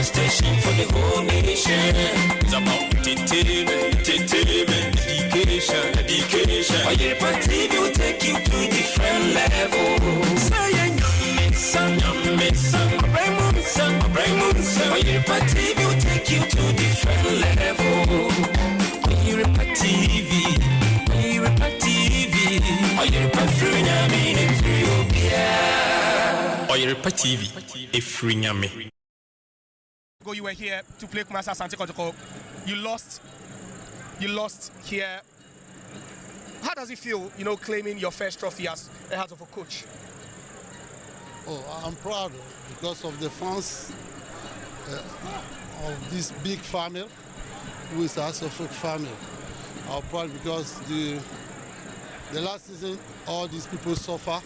one station for the whole nation. It's about entertainment, education. Oyerepa TV will take you to different levels. Say yummy, Oyerepa TV will take you to different levels. Oyerepa TV. Oyerepa TV, Efrinyame. You were here to play Kumasi Asante Kotoko. You lost here. How does it feel, claiming your first trophy as a head of a coach? Oh, I'm proud because of the fans of this big family, who is also a family. I'm proud because the last season, all these people suffer,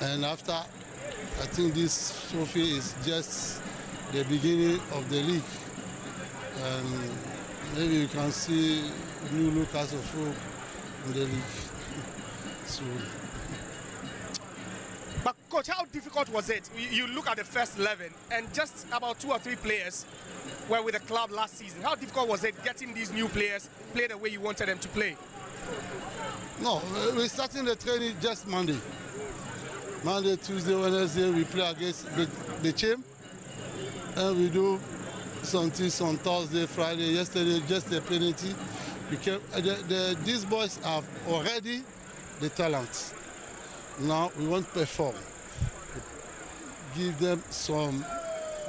and after, I think this trophy is just the beginning of the league, and maybe you can see new look as a folk in the league soon. But coach, how difficult was it? You look at the first 11, and just about 2 or 3 players were with the club last season. How difficult was it getting these new players play the way you wanted them to play? No, we're starting the training just Monday. Monday, Tuesday, Wednesday, we play against the team. And we do something on Thursday, Friday. Yesterday, just a penalty. These boys have already the talent. Now we want to perform. Give them some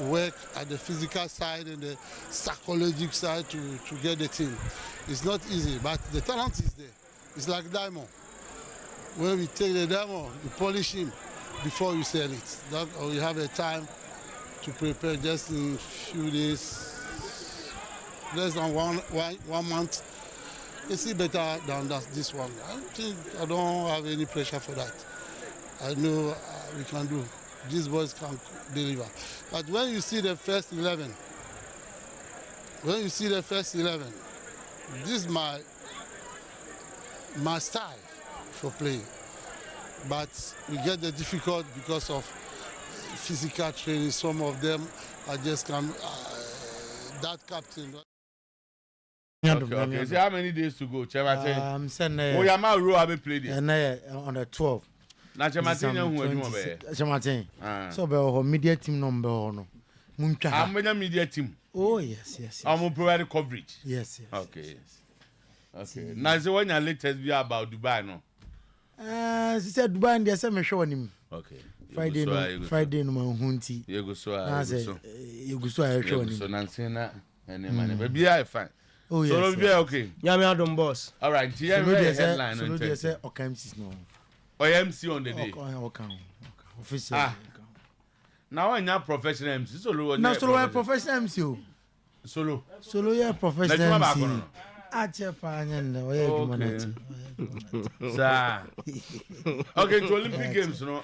work at the physical side and the psychological side to get the team. It's not easy, but the talent is there. It's like diamond. When we take the diamond, we polish him before we sell it. We have a time to prepare just in a few days, less than one month. It's better than this one. I don't have any pressure for that. I know we can do. These boys can deliver. But when you see the first 11, this is my style for playing. But we get the difficult because of physical training. Some of them are just that captain. Okay. So how many days to go, Chemate? Oyama Ro have played it. On the 12th. Na Chemate Chemate. So be media team number no. How many media team? Oh yes. I'm provide coverage. Yes. Okay. Now so when your latest be about Dubai no? She said Dubai and they say me show him. Okay. Friday no man hunti. You go so. You go so I show him. So Nancy na any man. Be I fine. Oh yes. So be okay. Nyame adom boss. All right. Here the headline on Twitter. So they say OKMC no. OMC on the day. Okay. Official. Now when you professional MC solo. Now solo professional MC. Solo yeah professional MC. Okay, to Olympic Games, no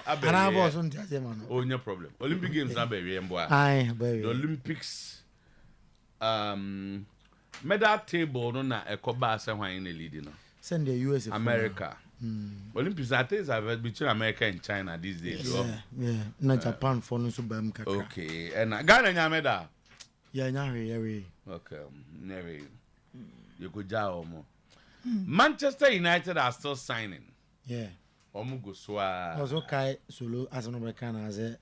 problem. Olympic Games na be the Olympics medal table no na ekoba ase hwan in the lead no. Send the US America. Olympics I think is between America and China these days. Yeah. Na Japan for no so bam kakra. Okay, and Ghana nya medal. Yeah, nya. Okay, never. You could jaw more. Manchester United are still signing. Yeah. Omugo swa. Also kai solo as an American as a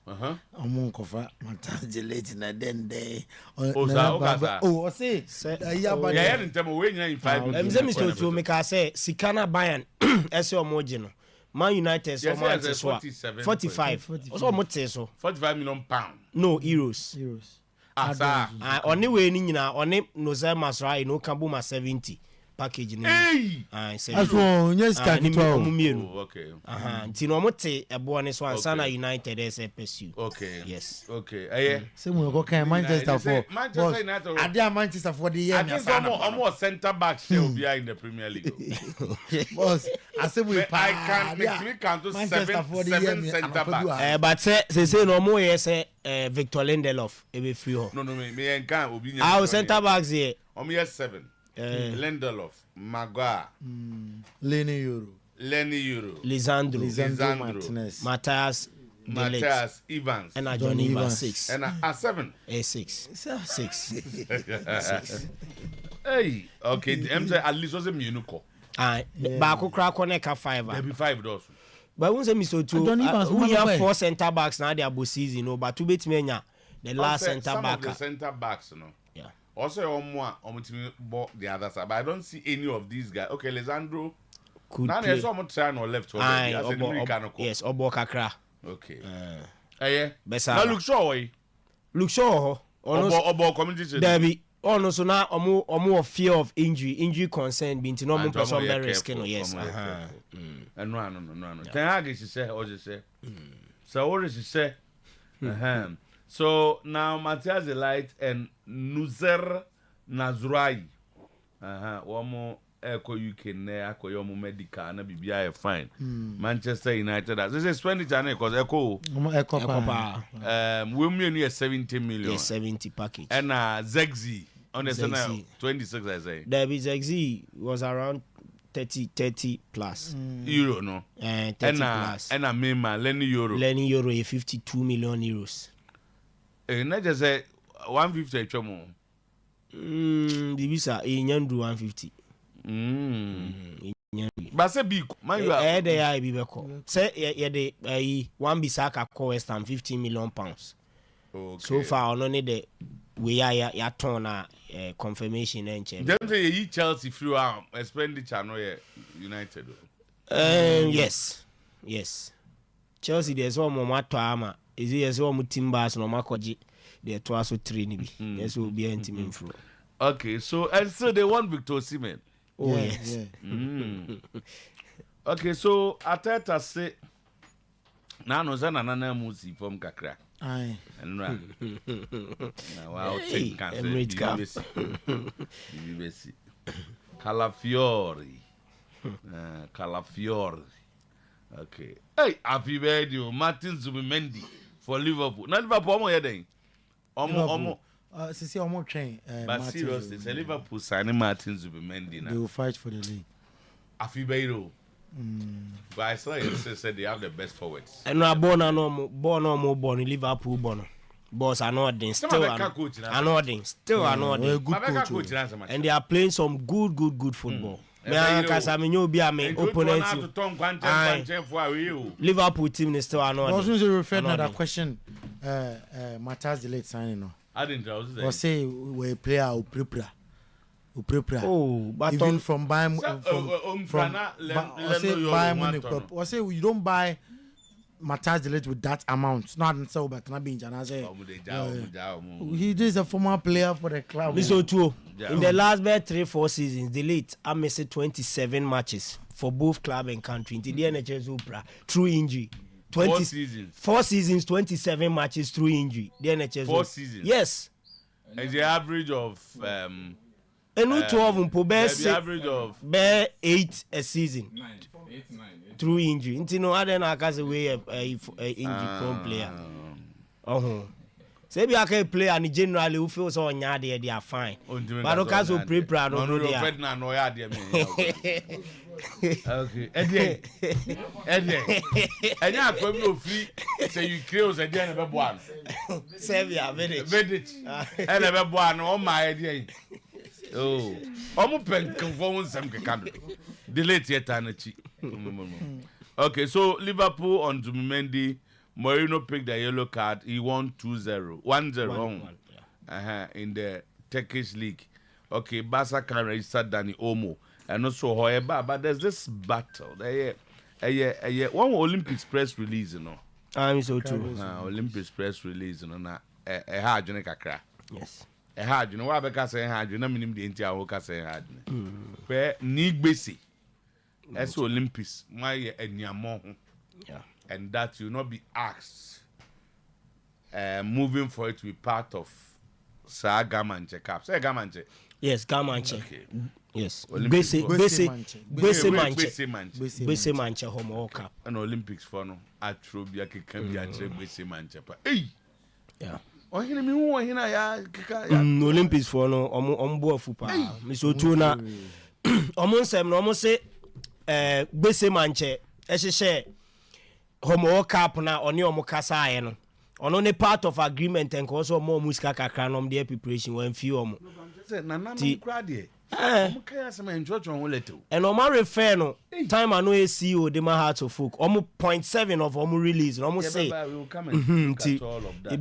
omun kofa mantas delete na den day. Oh, say yeah ntem we nyina in 5 minutes. Mr. Otuo make say Sikana Bayern ese omogino. Man United so man so 45. Also omote so 45 million pound. No euros. Asa. Only way ni nyina one Nozel Masra no Kambu ma 70 package ni. Aso yes ka kitwa. Okay. Nti no mote ebo ne so ansa na United as pursue. Okay. Yes. Okay. Say mo go kan Manchester for. Manchester United. Ade Manchester for the year. I think some center back still be in the Premier League. Boss, I say we I can to 7 center back. But say no more yes Victor Lindelof e be free ho. No me encan obi nya. Our center backs here. Yes 7. Lindelof, Maguire, Lenny Euro, Lisandro Martinez, Matthias Matthias Evans. And Johnny Evans 6. And 7. 6. 6. Hey, okay. At least was a Munuko. Baako kra connect 5. There be 5 doors. But when say Mr. Otuo, we have 4 center backs now. They are both season, but to beat me the last center back. Some of the center backs, Yeah. Also, the other side, but I don't see any of these guys. Okay, Lisandro. Could now play. there's someone trying on left. Yes, Obo Kakra. Okay. Yeah. Now look Shaw. Look Shaw. Obo community. Debbie. No, so now more fear of injury concern being to normal person very risky. Yes. And no. Ten Hag is say, or just say. So what is she say? So now Matthias Delight and Nuzer Nazrai. One more Echo UK ne Echo Yomu Medical na BBI fine. Manchester United. This is expenditure because Echo we near 70 million. Yes, 70 package. And Zegzi on the 26 I say. Debbie Zegzi was around 30 plus euro no. 30 plus. And Mema Lenny Euro 52 million euros. Not just say 150 chomo. Bibisa inyandu 150. But say big man you are they are bibeko. Say the one Bisaka call West Ham 15 million pounds. Okay. So far on only the we are ya turn confirmation and check. Them say you Chelsea through expenditure no United. Yes. Chelsea there's one more to ama. Is it as one timbers no makoji they twice 3 nibi. Yes will be intimate through. Okay, so and so they want Victor Osimhen. Oh yes. Okay, so Ateta say na no za na musi from kakra. Aye. And right. Now I'll take cancer. BBC. Calafiori. Calafiori. Okay. Hey, happy birthday, Martin Zubimendi for Liverpool. Not Liverpool, omo yeden. Omo. See, omo train. But seriously, it's a Liverpool signing Martin Zubimendi now. They will fight for the league. Happy birthday. But I saw you said they have the best forwards. And no born in Liverpool born. Boss are not then still good coach. And they are playing some good football. Opponents. Liverpool team is still another. I was going to refer to another question. Matthias Delayed signing. I didn't know. Or say we player or prepare. Oh, but even from Bayern Munich, or say you don't buy Matthias Delayed with that amount. Not so, but can I be he is a former player for the club. Mr. Otuo, in the last 3-4 seasons, Delayed I missed 27 matches for both club and country into the NHS Upra through injury. 4 seasons, 27 matches through injury. The NHS 4 seasons. Yes. And the average of and 12 the average of 8 a season. 9 through injury. Into no other than a way injury prone player. Say I can play and generally who feels so on they are fine. But because we prepare no okay. Eddie. And you are free. Say you close again about one. Sevilla, Vedit. And about one. Oh my idea. Oh, I'm open conform some can delete yet anachi. Okay, so Liverpool on Zubimendi, Mourinho picked the yellow card. He won 2-0, 1-0 in the Turkish league. Okay, Barca can register Dani Olmo and also However, but there's this battle. One Olympics press release, you know. I'm so too. Olympics press release, you know. A hard kakra. Yes. A hard, you know what I say hard, you know, minimum the entire work say hard. Where need basic as Olympics, my and Yamon. Yeah. And that you not be asked moving for it to be part of Gamanche Cup. Say Gamanche. Yes, Gamanche. Okay. Yes. Bese Manche Homo Cup. An Olympics for no. Atrobia can be a Bese Manche. Hey! Yeah. Oh, you know, Olympics for no on board football. Miss Otuna almost say Bese Manche. As you say, homo cap na oni omo kasa ye no ono ne part of agreement and also more musika kakra no dey preparation when few omo na na kra de omo kaya se man church on leto and omo refer no time I know CEO de my heart of folk omo 0.7 of omo release no omo say we will come and all of that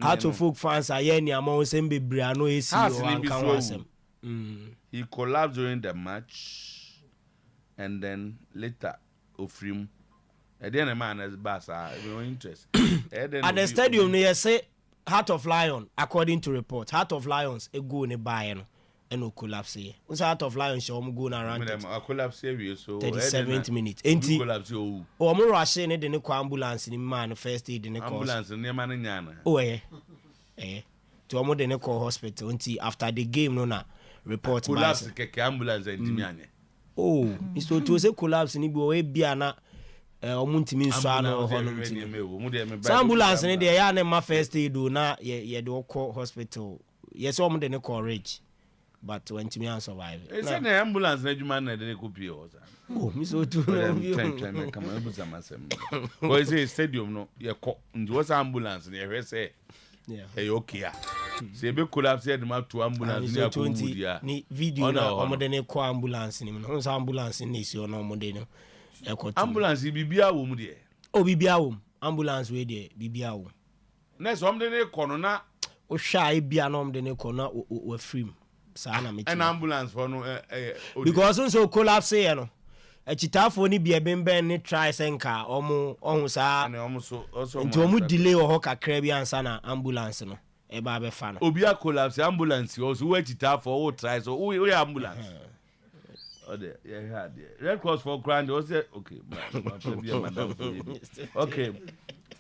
heart of folk fans are here ni amon say bebre I know CEO and kan wasem he collapsed during the match and then later ofrim then a man as basa no interest at the stadium they say Heart of Lion according to report Heart of Lions a go ne buy no and no collapse here what's Heart of Lions show go around a collapse here so 37th minute enti collapse o mo rush ne de ne ambulance ni man first aid ne ambulance ne man nyana to mo de ne call hospital enti after the game no na report collapse keke ambulance ndimi anye Mr. to say collapse ni bi o e bia na omuntimi nso no hono ntimi ambulance ni de ya na ma first aid do na ye de call hospital yes o mo de ne courage but when to me and survive say na ambulance na juma na de ne kopie o sa Mr. to no come e buza masem ko say stadium no ye ko ndi wo ambulance na ye hwe say hey okay se be collapse de ma to ambulance ni akomu dia ni video na o mo de ne call ambulance ni no so ambulance ni si o no mo de no ambulance bibia wo mu de bibia wo ambulance we de bibia wo na so mo de ne kono na o hwa e bia no mo de ne kono o free sa na me an ambulance for no because so collapse here no echitafo ni bia bemben ni try senka omo ohun sa na omo so also nti omo delay o ho kakra bi ansa na ambulance no e ba be fa no obi a collapse ambulance also we echitafo o try so we ambulance yeah Red Cross for grand also okay okay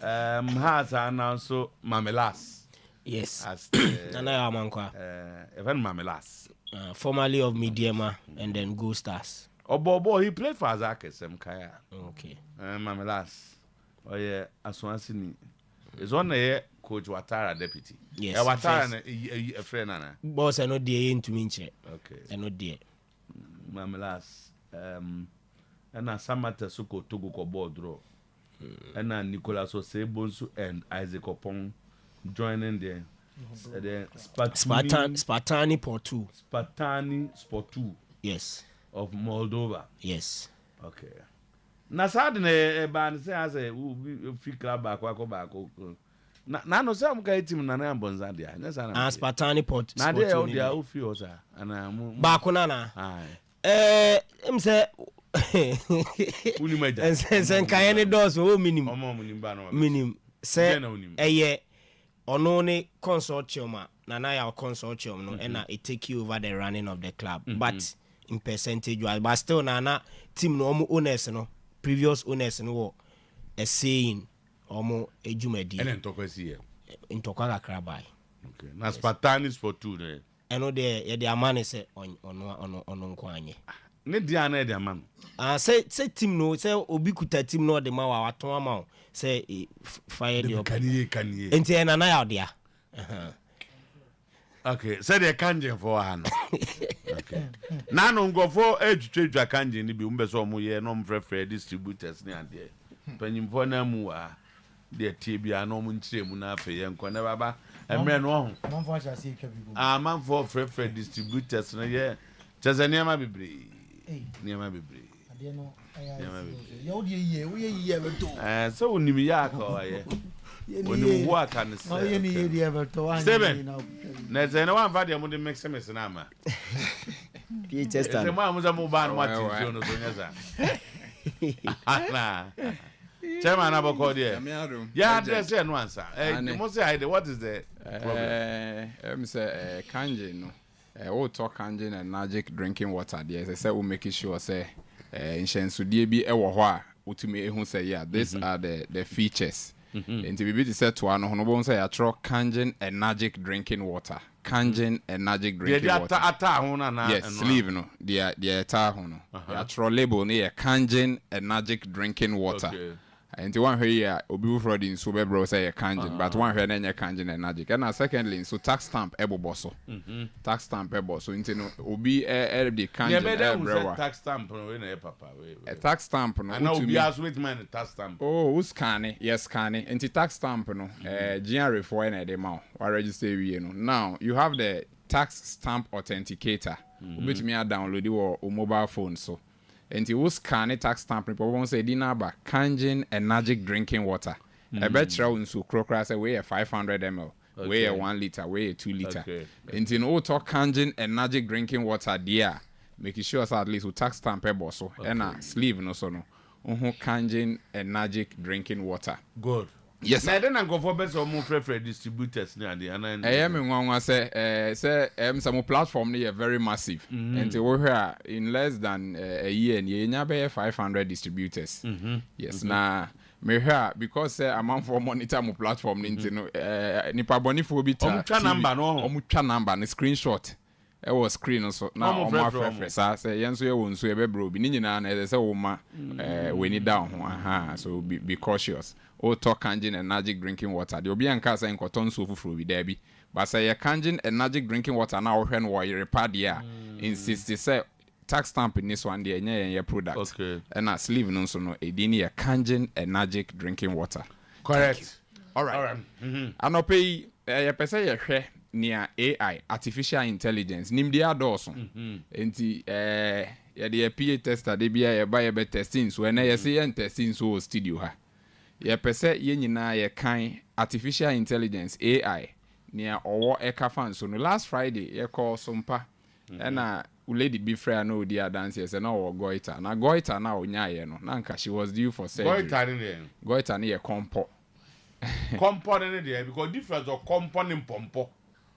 has announced Mamelas yes as Nana Amankwa even Mamelas formerly of Mediema and then Go Stars Obobo he played for Azake Semkaya okay Mamelas Aswansini is on the coach Watara deputy yes Watara a friend Nana boss I know dey into minche okay I know dey Mamelas and Samata Suko Togo ko ball draw and Nicolas Osebonsu and Isaac Opong joining the Spartani Portu Spartani Sportu yes of Moldova yes okay na sad na ban say as a fi club back na no say am ka team na na bonza dia na sa na Spartani Portu na dey o dia o fi o sa ana mu back na em say unimaja en kan any doors o minimum say eye ono ne consortium na ya consortium no and it take you over the running of the club but in percentage wise but still na team no owners no previous owners no a saying omo ejumadi and entokwasi ntokwa kakra bai okay na Spartani for two there eno de ye de amane say ono nkwanye ne dia na de amano say team no say obi kuta team no de ma wa waton ama say fire the kanie enti na ya dia okay say the Kangen for han okay na no ngofo ejutwa Kangen ni bi umbeso omo ye no mfrefre distributors ni ade panyimfo na mu a de tie bia no mo ntiremu na afa ye nko na baba emre no ho manfo acha se twa bibo manfo frefre distributors no ye chazaniama bebre niama bebre ade no ya odi ye beto so onimi ya ka ye onimi wo aka ne se ye ni ye beto an na ze na wan fa de mo de mix na ama Chester se mo za mo ba no ati no so nya za na Chairman Aboko there. Yeah, address no answer. Mo say what is the problem? Say Kangen no. We talk Kangen and magic drinking water there. Say we make sure say insensudie bi e wo ho a utumi ehun say yeah these are the features. Nti bibi ti say to ano no bo say ya tro Kangen and magic drinking water. Kangen and magic drinking water. Ata ho na yes, sleeve no. The ata ho no. Ya tro label no Kangen and magic drinking water. Enti one here obi fraud in so bebro say Kangen, but one here na Kangen and Nagic. And secondly, so tax stamp eboboso. Tax stamp eboso. Enti no obi the Kangen tax stamp no we papa we. A tax stamp no. And now obi as with man tax stamp. Oh, who's scanning? Yes, scanning. Enti tax stamp no. GRA for na dey ma. Wa register we no. Now you have the tax stamp authenticator. Which me download it or mobile phone so. And he will scan a tax stamp. People won't say dinner but Kangen Energic drinking water. A better so crocras weigh a 500 ml, weigh a 1 liter, weigh a 2 liter. And in all talk Kangen Energic drinking water, dear, making sure at least with tax stamp so and a sleeve no so no. Kangen Energic drinking water. Good. Yes. Now then I go for better more preferred distributors near the and I am in one say some platform near very massive. And we here in less than a year and you have 500 distributors. Yes, now me here because amount for monitor mo platform nipa boni for bi ta number no omutwa number ne screenshot e was screen so na omo say yenso ye won so e be bro bi ni nyina na say wo ma we ni down ho so be cautious. O talk Kangen Energic drinking water. The obi anka say nkoton so fufuro bi da bi. But say Kangen Energic drinking water na wo hwe no Oyerepa dia. Insist say tax stamp in this one dey your product. Okay. And a sleeve no so no edini ya Kangen Energic drinking water. Correct. All right. Anope ye pese ye hwe near AI, artificial intelligence. Nimdi adoso. Enti ye the PA tester dey bia ye ba ye be testing so na ye say ye testing so studio ha. Ye pese ye nyina ye kan artificial intelligence AI near owo eka fan so no last Friday ye call sompa na lady be free no di dance ye say na wo goiter na goiter na onya ye no na nka she was due for surgery goiter ne ye compo ne there because difference of compound pompo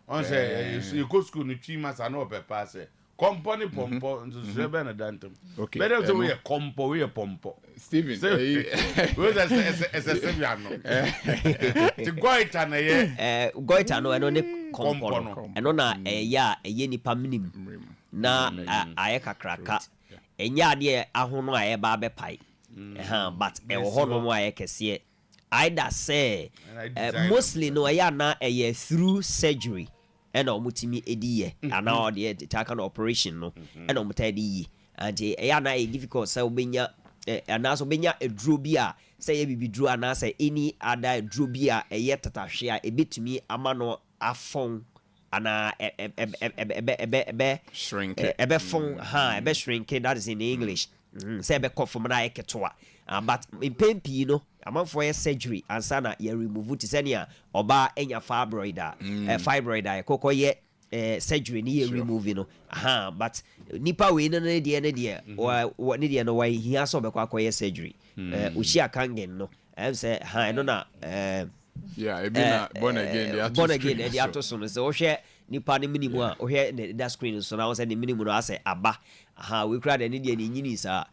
on say you go school no 3 months and no pepper say company pompo nso sebe na dantem okay better to we compo we pompo Steven we Seviano to goita na ye goita no eno ne compo eno na ya eye nipa minim na aye kakraka enya de ahono aye ba be pai but e wo ho no aye kese either say mostly no ya na eye through surgery and omutimi ediye and now the take an operation no and omutadi and na difficult say obenya and also benya a drobia say e bibidru and say any other drobia a yet tatahwe a ebetumi amano afon ana shrink ebe fon ebe shrink that is in English say ebe confirm na eketoa but in pempi no amanfo ye surgery ansana ye remove it senia oba enya fibroid fibroid kokoye surgery ni ye remove no but nipa we no ne de what ne de no why he has obekwa koye surgery ushia Kangen no say no na yeah e be na born again the atoso no so hwe nipa ne minimu a hwe that screen so na say the minimu no ase aba we crowd ne de ni nyini sa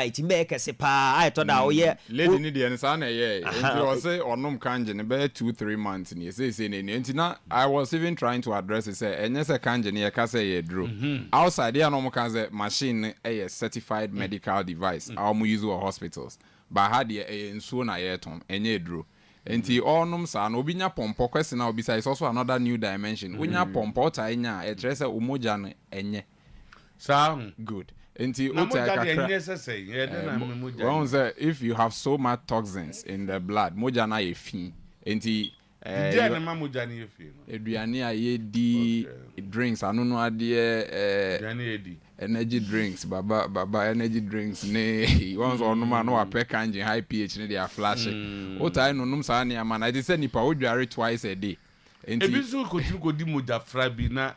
it make us pa I thought that yeah lady ni de nsa na ye and you say onom Kangen be 2-3 months ni say ni na I was even trying to address it say enye say Kangen ye ka say ye draw outside there no ka say machine a certified medical device our use for hospitals but had ye nsuo na ye ton enye draw enti onum sa na obinya pompo kwese na obisa is also another new dimension unya pompo ta enya e kire say umoja no enye so good enti if you have so much toxins in the blood moja na ye fi enti eduane a ye di drinks anono ade energy drinks baba energy drinks ne once onuma no apɛ Kangen high pH ne dia flash o tai no num sa ne ama na it say nipa odware twice a day enti ebisu ko di moja frabi na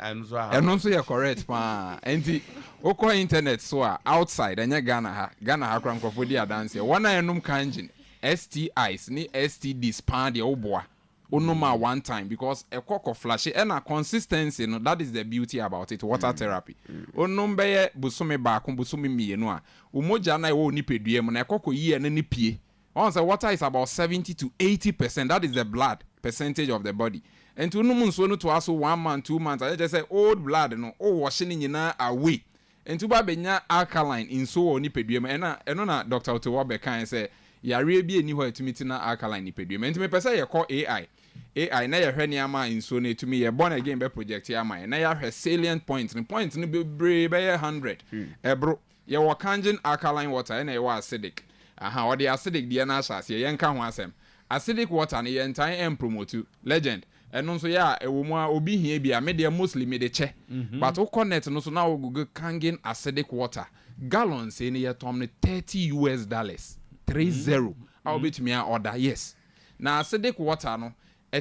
eno so ye correct pa enti okọ internet so outside anya Ghana ha kram kofo di adanse wona enum Kangen STIs ni STDs pan de oboa onuma one time because a cock flash and a consistency no that is the beauty about it water therapy onum be busumi ba kun busumi mienu a umoja na wo nipedue mu na ekoko yi na nipie on say water is about 70 to 80%. That is the blood percentage of the body and to onum nso no to aso 1 month 2 months I just say old blood no o washing nyina away and to ba benya alkaline in so nipedue mu eno na Dr. Otuo-Acheampong say yare bi eni ho etumi tina alkaline nipadua enti me pese ye call AI na ye hwe ne ama inso na etumi ye born again be project ya man na ya hwe salient point no be be 100 ebro ye wo Kangen alkaline water na ye wa acidic or the acidic de na asase ye nka ho asem acidic water na ye ntan em promote legend eno nso ya ewo mu a obi hia bi a me de mostly me de che but o connect no so na wo Google Kangen acidic water gallons ni ye tom ne $30 30 I'll bet me order yes na acidic water no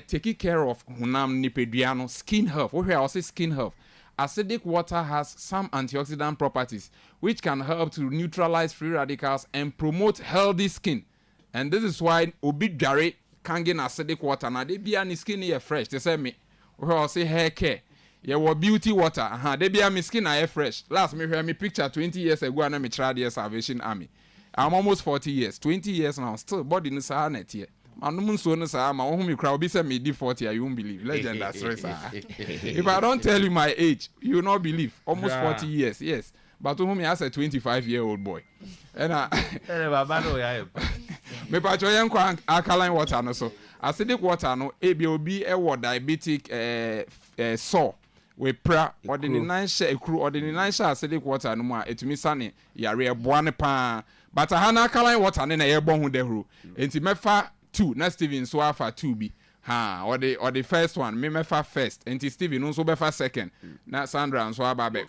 take care of hunam nipadua no skin health we hear say skin health. Acidic water has some antioxidant properties which can help to neutralize free radicals and promote healthy skin. And this is why obi dware Kangen acidic water na de bia ni skin ye fresh. They say me we say hair care. Ye wo beauty water. De bia mi skin na fresh. Last me hear me picture 20 years ago na me try the Salvation Army. I'm almost 40 years. 20 years now still body ni sa net here. Manum so no sa ma wo me kra obi say me di 40 you won't believe. Legend that's right sir. If I don't tell you my age, you will not believe. Almost 40 years. Yes. But whom me as a 25-year-old boy. And me pa cho yen kwa alkaline water no so. Acidic water no obi diabetic so we pra ordinary ekru ordinary acidic water no mu a etumi sane yare eboa ne pa. But a alkaline water ne na ye bo hu dehuru. Enti mefa 2 na Steven so afa 2 bi or the first one me mefa first enti Steven no so befa second na Sandra so aba be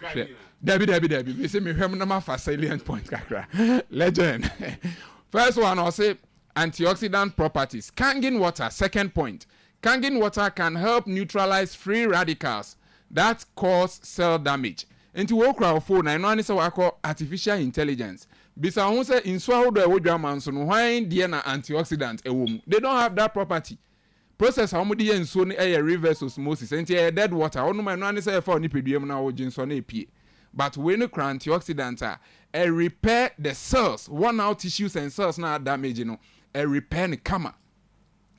Debbie we say me hwem na ma fa salient point kakra legend first one I say antioxidant properties. Kangen water second point. Kangen water can help neutralize free radicals that cause cell damage. Enti wo kra phone na no ani say wa call artificial intelligence. Bisa who say in so do e wodwa man so no hwan de na antioxidant ewom. They don't have that property. Process how mudi en so na reverse osmosis. Enti dead water onu man no ani say for ni peduam na wo gin so na epie. But when you antioxidant repair the cells, worn out tissues and cells na damage repair the kama.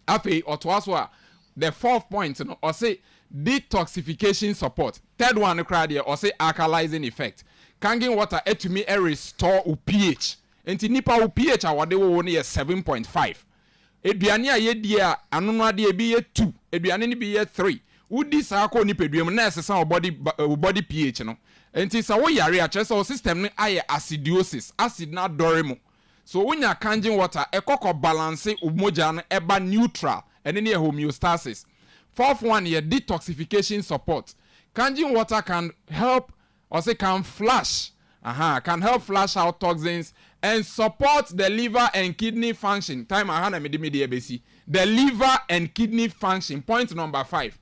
Afi Otuo-Acheampong the fourth point or say detoxification support. Third one or say alkalizing effect. Kangen water to me restore pH. Enti nipa pH awade wo ne 7.5. Eduane a ye dia anono ade bi ye 2, eduane ni bi ye 3. Udi sa akọ ni peduam na esesa body pH no. Enti sa wo yare a chese system no aye acidosis, acid na doremu. So wonya Kangen water ekoko balance umoja no eba neutral ene ne homeostasis. Fourth one ye detoxification support. Kangen water can help or say can flush out toxins and support the liver and kidney function. Time the liver and kidney function. Point number 5.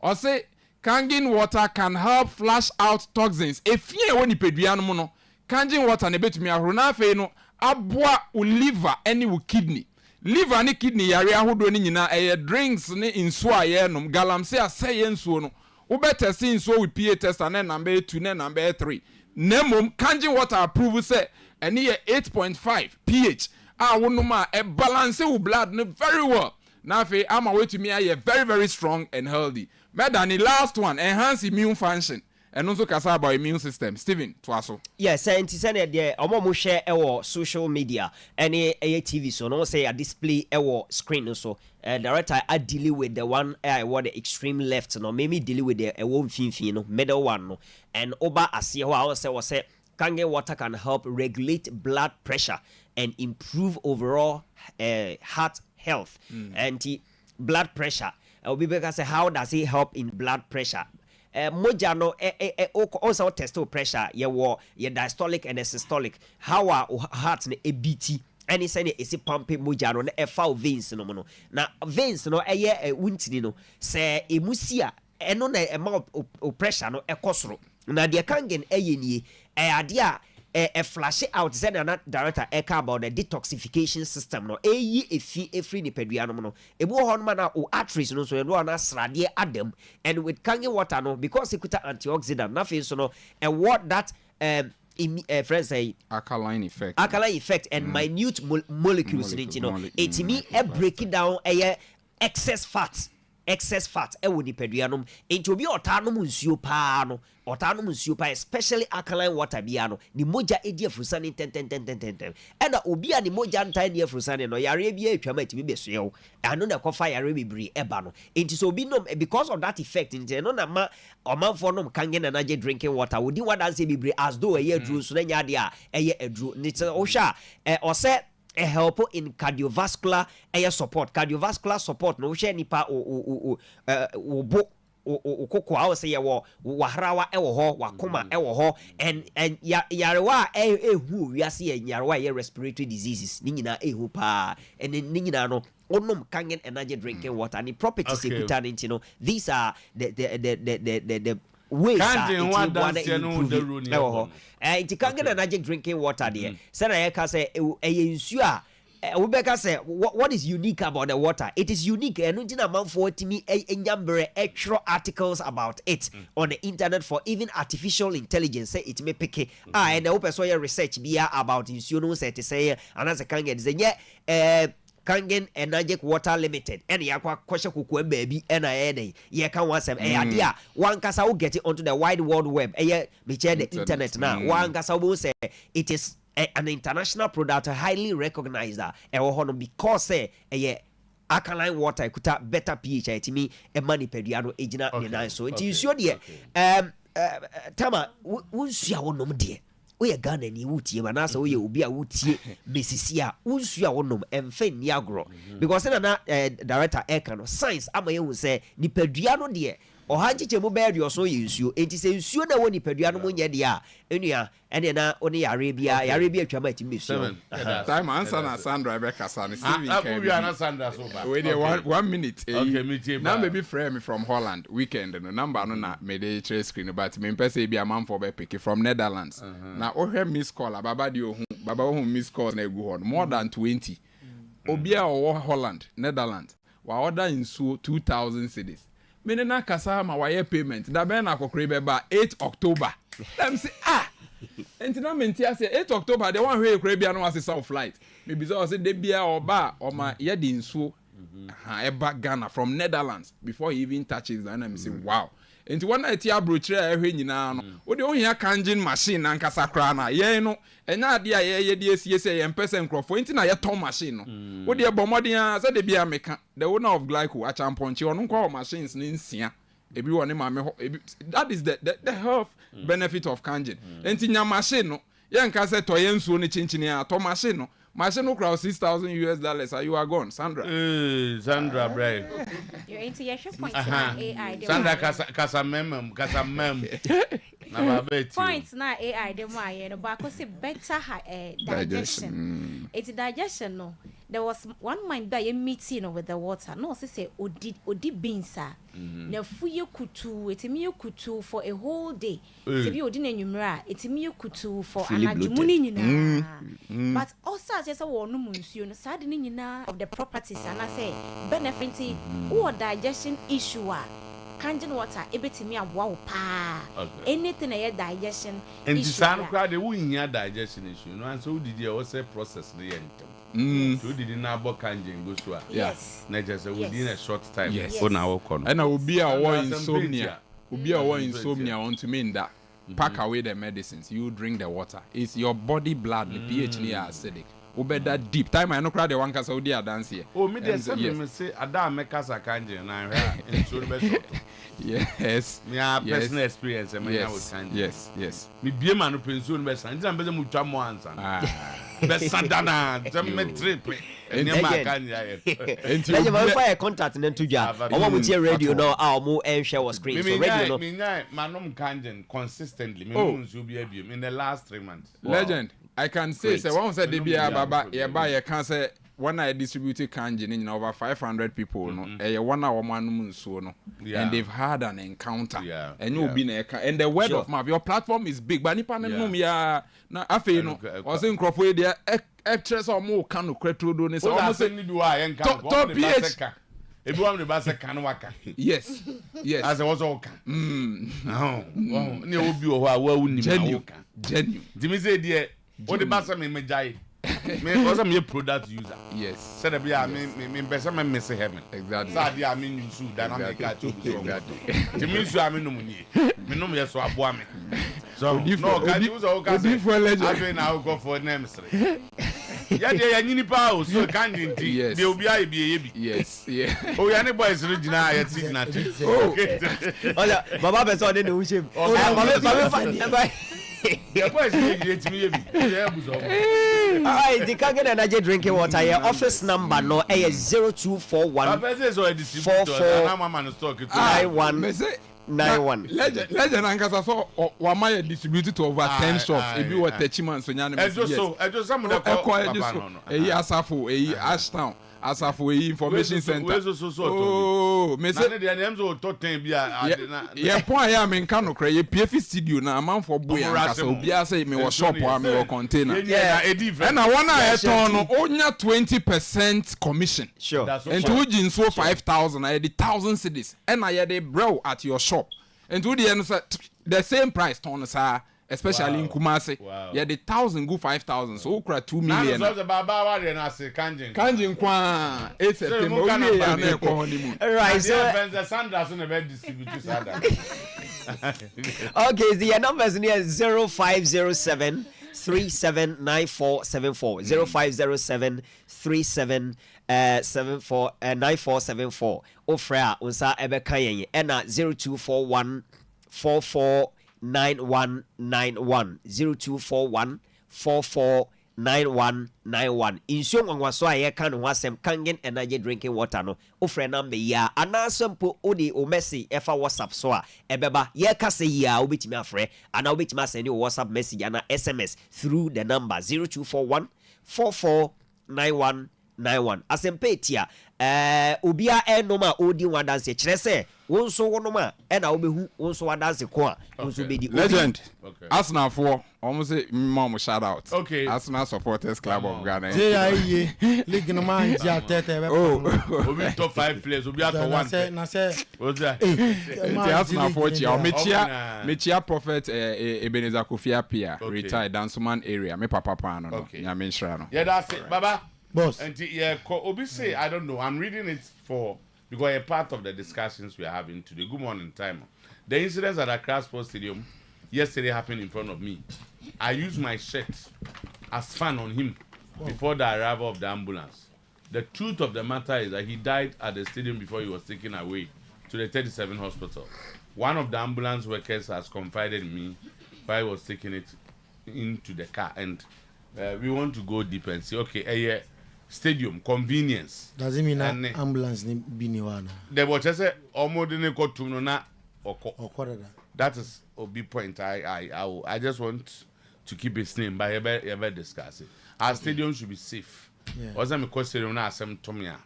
Or say Kangen water can help flush out toxins. If you want to Kangen water ne betumi ahorona fe no aboa u liver any u kidney. Liver and kidney yare ahodo ni nyina drinks ne inso aye nom galamsey aseye nso no. Better see so with pH test and then number 2 and number 3. Nemum Kangen water approve say and here 8.5 pH. Wonuma balance u blood very well. Now I'm away to me very very strong and healthy. Madam, the last one enhance immune function. And also kasa about immune system. Steven, Tuaso. Yes, and to say there, omo share our social media, any TV, so no say a display our screen also. Director, I deal with the one I want the extreme left, no, maybe deal with the one fin, no, middle one, no, and Oba Asia, I say, Kangen water can help regulate blood pressure and improve overall heart health and blood pressure. We because how does it help in blood pressure? Moja no also test pressure ye diastolic and systolic how our heart ne beat and it's any is pumping moja no e fa veins no na veins no wuntini no say emusia eno na e pressure no ekosoro na de Kangen ni ade a flash out said na director eka about the detoxification system no free ni peduano no ebu hon na o arteries no so no na srade adam and with Kangen water no because it kuta antioxidant nothing so no and what that friends say alkaline effect and minute molecules you know it me break it down excess fat excess fat ewo nipadua no enti obi otanom nsuo pa no otanom nsuo pa especially alkaline water bia no ni moja edi afrusane ten ena obi a ni moja ntan ni afrusane no yare bia atwama timi besoe ano na kofa yare bebre eba no enti so obi nom because of that effect enti no na ma omanfo nom Kangen energy drinking water wodi wadanse bebre as though eye aduru so na nya de a eye aduru ni o hwa ose a help in cardiovascular cardiovascular support no share nipa bo okoko a say wo wahrawa ewo ho wakoma ewo ho and yarewa ehu wiase yarewa ye respiratory diseases ni nyina ehu pa and ni nyina no onom Kangen energy drinking water and the properties ekuta nti no these are the ways Kangen one Kangen energy drinking water there say na ka say nsuo a Ubeka say what is unique about the water? It is unique and ntina manfo timi enyambre extra articles about it on the internet for even artificial intelligence say it may pick and the open soil research bia about nsuo no say say anase Kangen zenye Kangen Energy Water Limited and yakwa kwashe kuku baby na ede ye kan wasem ade a wan kasa wo get it onto the wide world web me share the internet na wan kasa wo say it is an international product highly recognized because alkaline water kuta better pH itimi mani peduano ejina ne so nti nsuo de tama wonsuo wonom de we Ghana ni wutie ma na so we obi a wutie mesisi a wonsuo wonom emfa ni agro because na director Ekano science amaye say ni peduano de ohanchiche mu bed yo so nsuo enti se nsuo na woni padua no munye de a enua ene na oni Arabia twama atimi nsuo time answer na Sandra Rebecca san Steven we are not Sandra so ba wait there 1 minute okay me tie now maybe friend me from Holland weekend no number no na me dey share screen but me pese bia man for be pick from Netherlands na ohwe miss call baba de ohun baba ohun miss call na egu hon more than 20 obia o Holland Netherlands wa order nsuo 2000 cedis mene na kasa ma waye payment da be na kokore be ba 8 October them say enti na menti ase 8 October the one wey ekure bia no ase some flight maybe so say de bia oba o ma ye di nsuo eba Ghana from Netherlands before he even touches and I say wow enti one night ya brochire ehwe nyina no wo de ohia Kangen machine na nkasa kra na ye no enya ade a ye de esie say ye mpese nkrofo enti na ye ton machine no wo de bomodin a say de bia meka the owner of Otuo-Acheampong chi onu kwa machines ni nsia ebi woni ma me that is the health benefit of Kangen enti nya machine no ye nka say to ye nsuo ni chinchini a to machine no crowd $6,000 you are gone Sandra Sandra Bray you're into your point AI Sandra kasa mem na babeti points na AI dem aye no ba ko say better digestion it's digestion no there was one mind that you meeting with the water no say odi beans na fuye kutu etimi kutu for a whole day tibi odi na nwumra etimi kutu for anadwumuni nyina but also as say wonu munsuo no sad ni nyina of the properties and I say benefiting or digestion issue Kangen water ebetimi aboa pa anything na digestion and issue and crowd they won digestion issue no and so did you say process the end so did na abo Kangen go so yes na just within a short time on our corner and obi a wo insomnia want to mean that pack away the medicines you drink the water it's your body blood the pH near acidic obeda deep time I no crowd the one kasa odi dance here me dey say ada make kasa Kangen na hwa so be yes me a personal experience me with Kangen yes me bie ma no pension be san nti na be mu twa mo ansa be sadana me trip eni ma Kangen enti ma fire contact na ntudwa omo mu tie radio no a omo share was screen so radio no me nyai manom Kangen consistently me mu nso bi abiem in the last 3 months legend I can say one said they be baba ye can say when I distributed Kangen in over 500 people no one hour man so no and they've had an encounter and you be and the word of mouth your platform is big but nipa no ya na afi no was in crofo dey actress or more can kretro do ne so almost ni do a yen kan top pH ebi wa me ba se kan waka yes as was all kan ne obi o ho a wa uni ma wo kan genuine dimi say dey o de ba se me jai Me also me product user. Yes. Said that me better me miss heaven. Exactly. Sad I mean you should dynamic catch you. Exactly. To me so I mean no money. Me no me so aboa me. So no can you so can say for legend. I been now go for names. Yeah, they nyini pa o so Kangen ti. Yes. They obi a be. Yes. Yeah. Oh ya ne boys original ya ti na ti. Okay. Oya, baba be so dey no shame. Baba The boys dey me be. Yeah buzo. Alright, the Kangen energy drinking water here. Office number no 0241. Papa say so a distributor na mama no stock it. 9191. Legend ankasa so wama ye distributed to over 10 shops. Ebi wa Techiman so nyane. Ejo some de call eyi Asafo, eyi Ashtown, Asafo eyi information center. Oh, me say na dem so to ten bia ye point ya me nka no kra ye PF studio na amanfo boy ankasa obi say me wo shop or me wo container. Yeah, and na one na eton no onya 20% commission. Sure. And to ujin so 5,000 I the 1,000 cedis. And I dey bro at your shop. And to the end the same price ton sir. Especially in Kumasi, yeah, the 1,000 go 5,000, so okra 2 million. Now, Baba Wari na say Kangen kwa 8 September. Right, so the Sanders on the bed distribute Sanders. Okay, the numbers near 0507 379474 0507 3774 9474 ofra unsa ebeka yen ena 0241 44 9191 0241 449191 insyo ngwaso aye kan ho asem Kangen energy drinking water no ofre number ya anasempo odi o message efa WhatsApp so a ebeba ye ka se ya obetimi afre ana obetimi send WhatsApp message ana SMS through the number 0241 449191 asempe tia obia enoma odi wadanse kire se wonso wonoma e na obehu wonso wadanse ko a wonso bedi legend Arsenal for almost say mom shout out. Okay. Arsenal supporters club of Ghana. JIE league no man ja tete be obi top 5 players obi at 1 na say what's that Arsenal for chia mechia prophet Ebenezer Kofi Apia retired Dansoman area me papa pa no nyame nshra no. Yeah, that's it baba boss. And yeah, obi say I don't know, I'm reading it for because a part of the discussions we are having today. Good morning, time. The incidents at Accra Sports Stadium yesterday happened in front of me. I used my shirt as fan on him before the arrival of the ambulance. The truth of the matter is that he died at the stadium before he was taken away to the 37 hospital. One of the ambulance workers has confided in me while I was taking it into the car, and we want to go deep and say, okay, stadium convenience. Does it mean that ambulance ni biniwana? The watch say omodine ko tuno na oko. That is a big point. I just want to keep his name, but ever discuss it. Our stadium should be safe. Also, my question now some Tomia.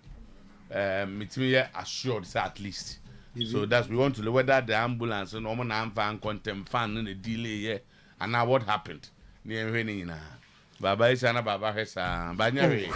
Me assured at least. So that's we want to know whether the ambulance and Oman fan contempt fan and the delay and now what happened. Baba Isana Baba Hesa Banyari.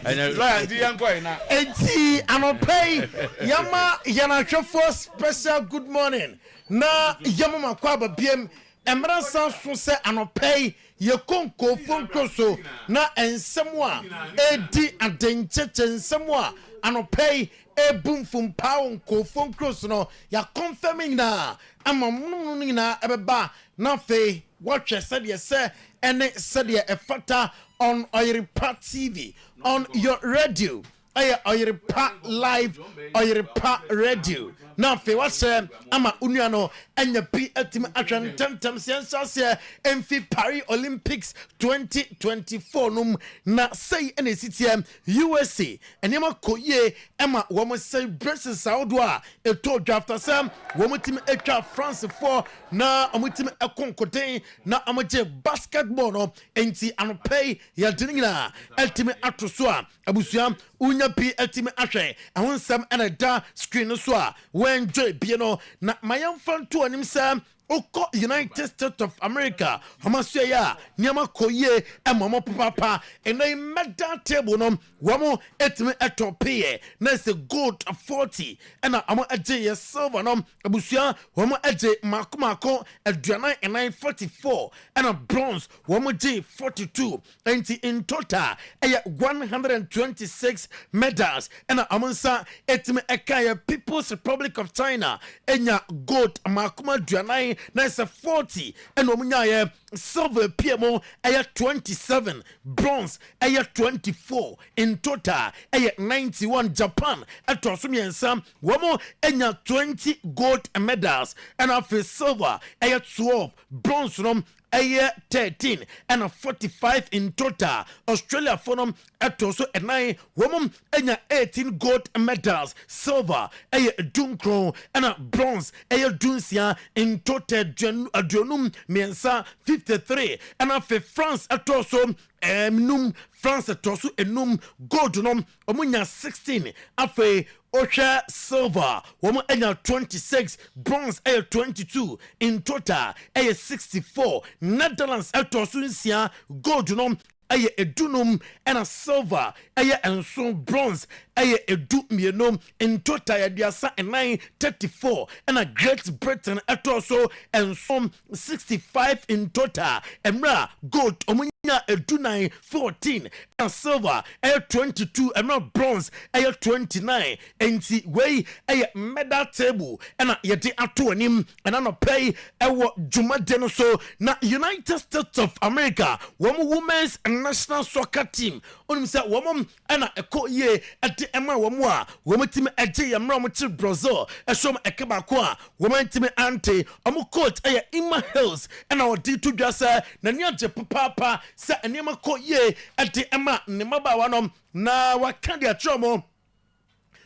And loyalty and going now. Enti anopay yama yana for special good morning. Na yama makwaba biem emra sanso se anopay ye konko fonko so na ensemwa edi adencheche ensemwa anopay ebum fum pawo ko fonko so no ya confirming na amamunu na ebeba na fe watch said ye say and said ye a factor on Oyerepa TV on your radio. Oyerepa live Oyerepa radio. Now fe what's ama uniano and your P ultimate action temtem sense MF Paris Olympics 2024 num na say any city USA and yama koye Emma woman say Brexit Saudwa a told after some woman team echa France 4 na omutim ekonkoden na amaje basketball no enti anopay ya dinina ultimate atroso a abusuam unya P ultimate ahwe ahonsam ana da screen so a when joy bie no na mayam fan to anim sam oko United States of America hamasua ya niama koye emomo papa eno medal table no wamo etime etopie na se gold 40 ena amo eje ye silver no abusua wamo eje makomako aduana 44 ena bronze wamo je 42 and in total 126 medals ena amonsa etime ekaya People's Republic of China enya gold makoma aduana na se 40 ena omunya silver PMO 27 bronze 24 in total 91 Japan atosumiensa wamo enya 20 gold medals and of silver 12 bronze 13 and 45 in total. Australia for them at also a 9 woman and 18 gold medals, silver, a dunkro and a bronze, a dunsia in total. Adionum mensa 53 and of France at also num France at also enum gold num omunya 16 afe Osha silver, woman 26, bronze 22, in total 64. Netherlands Etosunsia, gold nom edunum and a silver, and so bronze, edum in total yadiasa and 934, and a Great Britain also and some 65 in total, and gold omunya edunai 14 and silver 22 and not bronze 29 and see way medal table and yeti atonim and an pay juma denoso na United States of America women's national soccer team onim say woman and a ko ye at emma womwa wometim eje yamra mo Brazil esom ekeba ko a woman team ante omo coach Emma Hills and our D2 jasa na niaje papa sa enema ko ye ade ema ne mabawa no na wakande atromo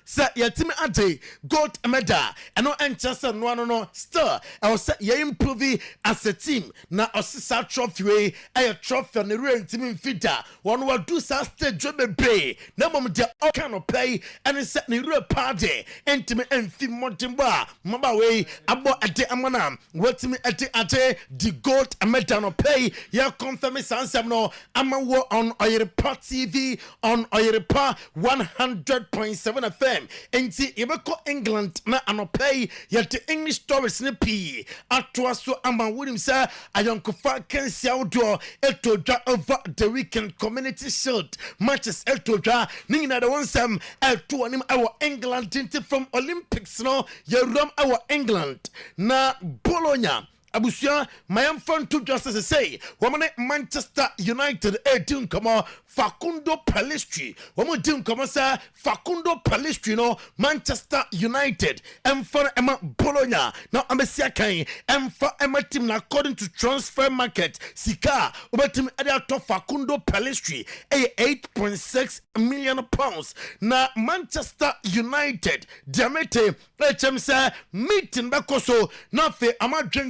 sa yetimi ade gold medal eno enchese no still I was say ye improve as a team na osisa trophy we trophy ne rentimi mfida one wa do sa stage bebre na mom de all kind of play and set ne re party entimi emfi modimba mabawe abo ade amana wetimi ade the gold medal no play ya confirm sansem no amawo on Oyerepa TV on Oyerepa 100.7 FM enti yebeko England na anopay yet English stories ne pi atwa so ama wunim sa ayonkofa kansia odo etodwa over the weekend community shield matches etodwa ningina the onesam eto anim our England tinti from Olympics no yerum our England na Bologna Abusia, my infant to justice say, woman Manchester United, doing come Facundo Pellistri, woman doing come sir, Facundo Pellistri, no Manchester United, and for Emma Bologna, now Amesia Kain, and for Emma team according to transfer market, Sika, over team at Facundo Pellistri, 8.6 million pounds. Now Manchester United, Diamete, HM sir, meeting Bakoso, nothing,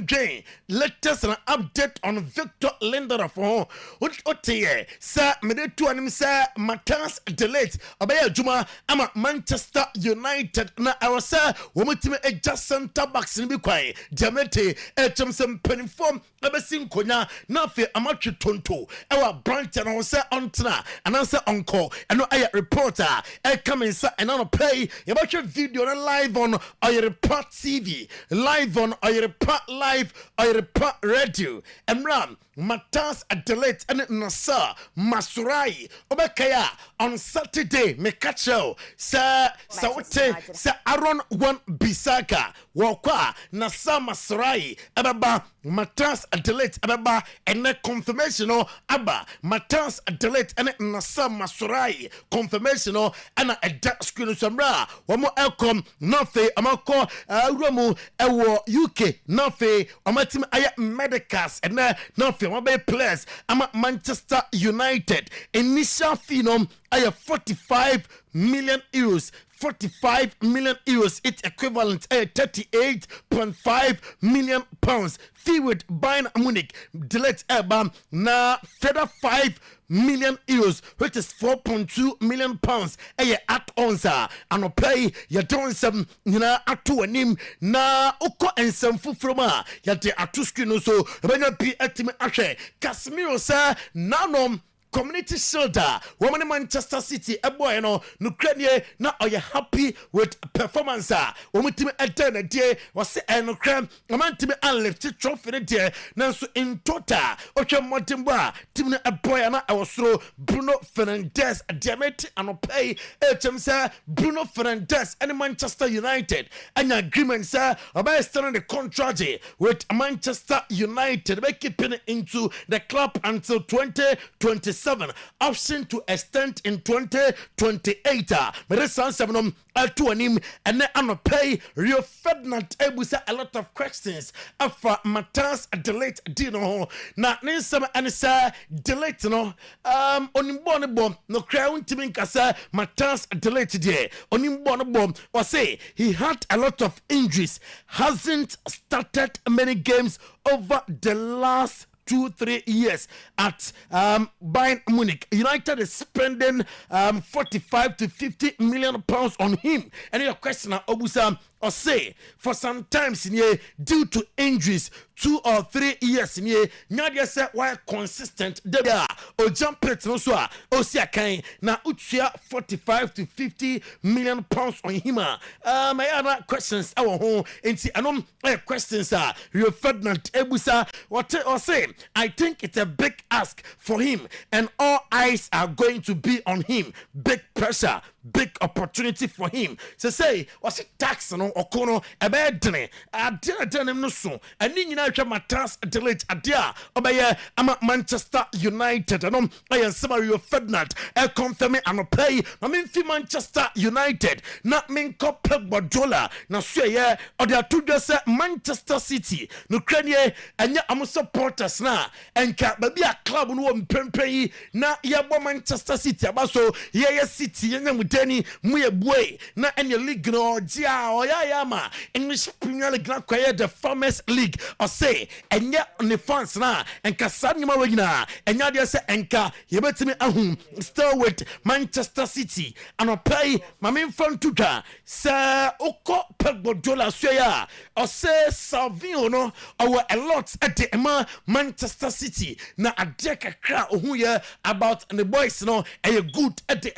Jane. Latest an update on Victor Lindelof. Otiye, sir, Medetu anim sir, Matthias de Ligt. Obaya Juma, ama Manchester United. Na our sir, wometime just center backs in Bikwai. Diamete, some penifom, Abesin Konya, Nafe Amachi Tonto. Our Brighton, our sir, Antna, and answer uncle, and no air reporter. Come in, sir, and on play. About your video live on Oyerepa TV, live on Oyerepa Live. Oyerepa Radio Emram Matthias de Ligt and Nasa Masurai Obekaya on Saturday Mekacho Sa Sawote Sa Aaron Wan Bisaka Wakwa Nasa Masurai Ababa Matthias de Ligt Ababa and confirmation Abba Matthias de Ligt and Nasa Masurai confirmation and a dark screen Samra Wamo Elcom Nafe Amako Romu Ewo UK Nafe Amatim Aya Medicas and Nafe Mabe players ama Manchester United initial phenom I 45 million euros. 45 million euros, it's equivalent to 38.5 million pounds. Fee with Bayern Munich, delete Ebam, na further 5 million euros, which is 4.2 million pounds. At onza, and pay ya don some na atu anim na uko and some fufroma yate atu screen so when you be at me ashe Casemiro sir nanom Community Shielder, woman in Manchester City, a boy, no, Ukraine, now are you happy with performance? Woman to me a day was a no cram, a man to me unlifted trophy day. Now, so in total, Ocha Montemba, Timna a boy, and I was through Bruno Fernandes, a diamond, and pay sir, Bruno Fernandes, and Manchester United, and agreement, sir, about starting the contract with Manchester United, by keeping it into the club until 2027. Option to extend in 2028. Meresan sevenum to him and then pay Rio Ferdinand Ebusa a lot of questions after Matthias delayed Dino. Now, Ninsam and Sir delayed no Onimbono no crown to me Casa Matthias delayed today. Onimbono or say he had a lot of injuries, hasn't started many games over the last 2-3 years at Bayern Munich. United is spending 45 to 50 million pounds on him. And your question, Obusa, or say for some times in here due to injuries 2 or 3 years in here Nadia said why consistent they are or jump it no so o see kan na utia 45 to 50 million pounds on him. My other questions our home and anom questions are Rio Ferdinand Ebusa what or say I think it's a big ask for him and all eyes are going to be on him. Big pressure, big opportunity for him. So say was it tax no okono ebedene adene no so ani nyina hwa Matthias delete adia obeye ama Manchester United no ayen Rio Ferdinand confirm and play na me fi Manchester United na me Pep Guardiola na so ye ode atudwa se Manchester City no kranie anya am supporters na enka baby a club no mpempen na ye bo Manchester City abaso ye City ye nyamudani mu ye boy na any league no dia oyayama English Premier League na kwaye the Farmers League or say enya ne fans na enka sanima wagina enya dia se enka ye betimi ahum still with Manchester City and pay mamin fan tuka sa oko Pep Guardiola so ya or say Salvio no or a lot at the Manchester City na adeka kra ohu ye about the boys no a good at the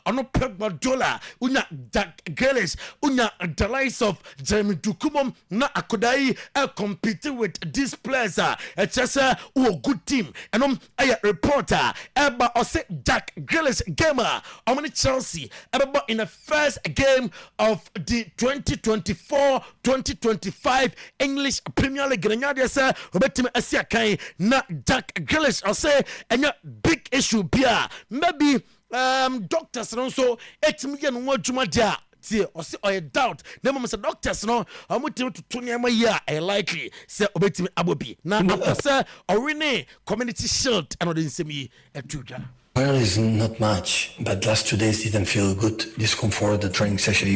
ono Pep Guardiola unya Jack Grealish unya the likes of Jeremy Dukumom na akodai compete with these players just a good team and a reporter eba or say Jack Grealish gamer how many Chelsea eba in the first game of the 2024-2025 English Premier League Grenadier sir obetime asia kai na Jack Grealish or say any big issue bia maybe doctors also 8 million more juma dia or say or doubt them say doctors no amuti to nyama ya likely say obetime abobi na after say orine community shield and odin semi etuja. Well, it's not much, but last 2 days didn't feel good. Discomfort, the training session.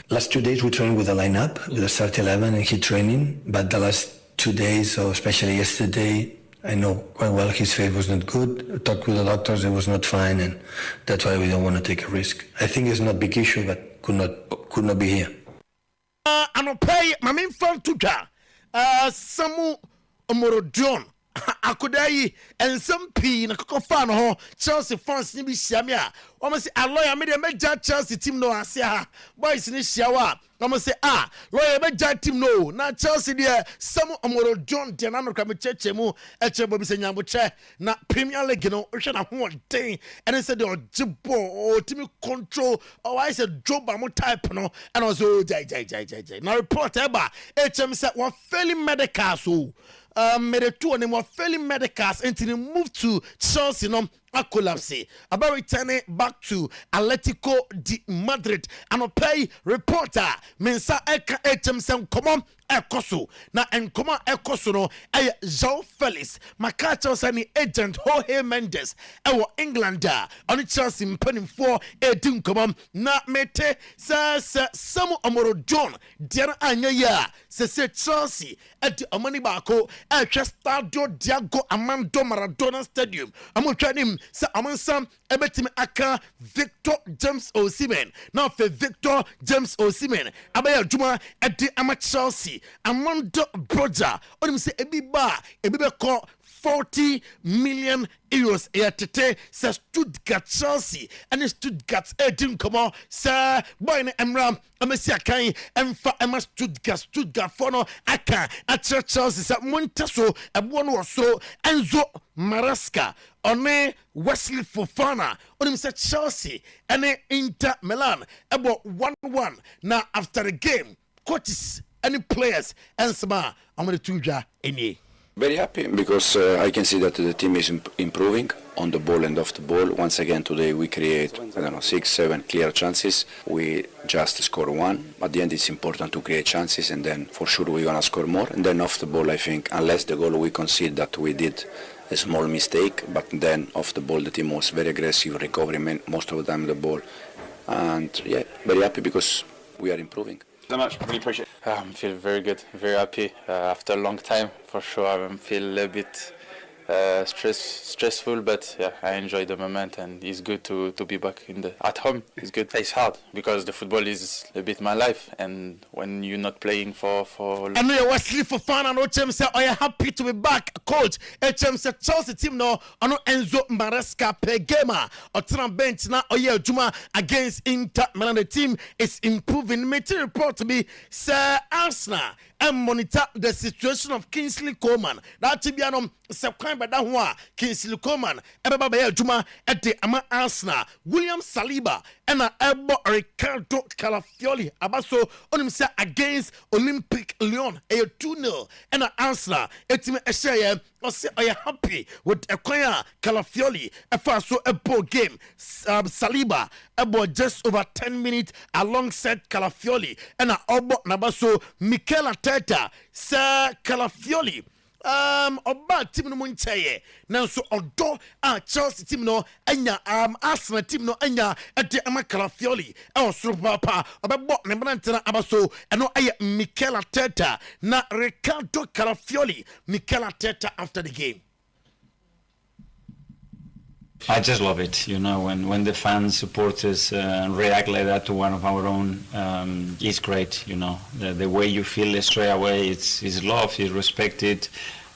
Last 2 days we trained with a lineup, with a start 11 and heat training, but the last 2 days, or especially yesterday, I know quite well his face was not good. I talked with the doctors, it was not fine, and that's why we don't want to take a risk. I think it's not a big issue, but could not be here. I'm pay my main fan to Samu Omorojon. Akodai and some P na kokofan ho Chelsea fans ni bi hia o say a lawyer me dey meja Chelsea team no asia boys ni hia wa say lawyer meja team no na Chelsea dey some Omoro John dey na no kwa me cheche mu eche bobi se nyambo che na Premier League no hwe na ho den and say dey ojibo o team control o I say job am type no and also jai na report eba HM say one failing medical so made two and more failing medicals and to move to Chelsea no a collapse. About returning back to Atletico de Madrid. And pay reporter Mensa Eka Echemsen come Ekoso na enkoma Ekoso no João Felix Makacha sani agent Jorge Mendes ewo England on Chelsea mpenim for edin koma na mete Samu Omoro John diana anya ya se Chelsea edi amani bako Stadio Diego Armando Maradona Stadium amotwanim se amansam ebetimi aka Victor James Osimhen na fe Victor James Osimhen abaya juma edi ama Chelsea Amando Broja onim se ebibe call 40 million euros tete se Stuttgart Chelsea and Stuttgart edin come se boy ne emram amesi akan emfa ema Stuttgart for no aka a Chelsea se montaso ebo no so Enzo Maresca one Wesley Fofana onim se Chelsea and Inter Milan ebo 1-1 now after the game coaches any players and some I'm going to tuja any. Very happy because I can see that the team is improving on the ball and off the ball. Once again today we create 6-7 clear chances. We just score one. At the end it's important to create chances and then for sure we're gonna score more. And then off the ball I think unless the goal we concede that we did a small mistake, but then off the ball the team was very aggressive, recovering most of the time the ball. And yeah, very happy because we are improving. So much, really appreciate it. I feel very good, very happy. After a long time, for sure, I feel a bit stressful, but yeah, I enjoy the moment, and it's good to be back at home. It's good. It's hard because the football is a bit my life, and when you're not playing for. And you Wesley Fofana and Ochemse, are you happy to be back, coach? Ochemse Chelsea team no, ano Enzo Maresca per gamer, or Tran bench na Oye Juma against Inter Milan. The team is improving. Meeting report to be Sir Arsenal and monitor the situation of Kingsley Coman. That to be an September that one Kingsley Coman Ebaba Juma at the Ama Arsenal William Saliba and Ebo Ricardo Calafiori Abaso on himself against Olympic Lyon 2-0 and Arsenal etime share or say are you happy with acquire Calafiori so a ball game Saliba about just over 10 minutes alongside Calafiori and Obo Nabaso Mikel Arteta Sir Calafiori oba team no munchaye nanso odo Chelsea team no anya Arsenal team no anya ade Calafiori osoro papa obebo ne brantena abaso eno aye Mikel Arteta na Ricardo Calafiori Mikel Arteta after the game. I just love it, you know, when the fans, supporters react like that to one of our own, it's great, you know. The way you feel straight away, it's love, it's respected,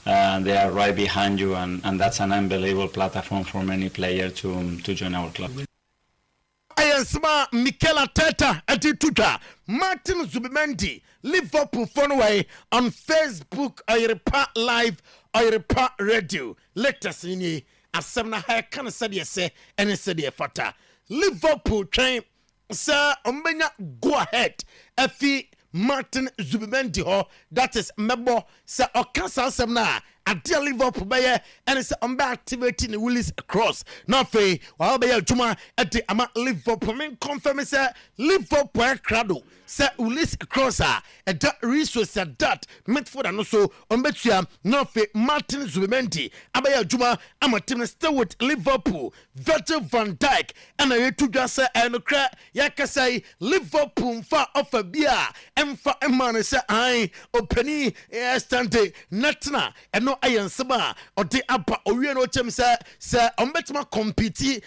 they are right behind you, and that's an unbelievable platform for many players to join our club. I am smart, Mikel Arteta, Atituta, Martin Zubimendi, Liverpool Funway on Facebook, Oyerepa Live, Oyerepa Radio. Let us in asem na ha kan said say and said fata Liverpool train sir ombenya go ahead afi Martin Zubimendi ho that is mebo sir okasa asem na ade Liverpool baye and say omba activating the Willis cross na fe wa baye juma ade ama Liverpool men confirm say Liverpool crado say Willis cross that resource that midfield and also ombetua na fe Martin Zubimendi abaye juma ama team still with Liverpool Virgil van Dijk and yetu just say enokra yakasai Liverpool fa offer bia emfa emane say ai openi stande natna eno ayanseba ode apa owie no chem say ombetuma compete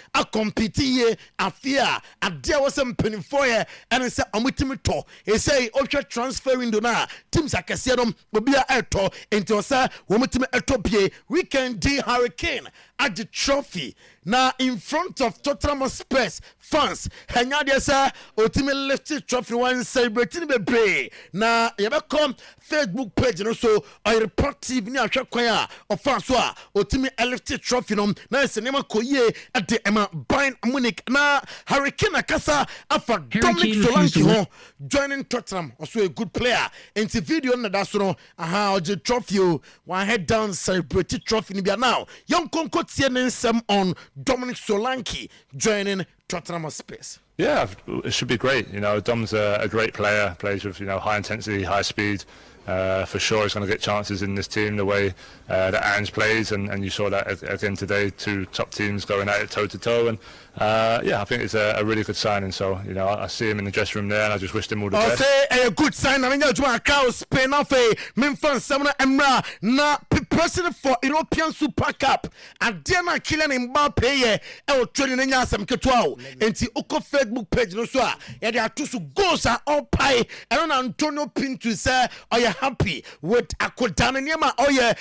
ye afia ade was mpenifo ye and say omutimi to e say otwa transfer window na teams akase dom obia eto enti say womutimi eto bie weekend D Hurricane at the trophy now in front of Tottenham Spurs fans hanya dia say otimi lift trophy one celebrating be na you come Facebook page no so Oyerepa TV ni ahwe kwan a ofan so a otimi lift trophy no na sinema koye at the Emma Bayern Munich na Hurricane akasa afa Dominic Solanke ho joining Tottenham, also a good player. In the video, that's no, the trophy, one head down, celebrated trophy in now. Young Conco Tienen on Dominic Solanke joining Tottenham space. Yeah, it should be great. You know, Dom's a great player, plays with, you know, high intensity, high speed. For sure he's going to get chances in this team the way that Ange plays, and you saw that again today, 2 top teams going at it toe to toe, and I think it's a really good signing. So, you know, I see him in the dressing room there, and I just wish him all the best. Say a good sign. I mean, you want to Spain off a Memphis Samana Emra na president for European Super Cup, and Diana Kylian Mbappe e training in Yasam Ketwao and the Oko Facebook page no so ya there are 2 goals are all pie and Antonio Pinto say happy with Akodana Niama Oye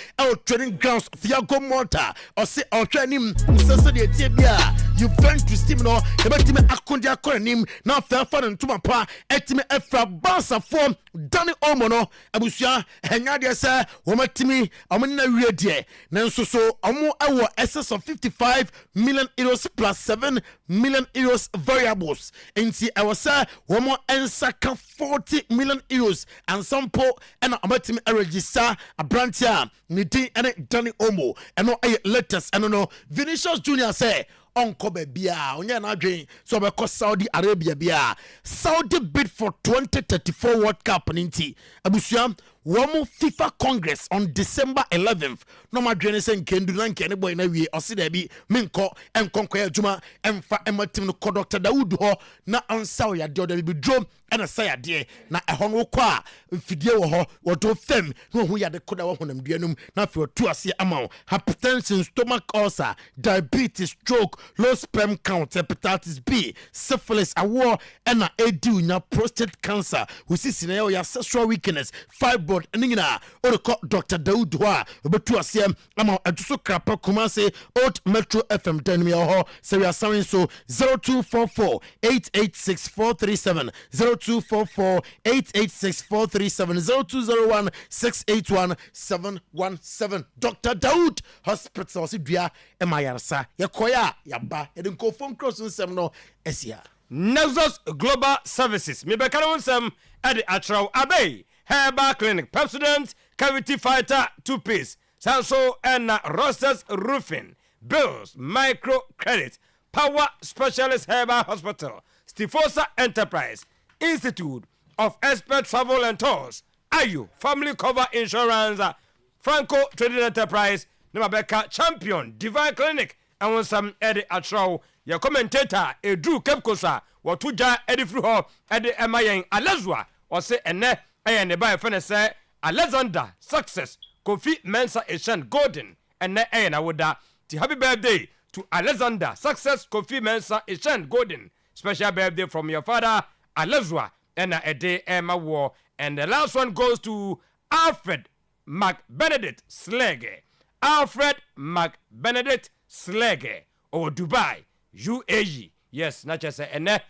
training grounds Thiago Motta or say or training Sasa de Tibia Juventus team no ebetime akondia koranim na fa ntuma pa etime efra bansa form Danny Omono abusua henya de say womatimi amna wie de na nso so omo ewo excess of 55 million euros plus 7 million euros variables nti ewo say womo ensaka 40 million euros and sample and amatimi register abrantia nidi ene Danny Omo eno latest eno no Vinicius Junior say Uncle Bia, on your dream, so because Saudi Arabia Bia. Saudi bid for 2034 World Cup in T. Abusiam, Womo FIFA Congress on December 11th. No my generation can do none can boy in a way or see there be Minko and Conquer Juma and Fa Ematim no conductor that would ho na answer ya dear be drum and a say dear na a hono qua video ho or to them no who had the coda on them deanum na for 2 amount hypertension, stomach ulcer, diabetes, stroke, low sperm count, hepatitis B, syphilis, a war and a edu na prostate cancer. We see scenario ya sexual weakness, fibroid and or Dr. Daoud Hua but 2 amount a so crapa Kumase Old Metro FM 10 me ho so we are saying so 0244 886 437 0244 886 437 0201 681 717 Dr. Daoud Hospital Sidria Emayarsa Yakoya Yaba Edinko phone cross nsem no esia Nexus Global Services me be kan nsem at the Atrao Abbey Herbal Clinic President Cavity Fighter 2-piece Sanso and Rosters Roofing Bills Micro Credit Power Specialist Herbal Hospital Stifosa Enterprise Institute of Expert Travel and Tours Ayu Family Cover Insurance Franco Trading Enterprise Nebabeka Champion Divine Clinic and some Eddie Atrao your commentator Edu Kepkosa Watuja Eddie Fruho Eddie Emayen Alezwa or say ene and the buy say Alexander Success Kofi Mensa Eshan Golden and ne na woda ti happy birthday to Alexander Success Kofi Mensa Eshan Golden special birthday from your father Alezwa and a day Emma War and the last one goes to Alfred McBenedict Slege Alfred McBenedict Slege or Dubai UAE yes not just ene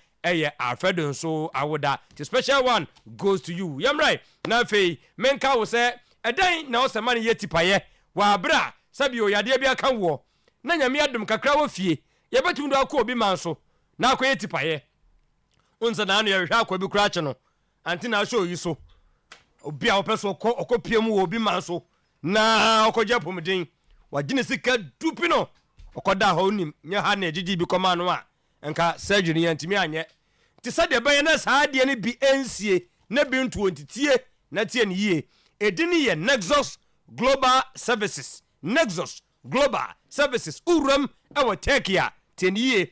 Alfredo so awoda the special one goes to you yam right na fe menka wo say edan na o man ye tipaye wa bra sabi o yade bia kan wo na nyame adum kakra wo fie ye betum do akọ obi man so na akọ ye tipaye unza na anu ye hwa akọ bi kura che no anti na show yi so obi a opeso okopie mu obi man so na okoje pomden wa gine sika dupi no okoda ha onim nya ha na ejiji bi koma no a enka surgery yantimi anye ti sade baye na saade ne bi ensie na bi ntu ontitie na tie ne yie edini ye Nexus Global Services Nexus Global Services uram ewo tekia tie ne yie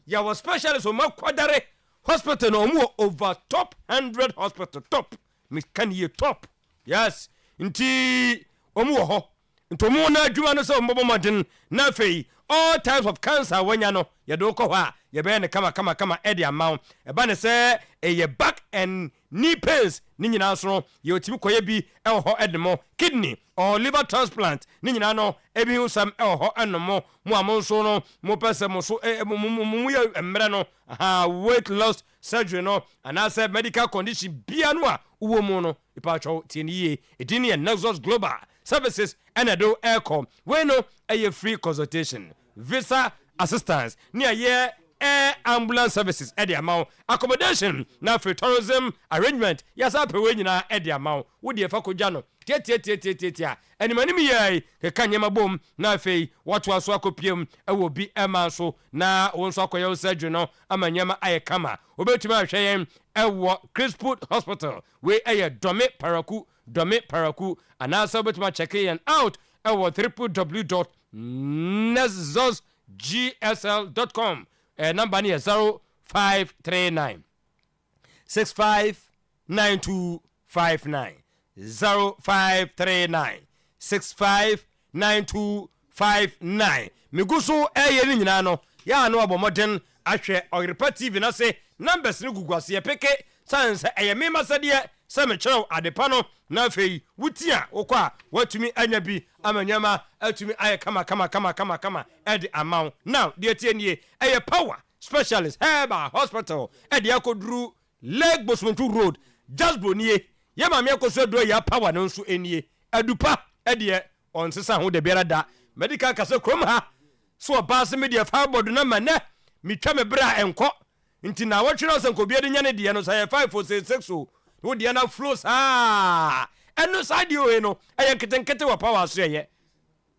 ya was specialist o makwadare hospital no mu over top 100 hospital top me kan ye top yes nti omu ho ntomu na adwuma no so mbobomodin na fei all types of cancer wanya no ye do ko ha ye be ne kama edi amount e ba ne se ye back and knee pains ni nyina so ye otimi koye bi e ho edmo kidney or liver transplant ni nyina no e bi usam e ho enomo mu amonso no mu pese mo so mu ye emre no weight loss surgery no and I said medical condition bia no a uwo mu no ipa cho tieniye edini Nexus Global Services and do aircom we no a free consultation visa assistance near year air ambulance services at the amount accommodation now for tourism arrangement yasa pe we nyina at the amount wo de fa kojano tia eni manim ye ke kanyema bom na fei watu aso akopiem ewo bi ema so na wonso akoye surgery no amanyema aye kama obetumi ahwe ewo Crispwood Hospital we aye Dome Paraku anasa obetumi check in out ewo www.nezosgsl.com number ni 0539 659259 0539 659259 miguso ni nyina no ya no abomoden ahwe Oyerepa TV na se numbers ni guguase ye peke sanse eye masade se me kyerɛw adepa no na fei wutia okwa watumi anya bi amanyama atumi aye kama edi amount now de tie nie eye power specialist Heba Hospital edi akoduru Lake Bosmontu Road just bonie ye ma me akoso do ya power no nso enie adupa edi on sesa ho de biara da medical kase krom ha so ba se media fireboard na mane mitwa me bra enko nti na watwere osanko bia de nyane de no say 546 o wo de na flows eno side o no eye ketenkete wa power so ye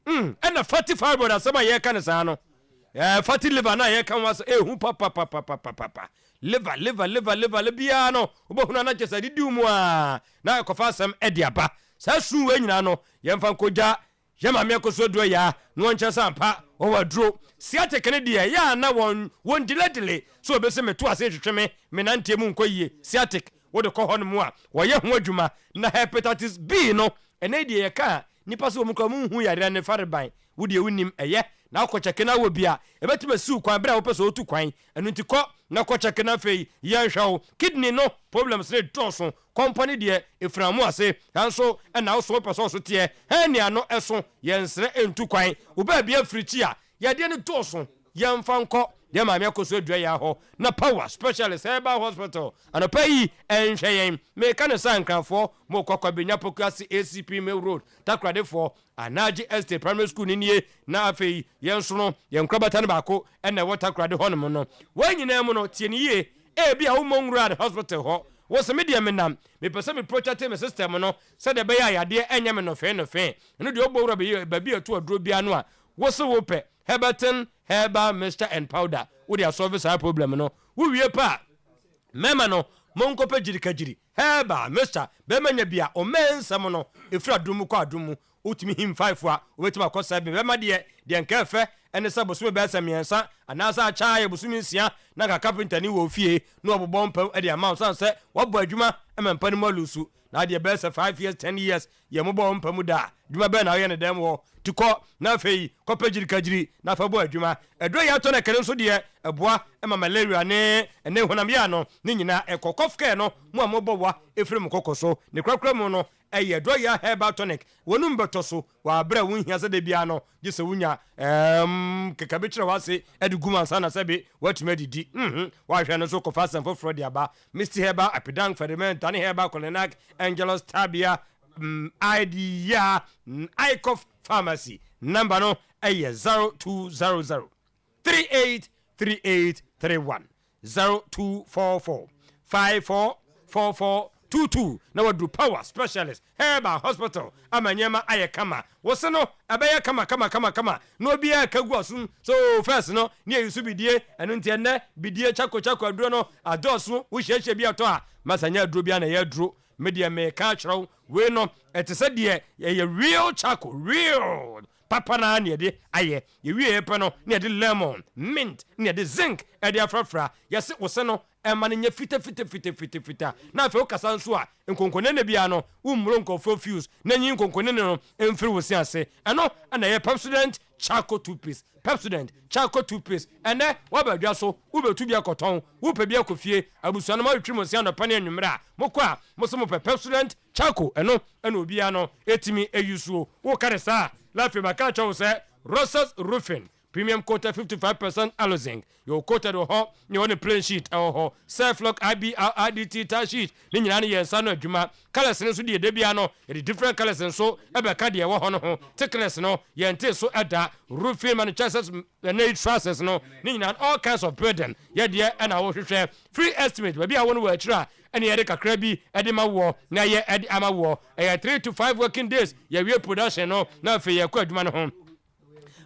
ena 40 fireboard asema ye kan sa no 40 liver na ye kan was hu papa liver bia no obohuna na chesa didi mu a na kofa asem ediaba sa su we nyina no ye mfa nkoja ye ma me akoso do ya no nche sampa o wadro siate kene de ya na won diledele so obese meto ase twetweme me nante mu nkoyie siate wo de ko hono mu a wo ye ho adwuma na hepatitis B no ene de ye ka nipa so mu kwa mu hu yare ne fareban wo de wunim eye na akocheke na wo bia ebetuma siu kwan bra wo peso otu kwan enu ntikọ na akocheke na fei ye hwawo kidney no problems ne tonso company de eframu ase hanso na wo so peso so tie hania no eso ye nsre entu kwan wo ba bia frichi a ye de ne tonso ye mfa nkọ de ma me akoso adua ya ho na power specialist Heba Hospital anopa yi enhweyen me kan sankrafo mo kokwa benya pokuase ACP Main Road takrade for Anaji Estate Primary School nie na afei yenso no yenkrabata ne bako ena water krade honom no wanyina mu no tie ne ye bia wo mongrad hospital ho wo se media menam me pese me protect me system no se de be ya yade enya me no fe eno de obowura be bia to aduro bia no a wo se wo pe Heberton Heba Mr and Powder wo dia solve sa problem no wo wie pa mema no monko pe jirikajiri Heba Mr be manya bia o mensam no efra dumu kwa dumu utimi him 5 a obetima kwa 7 be ma de nkafe ene sa bosu be asa miensa anasa acha ye bosu minsia na ka carpenter ni wo fie no obobon pam e de amount san se wabo adwuma emempa ni malusu na de be asa 5 years 10 years ye mo bo mpamu da dwuma be na ye ne dem wo tikọ na fei kopa jirikajiri na fa bo adwuma edo ya to na kere nso de eboa ema malaria ne honam ya no ni nyina ekokofke no mo amobwa efrem kokoso ne krakra mu no eye do ya herbal tonic wonum beto so wa bra wonhia se de bia no gise wunya kekabe kire wase eduguma sana sebe watuma didi wa hwe no so kofa san foforo de aba Mr Herbal Apidang Ferment tani Herbal Colinac Angelos Tabia idea Icof Pharmacy number no eye 0200 383831 0244 544422 na wadu power specialist Heba Hospital amanyema aye kama wose no abeye kama no bia kagu asun so first no ne yusu bidie enu ntie ne bidie chako aduro no adosu wo hyehyɛ bia to a masanya aduro bia na ye aduro media me ka kyerɛw we no etese de ye real chako real papa na ne de aye ye wie pe no ne de lemon mint ne de zinc e de afrafra yese wose no ema ne fita na fe okasa nso a nkonkone ne bia no umro nkofo fuse na nyi nkonkone no emfiri wosi ase eno na ye Pepsodent Charcoal toothpaste Pepsodent Charcoal toothpaste ene wabadwa so ubetu bia koton wupe bia kofie abusuano ma wetwi mosi anopa ne anwumre a mokwa moso mo Pepsodent Charcoal eno obia no etimi eyusuo wo kare sa lafi maka chawo se Rosas Roofing premium coated 55% alozinc your coated ho you on the plain sheet ho self-lock IBR IDT tar sheet ni nyina ne yensa no adwuma colors no so de bia no the different colors so ebe ka de wo ho no ho thickness no yente so ada roofing manufacturers and trusses no ni nyina all kinds of burden ye de e na wo hwehwe free estimate ba bia won wo akira ene ye de kakra bi e de ma wo na ye e de ama wo 3 to 5 working days ye we production no na fe ye kwa adwuma no ho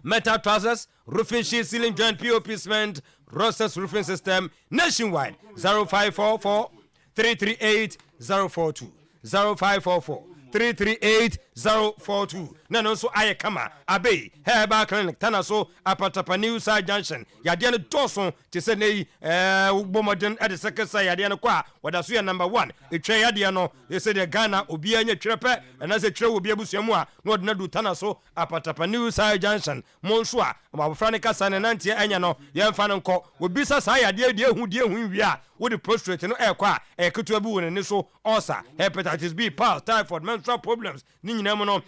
metal trusses, roofing sheet, ceiling joint, POP cement, Rosters roofing system nationwide. 0544 338 042 0544 338 042. Nano so aye kama abe Herba Clinic tana so apatapa New Side Junction. Yadiane Dawson to say nei bomodern at the second side yadiane kwa wada so number 1. Etwe yadiano they say the Ghana obi anya trepe and as a tre obi abusuamu a no de nadu tana so apatapa New Side Junction. Monso a mabofranika sanantie anya no yemfa no nko obisa sa yade de hu wi a wo the prostrate no ekwa eketu abu woni so ulcer hepatitis B pus typhoid menstrual problems ni nyina mo no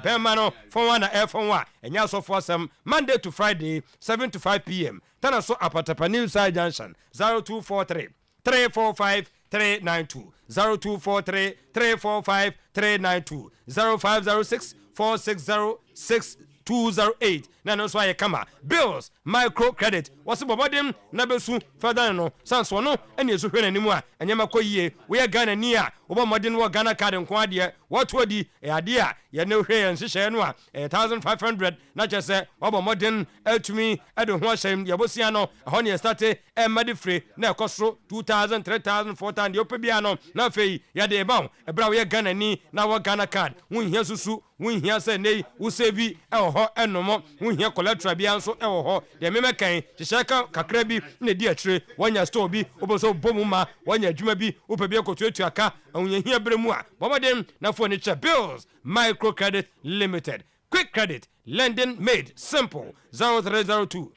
bema no from one from one and ya so for some Monday to Friday 7 to 5 p.m. Tana so apatapa New Side Junction 0243 345 392 0243 345 392 0506 460 6208 na no so aye kama bills micro credit wose bobodem na besu further no sanso no ene eso hwe nanimu a enye makoyie we Ghana ni a obomodin wo Ghana card nko ade what odi ade a ye ne hwe en hye no a 1500 na chese obomodin atumi ade ho ahyem ye bosia no ho ne start e made free na ekoso 2000 3000 4000 yo pebia no na fei ye de bawo ebra we Ghana ni na wo Ghana card wonhia susu wonhia se nei wo save ho enomo wonhia collateral bia nso ho de memekan hyehyeka kakra bi na di atire wanya store bi oboso bomuma wanya adwuma bi opebi ekotuatu aka wonhia bremu a bomodem na fo ne che bills micro credit limited quick credit lending made simple 0302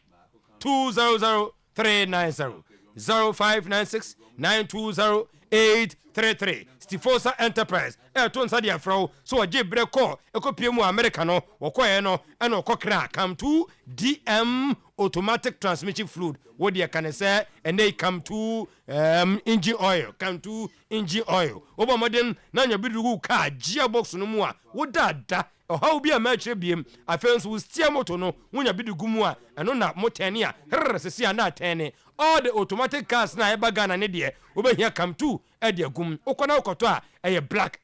200 390 0596 920 833 Stifosa Enterprise to nsadia fro so oje bre call ekopie mu America no wokoye no ena okokra come to DM automatic transmission fluid wo de kan say ene come to engine oil come to engine oil obomodin na nya bidugu ka gearbox no mu a wo dada how be a match biem afenso wo stia moto no wonya bidugu mu a eno na motene a sesi na tene all the automatic cars na eba Ghana ne de obehia come to ede agum ukona ukoto a eye black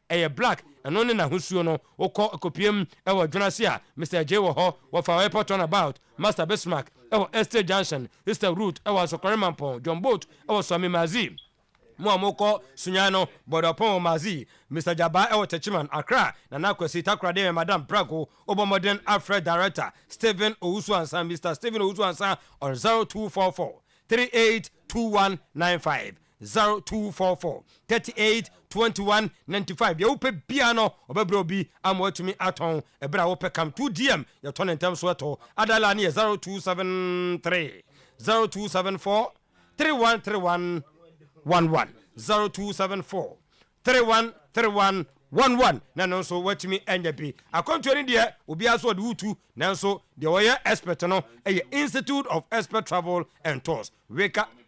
eno ne na hosuo no ukọ kopiem ewo dwonase a Mr. J wo ho wo fa airport on about Master Bismarck ewo Estate Junction Easter Route ewo Sokoremampong John Boat ewo Swami Mazi Muamoko Sunyano Bodopon Mazi Mr. Jaba ewo Techiman Accra na nakwesi takra de Madam Prago Obomodern Alfred Director Stephen Owusu-Ansah Mr. Stephen Owusu-Ansah on 0244 382195 0244 382195 ye upe bia no obebro bi amwatumi aton ebra wo pekam 2 DM ye ton entem so eto adala ne 0273 0274 313111 0274 313111 na no so watumi enya bi akontoni de obi aso de utu nanso de oye expert no Institute of Expert Travel and Tours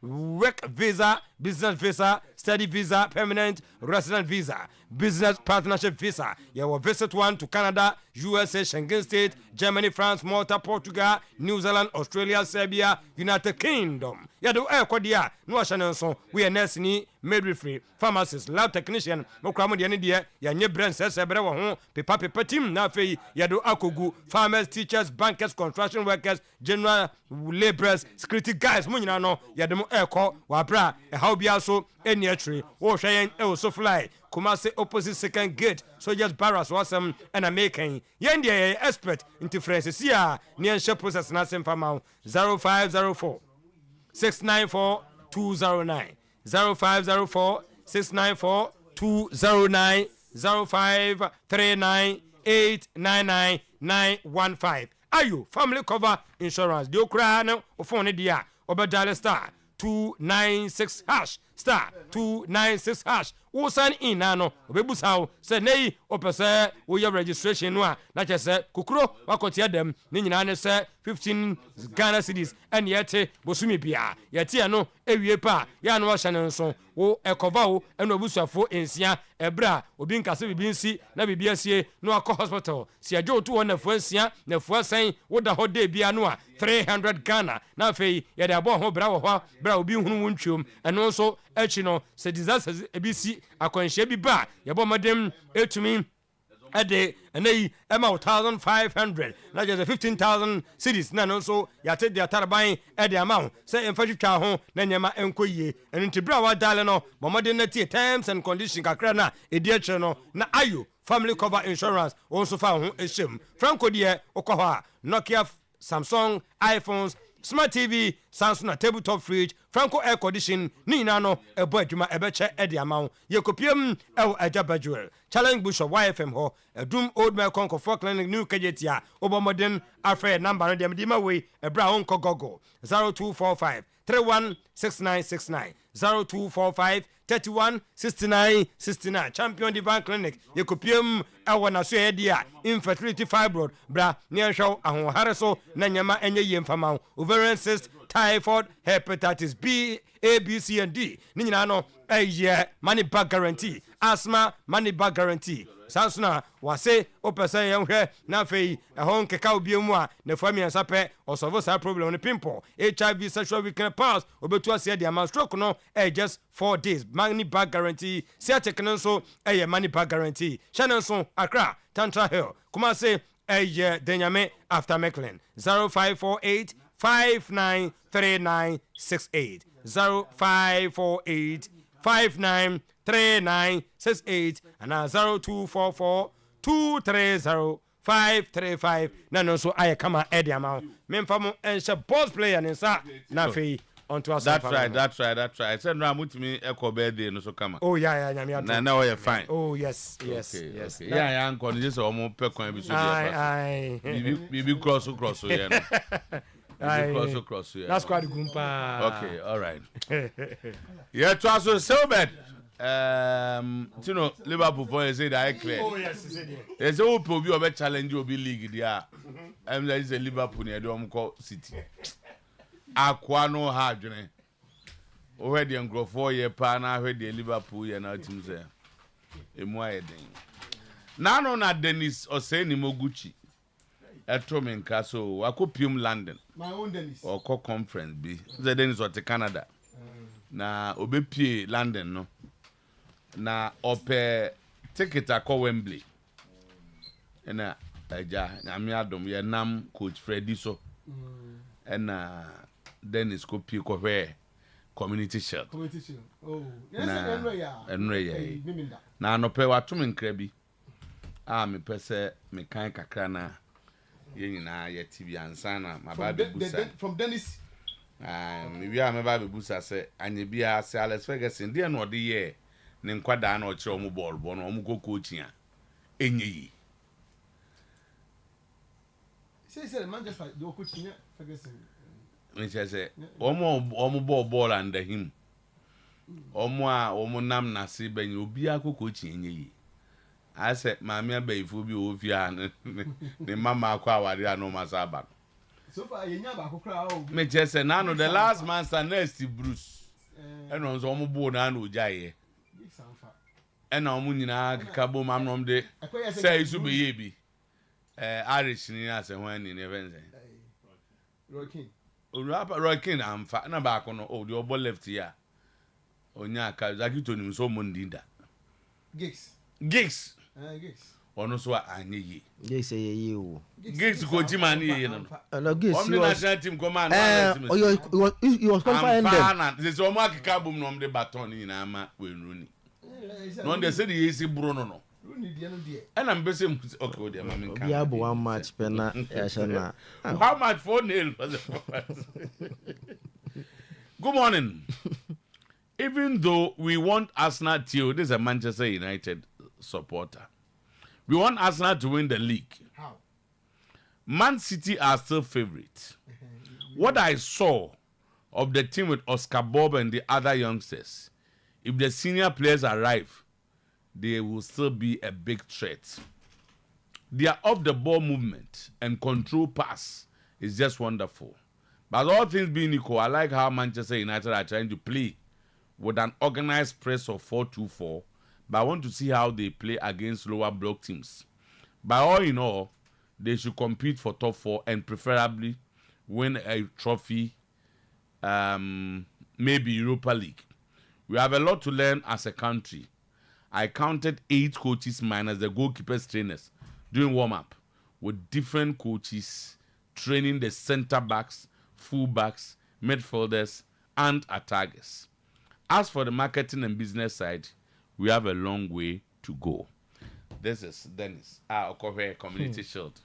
work visa, business visa, study visa, permanent resident visa, business partnership visa. You will visit one to Canada, USA, Schengen State, Germany, France, Malta, Portugal, New Zealand, Australia, Serbia, United Kingdom. Ya do kodia no ashanenso we nurse ni midwifery, pharmacist, lab technician, mokramo de ne de ya nye brand sesebere wo ho pepa team na fei ya do akogu farmers, teachers, bankers, construction workers, general laborers, security guys mo nyina no ya de mo eko wa bra how bia so eni atri wo hwe yen so fly Kumasi opposite second gate soldiers barracks wasam and American yen de expert into Francis ya near shop process na semfama 0504 694 209 0504 694 209 0539 899 915 ayo family cover insurance de okra na ofone dia obedale star 296 hash star 296 hash wo sign in na no obebusa wo say nei opese wo your registration no a na che say kokuro wakotia dem ni nyina ne say 15 Ghana cedis and yete bosumi bia yete no ewie pa ya no hye ne nso wo ekova wo eno obusuafo ensia ebra obi nkase bibi nsi na bibi asie no akọ hospital si ajo to wona fu ansia na fu asan wo da ho de bia no a 300 Ghana na fei ye da bo ho bra wo ho bra obi hunu wontwom eno nso echi no se disaster ebisi akwanhye bi ba ye bo madem etumi ade enei ema 1500 na just 15000 cities na no so ya te dia tarban ade amount say emfa twitwa ho na nyema enkoyie enu ntibra wa dale no momode na tie terms and conditions kakra na edi eche no na ayo family cover insurance also fa ho eshem franco de okọ ho a Nokia, Samsung, iPhones, Smart TV, Samsung tabletop fridge, Franco air condition, ni na no ebo adwuma ebeche edi amount. Ye kopiem ewo ajabajwel. Challenge bush of YFM ho, Doom Old Man Conco for Clinic New Kajetia, Obamodin Afre number no dem dima we ebra onko gogo 0245 316969 0245 316969 Champion Divine Clinic ye kopiem ewo na so edia infertility fibroid bra ne hwew ahohare so na nyama enye yemfama ovarian cyst typhoid hepatitis B A B C and D ni nyina no money back guarantee asthma money back guarantee sansuna wase opese yenhwe na fei ehon keka obiemu a na fami ansape osovo sa problem ne pimple HIV sexual weakness pass obetu ase dia man stroke no just 4 days money back guarantee sciatic no so money back guarantee channel so Accra Tantra Hill kuma say denyame after Mecklin 0548 593968 0548 593968 and 0244 230 535 na no so aye kama edi amount memfamo ensha boss player nsa na fei onto us. That's right. Said no amutimi eko birthday no so kama. Oh yeah nyame ato. Na we fine. Oh yes. Yeah anko ni just omo pe kwan bi so dey. Bibi cross yeah no. Cross yeah. That's quite gumpa. Okay, all right. Yeah, to us so bad. You know, Liverpool for say that clear. Oh yes, he said it. There's a hope you be challenge obi league there. There is a Liverpool near the call City. Aqua no hard journey. Already on grow 4 year pan I heard the Liverpool and our team there. Emu ayedin. Na no na Dennis or say ni Moguchi. Etromen Castle, Wakopium London. My own Dennis. Or co conference be. The Dennis or Canada. Na obepie London no. Na ope ticket akọ Wembley. Na eja na mi adom ye nam coach Freddy so. Na Dennis ko pie ko hwe community shield. Oh, yes, enwe na no pe wato me nkra bi. Me pese me kan kakra na ye nyina ye TV ansa na mababe busa. From Dennis. Me wi mababe busa se anye bia se Alex Ferguson de na ode ye ne nkwada na o kire omo ball bo no omo go coaching a enye yi. Say Manchester do coaching Ferguson. Me say omo ball under him. Omo nam na se banyi obi akoko coaching enye yi. I said, Mamma Bayfu be Ovia the Mamma Quawari no Masaba. So far, you never crowd. Me just say, Nano, the last man's a nasty Bruce. And on some born and Ujaye. And on Munina, Cabo Mamma de say, to be Yaby. Irish in us and when in events. Roykin, I'm fat and back on old your ball left here. Onyaka, Zakito, so Mundinda. Gigs. Ono so anye yi. Gigs say you. Gigs go team ani yi no. No Gigs. On the national team command. You was confident them. There's o ma kika bum no de baton ni na ama we Rooney. No dey say the easy Bruno no. Rooney dey no dey. And I'm busy okay o dey ma me kan. We have one match pena ya How much for nail? Good morning. Even though we want Arsenal to, this is a Manchester United supporter. We want Arsenal to win the league. How? Man City are still favorites. What I saw of the team with Oscar Bob and the other youngsters if the senior players arrive, they will still be a big threat. Their off-the-ball movement and control pass is just wonderful. But all things being equal, I like how Manchester United are trying to play with an organized press of 4-2-4. But I want to see how they play against lower block teams. By all in all, they should compete for top 4 and preferably win a trophy, maybe Europa League. We have a lot to learn as a country. I counted 8 coaches minus the goalkeepers trainers doing warm-up with different coaches training the center backs, full backs, midfielders, and attackers. As for the marketing and business side, we have a long way to go. This is Dennis. Okohe Community Shield.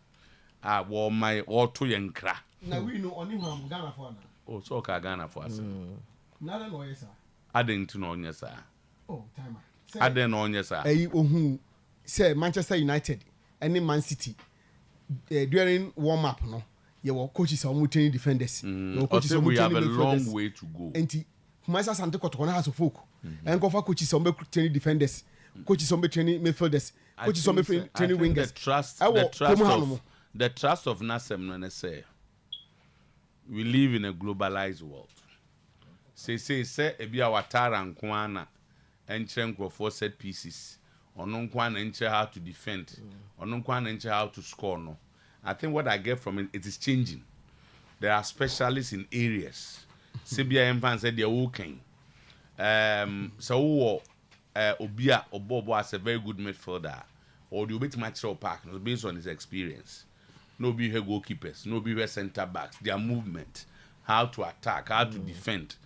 Well, my Otuo-Acheampong. Now we know only one Ghana for now. Oh, so Ghana for us. Nada no yes, sir. I didn't know yes, sir. Oh, timer. I didn't know yes, sir. Who say Manchester United and Man City during warm up, no? Your coaches are training defenders. Also, we have a long way to go. And Manchester Sante Kotona has a folk. And go for coaches on training defenders, coaches on training midfielders, coaches on training wingers. The trust of Nasem when I say we live in a globalized world. Say ebi awatara nkwana enche nkrofo set pieces. Ono nkwana enche how to defend. Ono nkwana enche how to score no. I think what I get from it is changing. There are specialists in areas. CBI fans said they're working. So Obia Obobo as a very good midfielder, or the bit match park based on his experience. No be her goalkeepers, no be her center backs, their movement, how to attack, how to defend.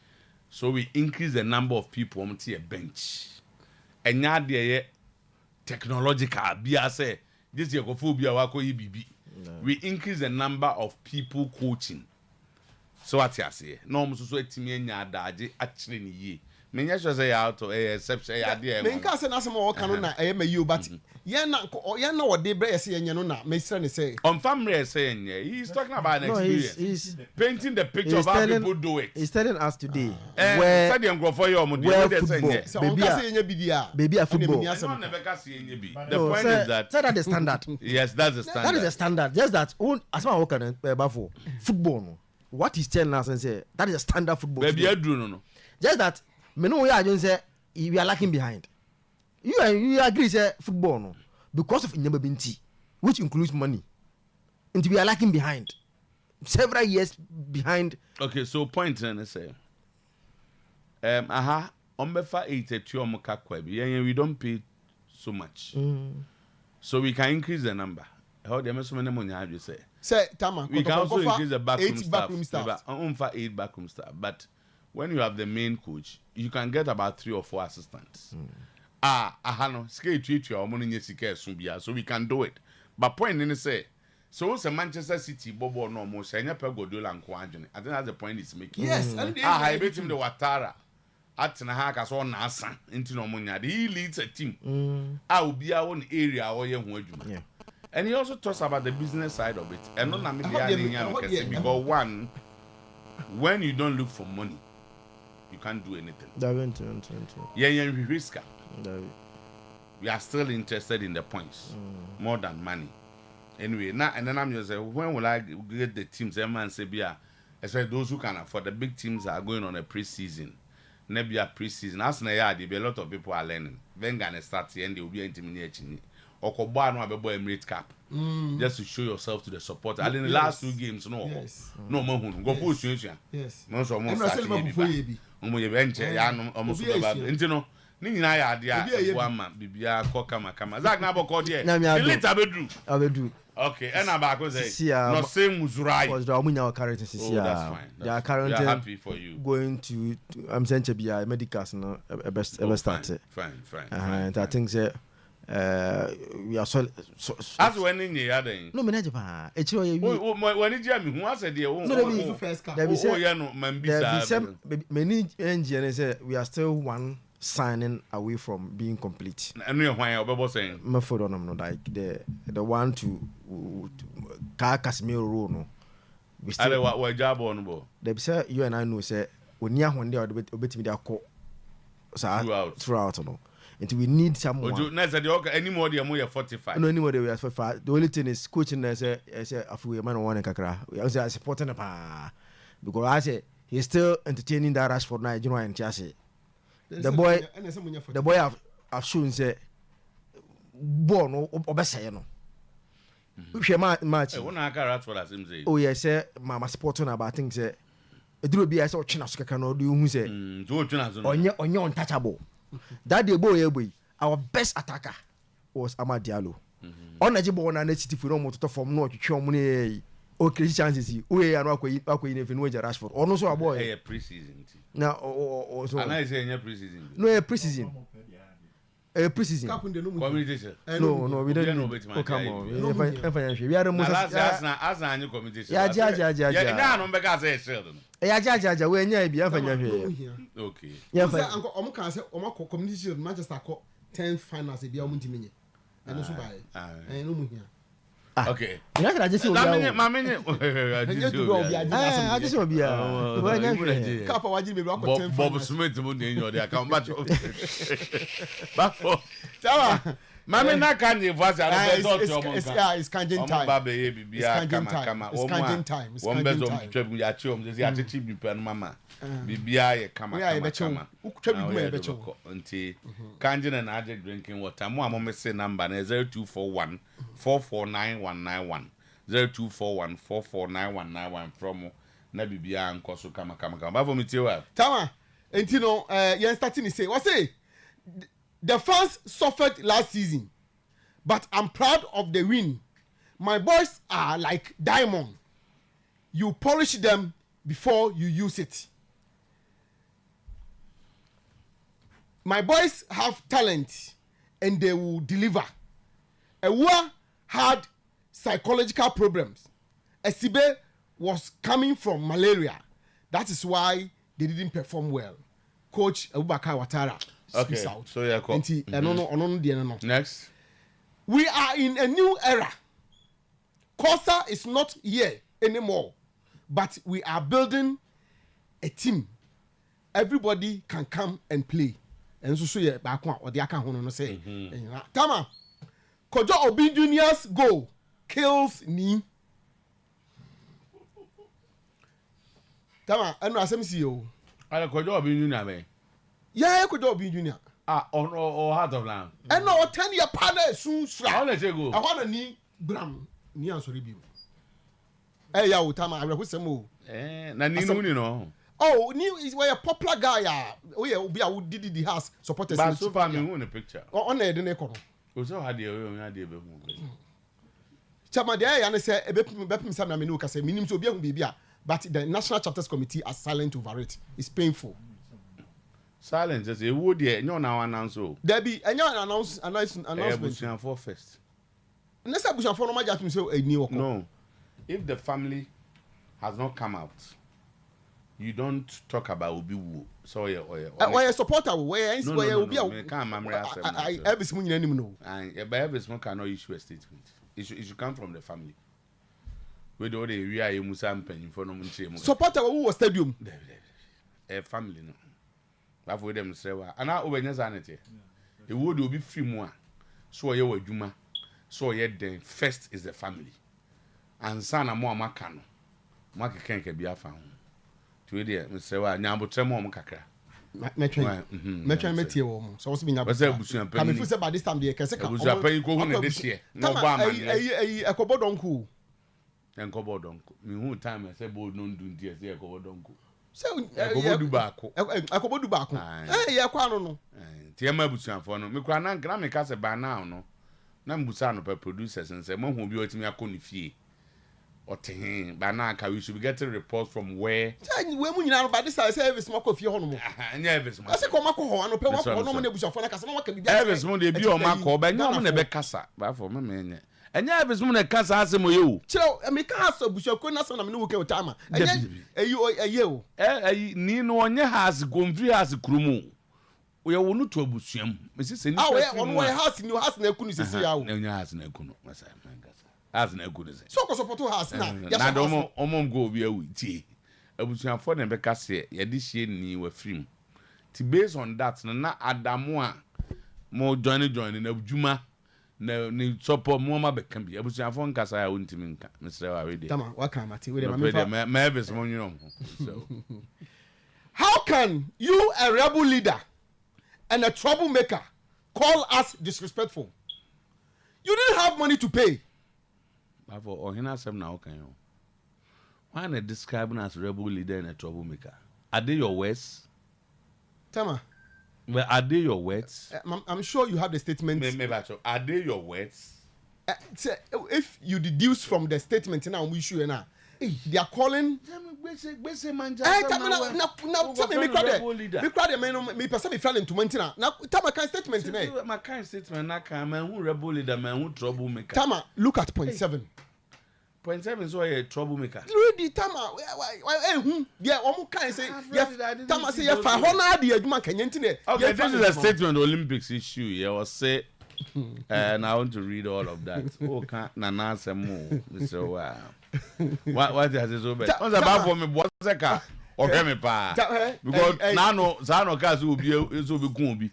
So we increase the number of people on the bench. And now they technological be say this year we increase the number of people coaching. So what you say? No, so etimi nya adaje actually ni ye. Menya sure say out to exception ya dey. Me nka say na some o kan na e ma you but ye na wo dey bre say nya no na me sire ne say. On family say nya. He's talking about an experience. He's painting the picture of how people do it. He's telling us today where say dem go for you omo dey say nya. So on ka say nya bi dia. Baby a football. No never ka say nya bi. The point is that that's the standard. Yes, that's the standard. That is the standard. Just that as ma wo kan for football no. What he's telling us and say that is a standard football. Baby, I do no. Just that me know I don't say we are lacking behind. You agree say football no because of inability, which includes money. And we are lacking behind. Several years behind. Okay, so point and say ombefa 82 omoka kwabi. We don't pay so much. So we can increase the number. How the so many money have you say? Say, Tama, we can also increase the backroom staff. 8 backroom staff. But when you have the main coach, you can get about 3 or 4 assistants. So we can do it. But point in say, so it's a Manchester City, Bobo no more, Shania Pegodola and Kwanjani. I think that's the point he's making. Yes, I bet him the Watara. At Nahaka so Nasa into Nomonia. He leads a team. I will be our own area or yeah. And he also talks about the business side of it. And not because one, when you don't look for money, you can't do anything. We risk. We are still interested in the points more than money. Anyway, now and then I'm just saying, when will I get the teams? Man say, especially those who can afford. The big teams are going on a pre-season. Maybe a pre-season. As there be a lot of people are learning. Then gonna start here and they will be intimidating. Or Koba no have a Emirates cap just to show yourself to the supporter. And in the last 2 games, no more go push you. Yes. Most of them start to be bench. Almost into no. Nina ya dia Wama Bibia Kokama. Zach Nabo called here. Delete Abedu. Okay, and I'm back say not same Muzurai. Was the Amunya currently that's fine. They are currently happy for you. Going to I'm saying to be a medicals no best ever started. Fine. And I think say we are so as when in the other no manage pa when did you mean who said the first car many engineer say we are still one signing away from being complete. And you why you saying me for no like the one to car Casimiro road no we still what job on bo they say you and I know say when you one day obetimi dey call throughout no. And we need someone. Anymore they are 45. No, anymore they are 45. The only thing is coaching as a man one kakra. We are supporting a pa because I say he's still entertaining that Rashford now. You know, and Chelsea. The boy have shown say born obese no. We match. Oh yes, sir. Mama supporting about things. Eduro bi ase otwe na so kaka no do hu say onye untouchable. That day boy our best attacker was Amad Diallo. On aje ball na city for no moto from no twetwe omo ne o create chances we ya no akoyi ne fi no Rashford. Ono so aboy e pre-season. Na so ana say enye pre-season. No e pre-season. Pre-season. Communication. No, we don't know. Oh, come on. We are the most. As any communication. Yeah. Yeah, no, because say shield. Yeah. We enye bi afanya hwe. Okay. Yeah, uncle omo kan say omo community Manchester call 10 finals e bia omo ntimi nye. Eno so bae. No mu hia. Okay. You can just see Mamenye. I just want to be a Kappa waji me block 10 Bob Smith mo dey your account match. Bafo. Tawa. Mame na kan dey voice it's Kangen time. Omo babe ye bibia kama. It's Kangen time. It's Kangen time. Kangen time. Twebun ya chi om dey ati chi bi pen mama. Bibia ye kama. Twebun me be cho. Nti Kangen and Magic drinking water. Mo amome say number na 0241 449191 0241449191 from na bibia nko so kama ba for me tie Tama enti no yen starting say what say the fans suffered last season but I'm proud of the win. My boys are like diamond. You polish them before you use it. My boys have talent and they will deliver. Ewa had psychological problems. Esibe was coming from malaria. That is why they didn't perform well. Coach Abubakar Ouattara speaks out. So yeah, Next. We are in a new era. Costa is not here anymore, but we are building a team. Everybody can come and play. And so yeah, back one or the account no say. Tama. Kojo Obi Junior's goal kills me. Tama, I know SMCO. I Kojo Obi Junior me. Yeah, Kojo Obi Junior. Or Heart of Lamb. And no 10-year partner soon sra. How let you go? I want to need Bram. Ni answer bi. Eh ya Tama, I will say mo. Na ni no. Oh, new is where a popular guy. Oh yeah, Obi a did the house supporters. But so far me won a picture. On the nekono. So how dey be hu. Chama dey ya na say ebepim sam na me no ka say minim so obi ahu bibia, but the National Chapters Committee are silent over it. It's painful. Silent just e wo dey enyo na announce o. There be enyo announcement for first. Unless Bushman for no ma jatum say eni woko. No. If the family has not come out, you don't talk about Obi Wu. So why a supporter where Obi I every small name no. And by every small cannot issue a statement. It should come from the family. We do the we are Musa pen for no munche. Supporter who was stadium. A family no. But for them say and now over sanity. It would be free more. So you were Juma. So yet then first is the family. And sana mo amakano. Maka kenke bia fa ho. To dey me say wa nyambotre mo kakra. Metwa metie wo mo. So so bi nyambotre. Wasa busuan pa. Kam fu say by this time dey kese ka. Busuan pa ko hu ne de hye. No ba ma. Ekobodonku. Ekobodonku. Me hu time say bold no ndu ntie say ekobodonku. Say ekobodu baako. Ekobodu baako. Ye kwa no no. Tie ma busuan fo no. Me kwa na nkra me ka say ba now no. Na mbusa no pe producers and say mo hu bi otimi akoni fie. We should be getting reports from where. By this I say every smoke of your home. Every smoke. I say, come on, no pay one no bush of every smoke they be on my call, but no one ever casa. But for me, and every smoke a casa has him you. Chill, and make us a bush of coolness on a new time. You, Nino on your house, gone 3 hours krumu. We are one to a busham. Mrs. On my house in your house, and I couldn't see how. No, your house, and I couldn't. As na good as so ko support house na na do omom go bi awuti abusuafo na be ka se ye de hie ni wa film Based on that, na Adamwa more joining na Juma na ni support more ma become bi. Abusu afon kasa ya untimi nka. Mr. Awede. Tama, waka mati. We Mavis mo nyom. So how can you, a rebel leader and a troublemaker, call us disrespectful? You didn't have money to pay. But for Ohina Sem now can you? Why not describing as rebel leader and a troublemaker? Are they your words? Tama. Well, are they your words? I'm sure you have the statement. Are they your words? If you deduce from the statement now, we should now. They are calling. Me person me friend to Montina. Now, Tama can statement. My kind statement. Na can man who rebel leader, man who troublemaker. Tama, look at point 7. Point 7 is why a troublemaker. Really, Tama. Yeah, one can say. Tama say yeah. For honor, the man can enter. Okay, this is a statement Olympics issue. Yeah, was say. And I want to read all of that. Oh, can't Nana some more. So wow. What has it so bad? What's about for me? What's a car? Or me pa? Because now no Zano cars will be kumbi.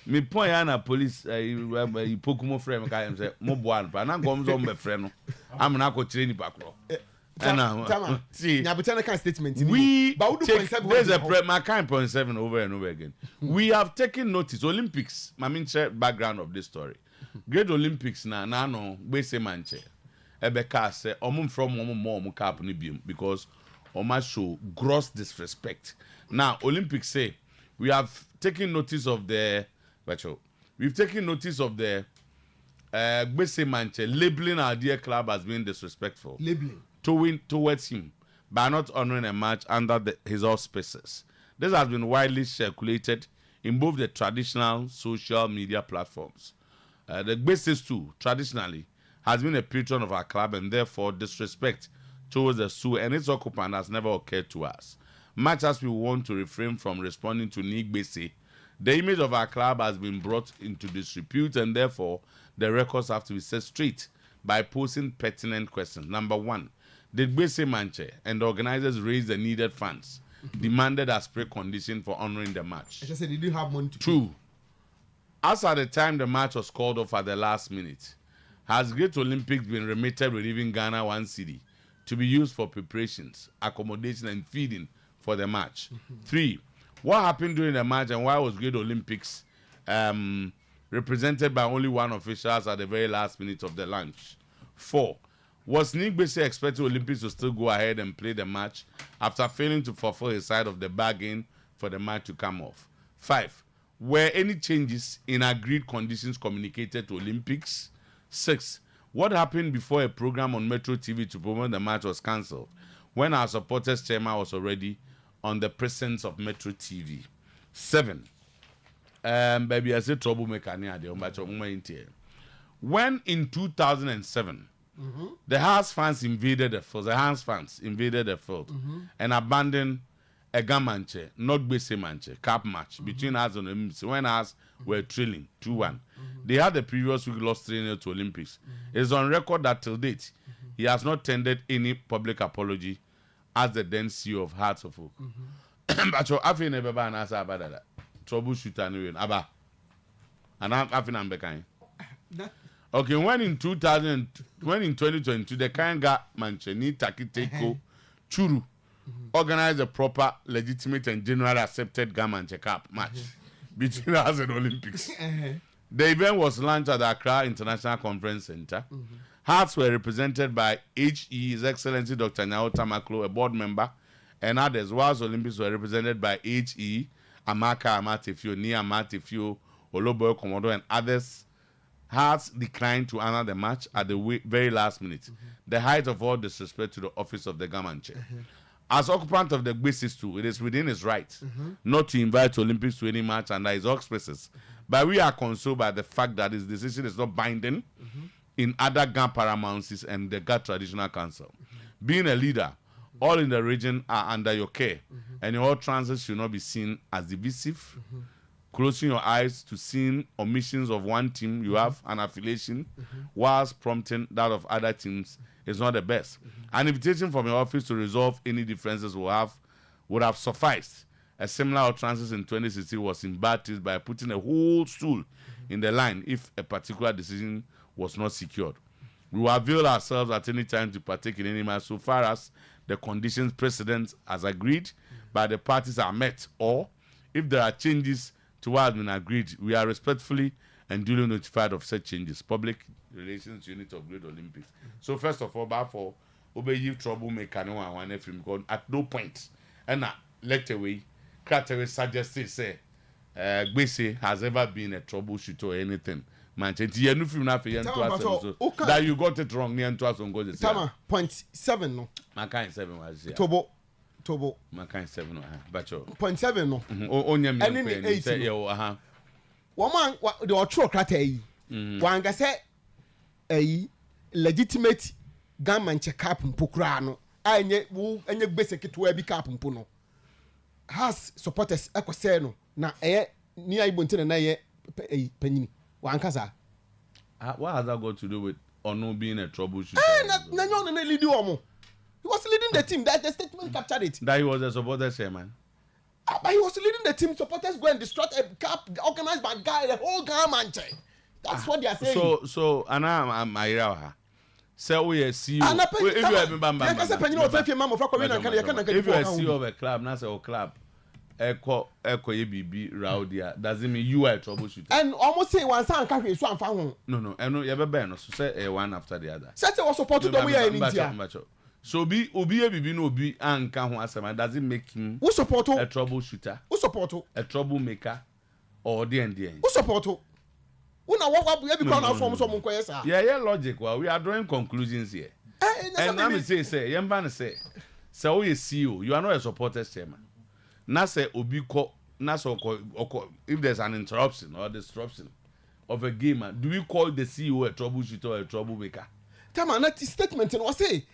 Me point ana police Pokumo frame can say Mobuan, but I'm going to my friend. I'm not going to train back. See, Nabutana statement. We there's a my kind 0.7 over and over again. We have taken notice. Olympics, my main background of this story. Great Olympics na no base manche. Ebeka say from more cap because show gross disrespect. Now Olympics say we have taken notice of the we've taken notice of the base manche labeling our dear club as being disrespectful. Labeling towards him by not honoring a match under his auspices. This has been widely circulated in both the traditional social media platforms. The basis too, traditionally, has been a patron of our club and therefore disrespect towards the Sioux and its occupant has never occurred to us. Much as we want to refrain from responding to Nigbese, the image of our club has been brought into disrepute and therefore the records have to be set straight by posing pertinent questions. Number 1, did Gbese Manche and the organizers raise the needed funds demanded as precondition for honoring the match? I just said they didn't have money to 2, as at the time the match was called off at the last minute, has Great Olympics been remitted with even Ghana 1 cedi to be used for preparations, accommodation and feeding for the match? 3, what happened during the match and why was Great Olympics represented by only one official at the very last minute of the lunch? 4, was Nigbese expecting Olympics to still go ahead and play the match after failing to fulfill his side of the bargain for the match to come off? 5, were any changes in agreed conditions communicated to Olympics? 6, what happened before a program on Metro TV to promote the match was cancelled when our supporters chairman was already on the presence of Metro TV? 7, baby, I said troublemaker near the when in 2007 the Hearts fans invaded the field. And abandoned a Gamanche, not Gbese Manche, cup match between us and Olympics when us were trailing 2-1. They had the previous week lost 3-0 to Olympics. It's on record that till date he has not tendered any public apology as the then CEO of Hearts of Oak. But you have never been asked about that. Troubleshooter anyway. Abba. And I'm behind. Okay, when in 2022 the Kangen Mancheni Takiteko Churu organized a proper, legitimate and generally accepted Gamanche Cup match between us and Olympics. The event was launched at the Accra International Conference Center. Hearts were represented by HE, His Excellency Dr. Nyao Tamaklo, a board member, and others, whilst Olympics were represented by HE, Amaka Amatefio, Nia Amatefio, Oloboyo Komodo, and others. Hearts declined to honor the match at the very last minute, the height of all disrespect to the office of the Gamanche. As occupant of the Gbesis too, it is within his right not to invite Olympics to any match under his auspices. But we are concerned by the fact that his decision is not binding in other GAN paramounts and the GAN Traditional Council. Being a leader, all in the region are under your care, and your transits should not be seen as divisive. Closing your eyes to seeing omissions of one team you have an affiliation, whilst prompting that of other teams is not the best. An invitation from your office to resolve any differences would have sufficed, A similar utterances in 2016 was in bad taste by putting a whole stool in the line if a particular decision was not secured. We will avail ourselves at any time to partake in any match so far as the conditions precedent as agreed by the parties are met, or if there are changes to what has been agreed, we are respectfully and duly notified of such changes. Public Relations Unit of Great Olympics. So first of all, for obey troublemaker no one because at no point and let away Cratery suggested say Gbese has ever been a troubleshooter or anything. That you got it wrong near to us on God. Tama 0.7 no. My kind 7 was here. Tobo. My kind 7 no. But 0.7 no. Only me 8 say Woman the Otuo Cratery. One ga say a legitimate gunman check up mpokra no. Enye Gbese keto bi cap mpo no. Has supporters ekose no na ni aibonte na ye panyini. What has that got to do with Ono being a troubleshooter? He was leading the team. That the statement captured it. That he was a supporter chairman. But he was leading the team. Supporters go and destroy a cup organized by guy, the whole government. That's what they are saying. So I'm Iraha. So we see you. If you are CEO of a club, not a club. Echo BB Raudia doesn't mean you are a troubleshooter. And almost say one son can't so found. No, I know you have a ban, so say one after the other. Such was supported the way in India. So be BB no be and can doesn't make him who support a troubleshooter, who support a troublemaker, or the end. Who support who now what we have become from some questions. Yeah, logic. Well, we are drawing conclusions here. And I'm say, Yamban say, so you CEO, you are not a supporter chairman. Na say obi ko na so if there's an interruption or disruption of a game, do we call the CEO a troubleshooter or a troublemaker? Tama na statement no say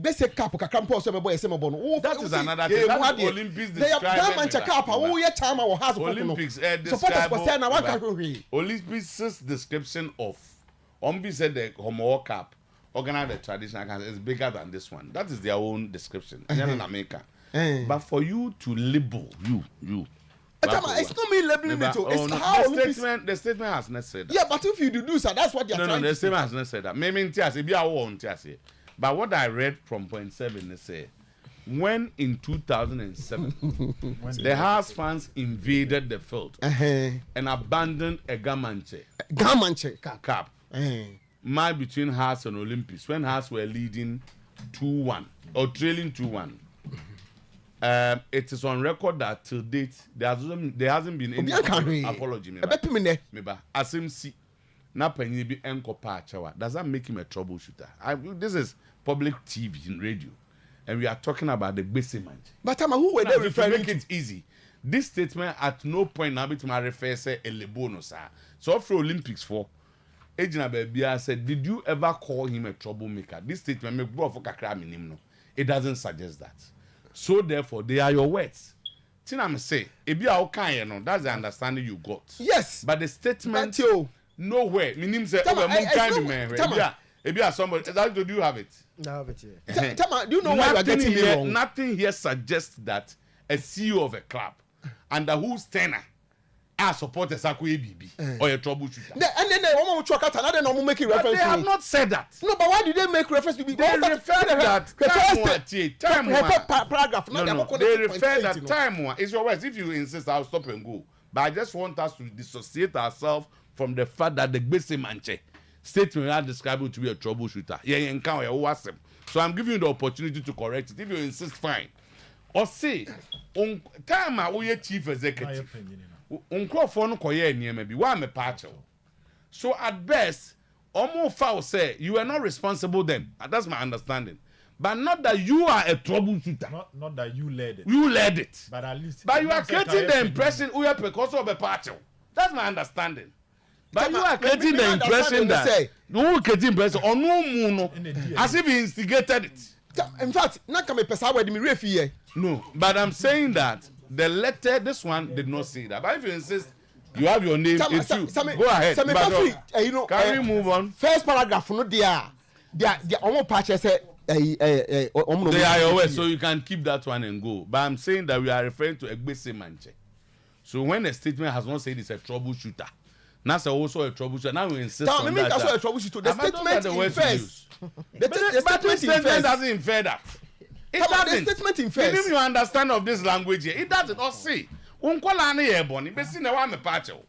basic cap kakrampo so mebo yesema bono. That is another thing. That's the Olympics describe. That man check up who ye chama or has Olympics Olympics description of Ombi said the homo cap organized the traditional cap is bigger than this one. That is their own description. In America. But for you to label you it's not me labeling it. It's how the statement has not said that. Yeah, but if you do so, that's what you're trying to say. No, the statement has not said that. Maybe but what I read from 0.7 is say when in 2007 the Hearts fans invaded the field and abandoned a Gamanche cap match between Hearts and Olympics when Hearts were leading 2-1 or trailing 2-1. It is on record that till date there hasn't been any apology. Asimsi na panyi bi enko pa achewa. Does that make him a troubleshooter? This is public TV and radio, and we are talking about the Gbese man. But who were they referring to? Make it easy. This statement at no point now be to my refer say elebono sir. So for Olympics for Ejina Bebia said, did you ever call him a troublemaker? This statement make go for kakra minim no. It doesn't suggest that. So therefore, they are your words. Tinam say, that's the understanding you got. Yes. But the statement nowhere. Minim say, somebody. Do you have it? No, have it here. Tama, do you know why you are getting me wrong? Nothing here suggests that a CEO of a club under whose tenor are supporters ABB or a troubleshooter. And then they want to make reference. But they have not said that. No, but why did they make reference to be? They refer that time paragraph. They refer that time. It's your words. If you insist, I'll stop and go. But I just want us to dissociate ourselves from the fact that the Gbese Manche statement are described to be a troubleshooter. So I'm giving you the opportunity to correct it. If you insist, fine. Or say, on time we chief executive. So at best, almost foul say you are not responsible then. That's my understanding. But not that you are a troubleshooter. Not that you led it. You led it. But at least. But you are creating the impression we are because of a party. That's my understanding. But you are creating the impression that no creating impression or no as if he instigated it. In fact, not come a person where me refi. No, but I'm saying that the letter, this one did not say that. But if you insist, you have your name. Go ahead. Can we move on? First paragraph, no, they almost patch say They are your way, so you can keep that one and go. But I'm saying that we are referring to Egbese Manche. So when a statement has not said it's a troubleshooter, that's also a troubleshooter. Now we insist on that. Also a troubleshooter. The statement infers. The statement doesn't infer that. It doesn't. The statement infers. Even you understand of this language here, it doesn't. Or see, unkola ani ebony. Besi na wa me pacho.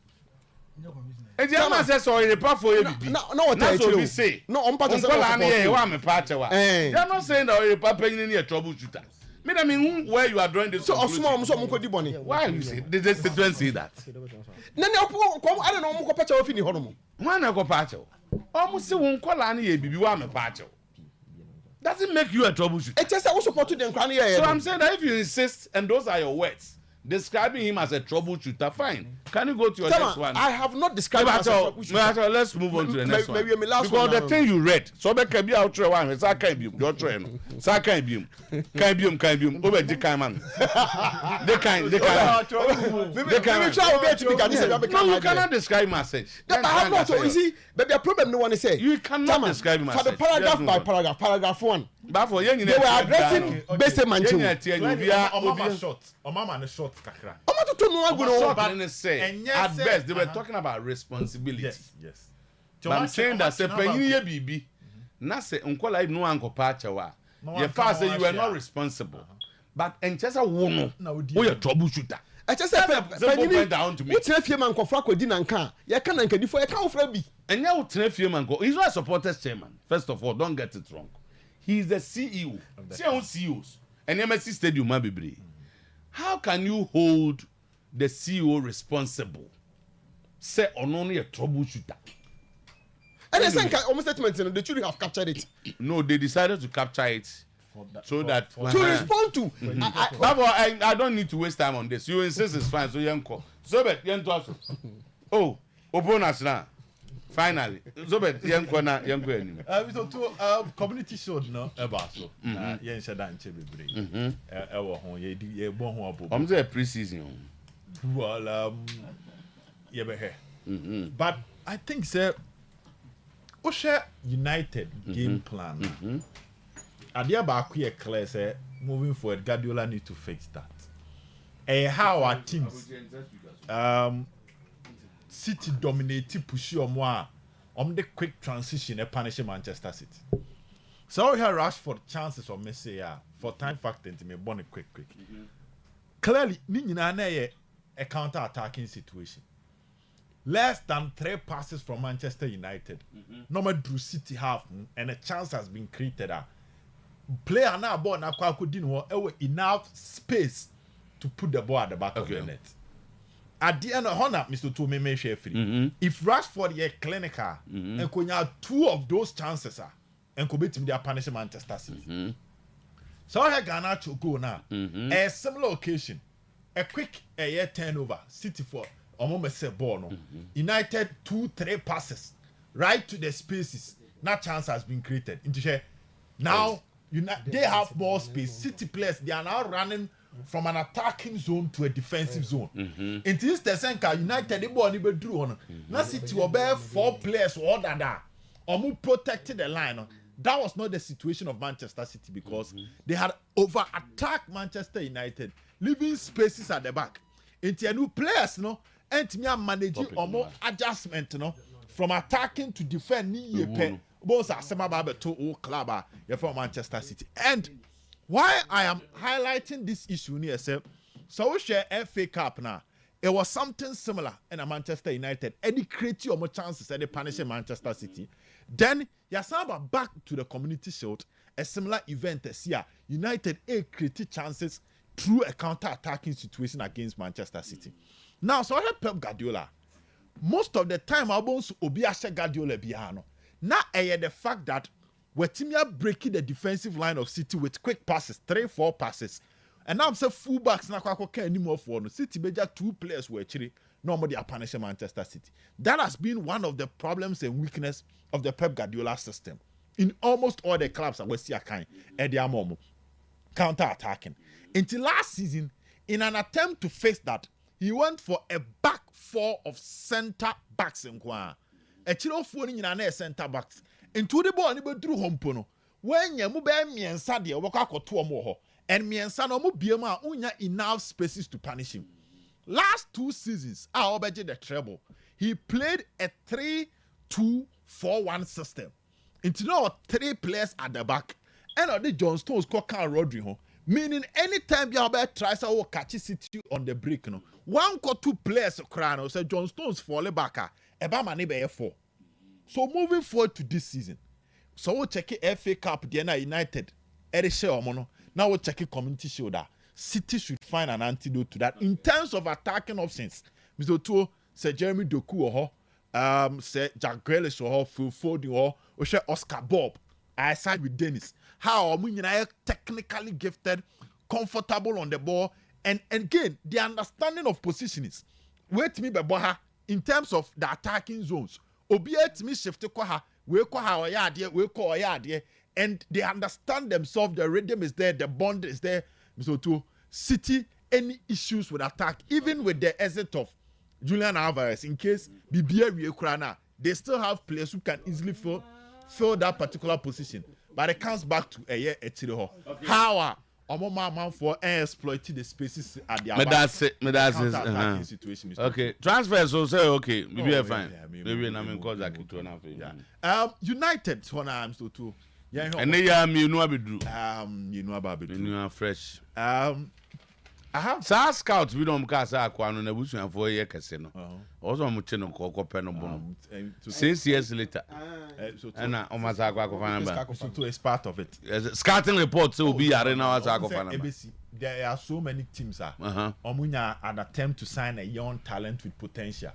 E di ama say so Oyerepa for you be. No, what I tell you say. No, on pacho say unkola ani wa me pacho wa. They are not saying that Oyerepa penny a troubleshooter. I mean, where you are drawing this. So, why you say? Did the statement say that? I don't know. Why not go pacho? Almost say one call any baby one pacho. Doesn't make you a troubleshooter. It just also put them. So I'm saying that if you insist, and those are your words, describing him as a troubleshooter, fine. Can you go to your next one? I have not described him as a troubleshooter. Let's move on to the next one. Maybe last because one the thing you read, so there can be out there one. It's can't be your train. So can't be over the kind man. They can't. No, you cannot describe message. I have not. You see, but the problem no one is say. You cannot describe message. For the paragraph by paragraph, paragraph 1. But for they were addressing Bese Manchu. Omama short kakra. At best, they were talking about responsibility. Yes. But I'm saying that say penye bibi, na say unkola no anko pacha wa. Your father say you were not responsible. But enchesa wono, wo your troubleshooter. I just said penye down to me. What if man kofa kwedi na nka? Ye kan nka difo ye kan ofra bi. Enya wo tena man go. He's not a supporters chairman. First of all, don't get it wrong. He's the CEO. CEOs. And MSC Stadium Mabibri. How can you hold the CEO responsible? Say on only a troubleshooter. And I think almost statement they should have captured it. No, they decided to capture it so that to respond to. I don't need to waste time on this. You insist it's fine, so you so bet oh, bonus now. Finally, so bet community show no eba so. Na yen sheda nche bebre. Ewo ho ye bon ho abo. I'm say pre-season. Well, ye be here. But I think say Osha United game plan. Adia ba ku ye clear say moving forward Guardiola need to fix that. How our teams City dominating push more the quick transition and punish Manchester City. So we have Rashford chances of Messi for time factor to me born quick. Clearly, Nina a counter-attacking situation. Less than 3 passes from Manchester United. Normal Drew City half and a chance has been created. Player now ball na kwa didn't enough space to put the ball at the back of the net. At the end of Honor, Mr. Tome may share free. If Rashford is clinical and could have 2 of those chances and could beat him their punishment Manchester City. So I Ghana to go now. A similar occasion, a quick year turnover, City for almost a ball. No. United 2-3 passes right to the spaces. No chance has been created. Now they have more space. City players they are now running from an attacking zone to a defensive zone. In this Senka United the ball be drew on. Now City will bear 4 players or that. Or protected the line. That was not the situation of Manchester City because they had over-attacked Manchester United, leaving spaces at the back. Into new players, and me managing or more adjustment, from attacking to defend. Both are some about to club for Manchester City. And why I am highlighting this issue near so we share FA Cup now. It was something similar in a Manchester United. Any creative or more chances any punishing Manchester City. Then Yasaba back to the Community Shield, a similar event this year. United created chances through a counter-attacking situation against Manchester City. Now, so I have Pep Guardiola. Most of the time, I want to Obiashe Guardiola Biano. Now, the fact that we're breaking the defensive line of City with quick passes, 3-4 passes. And now I'm saying fullbacks na kwa anymore for no City major 2 players were actually normally are punishing Manchester City. That has been one of the problems and weakness of the Pep Guardiola system. In almost all the clubs that we see kind at the moment counter-attacking. Until last season, in an attempt to fix that, he went for a back 4 of centre backs in Kwa. A chilo phone in an centre backs. Into the ball, and drew home pono. when you move miensa de obaka koto omo ho and miensa no mo biem a unya enough spaces to punish him. Last 2 seasons, Obeje the treble. He played a 3-2-4-1 system. Into now 3 players at the back. And the John Stones called Carl Rodri ho. Meaning anytime you tries to catch City on the break, no 1 or 2 players crown so John Stones fall back. Eba mane be 4. So moving forward to this season. So we'll check it FA Cup, Diana United. Now we'll check it Community Shield. City should find an antidote to that. In terms of attacking options, Mr. Otuo, Sir Jeremy Doku, Sir Jack Grealish, Phil Foden, or Oscar Bob. I side with Dennis. How are technically gifted, comfortable on the ball, and again, the understanding of positionings. Wait me, Baboha, in terms of the attacking zones. Obiet me shift to Koha, we call and they understand themselves. The rhythm is there, the bond is there. So to City, any issues with attack, even with the exit of Julian Alvarez, in case Bibia Ukraina, they still have players who can easily fill that particular position. But it comes back to a year at How are man for exploiting the spaces at the back? Situation. Okay, transfers will say okay, maybe fine. Maybe I mean cause that to enough. United one I'm so too. Yeah, and they you know about you know about it. You are fresh. I have some scouts we don't cast our quan on a bush and 4 year casino. Also, I'm channel called Penobon. 6 years later, and almost so is part of it. Scouting reports will be arena as there are so many teams. Omunya an attempt to sign a young talent with potential.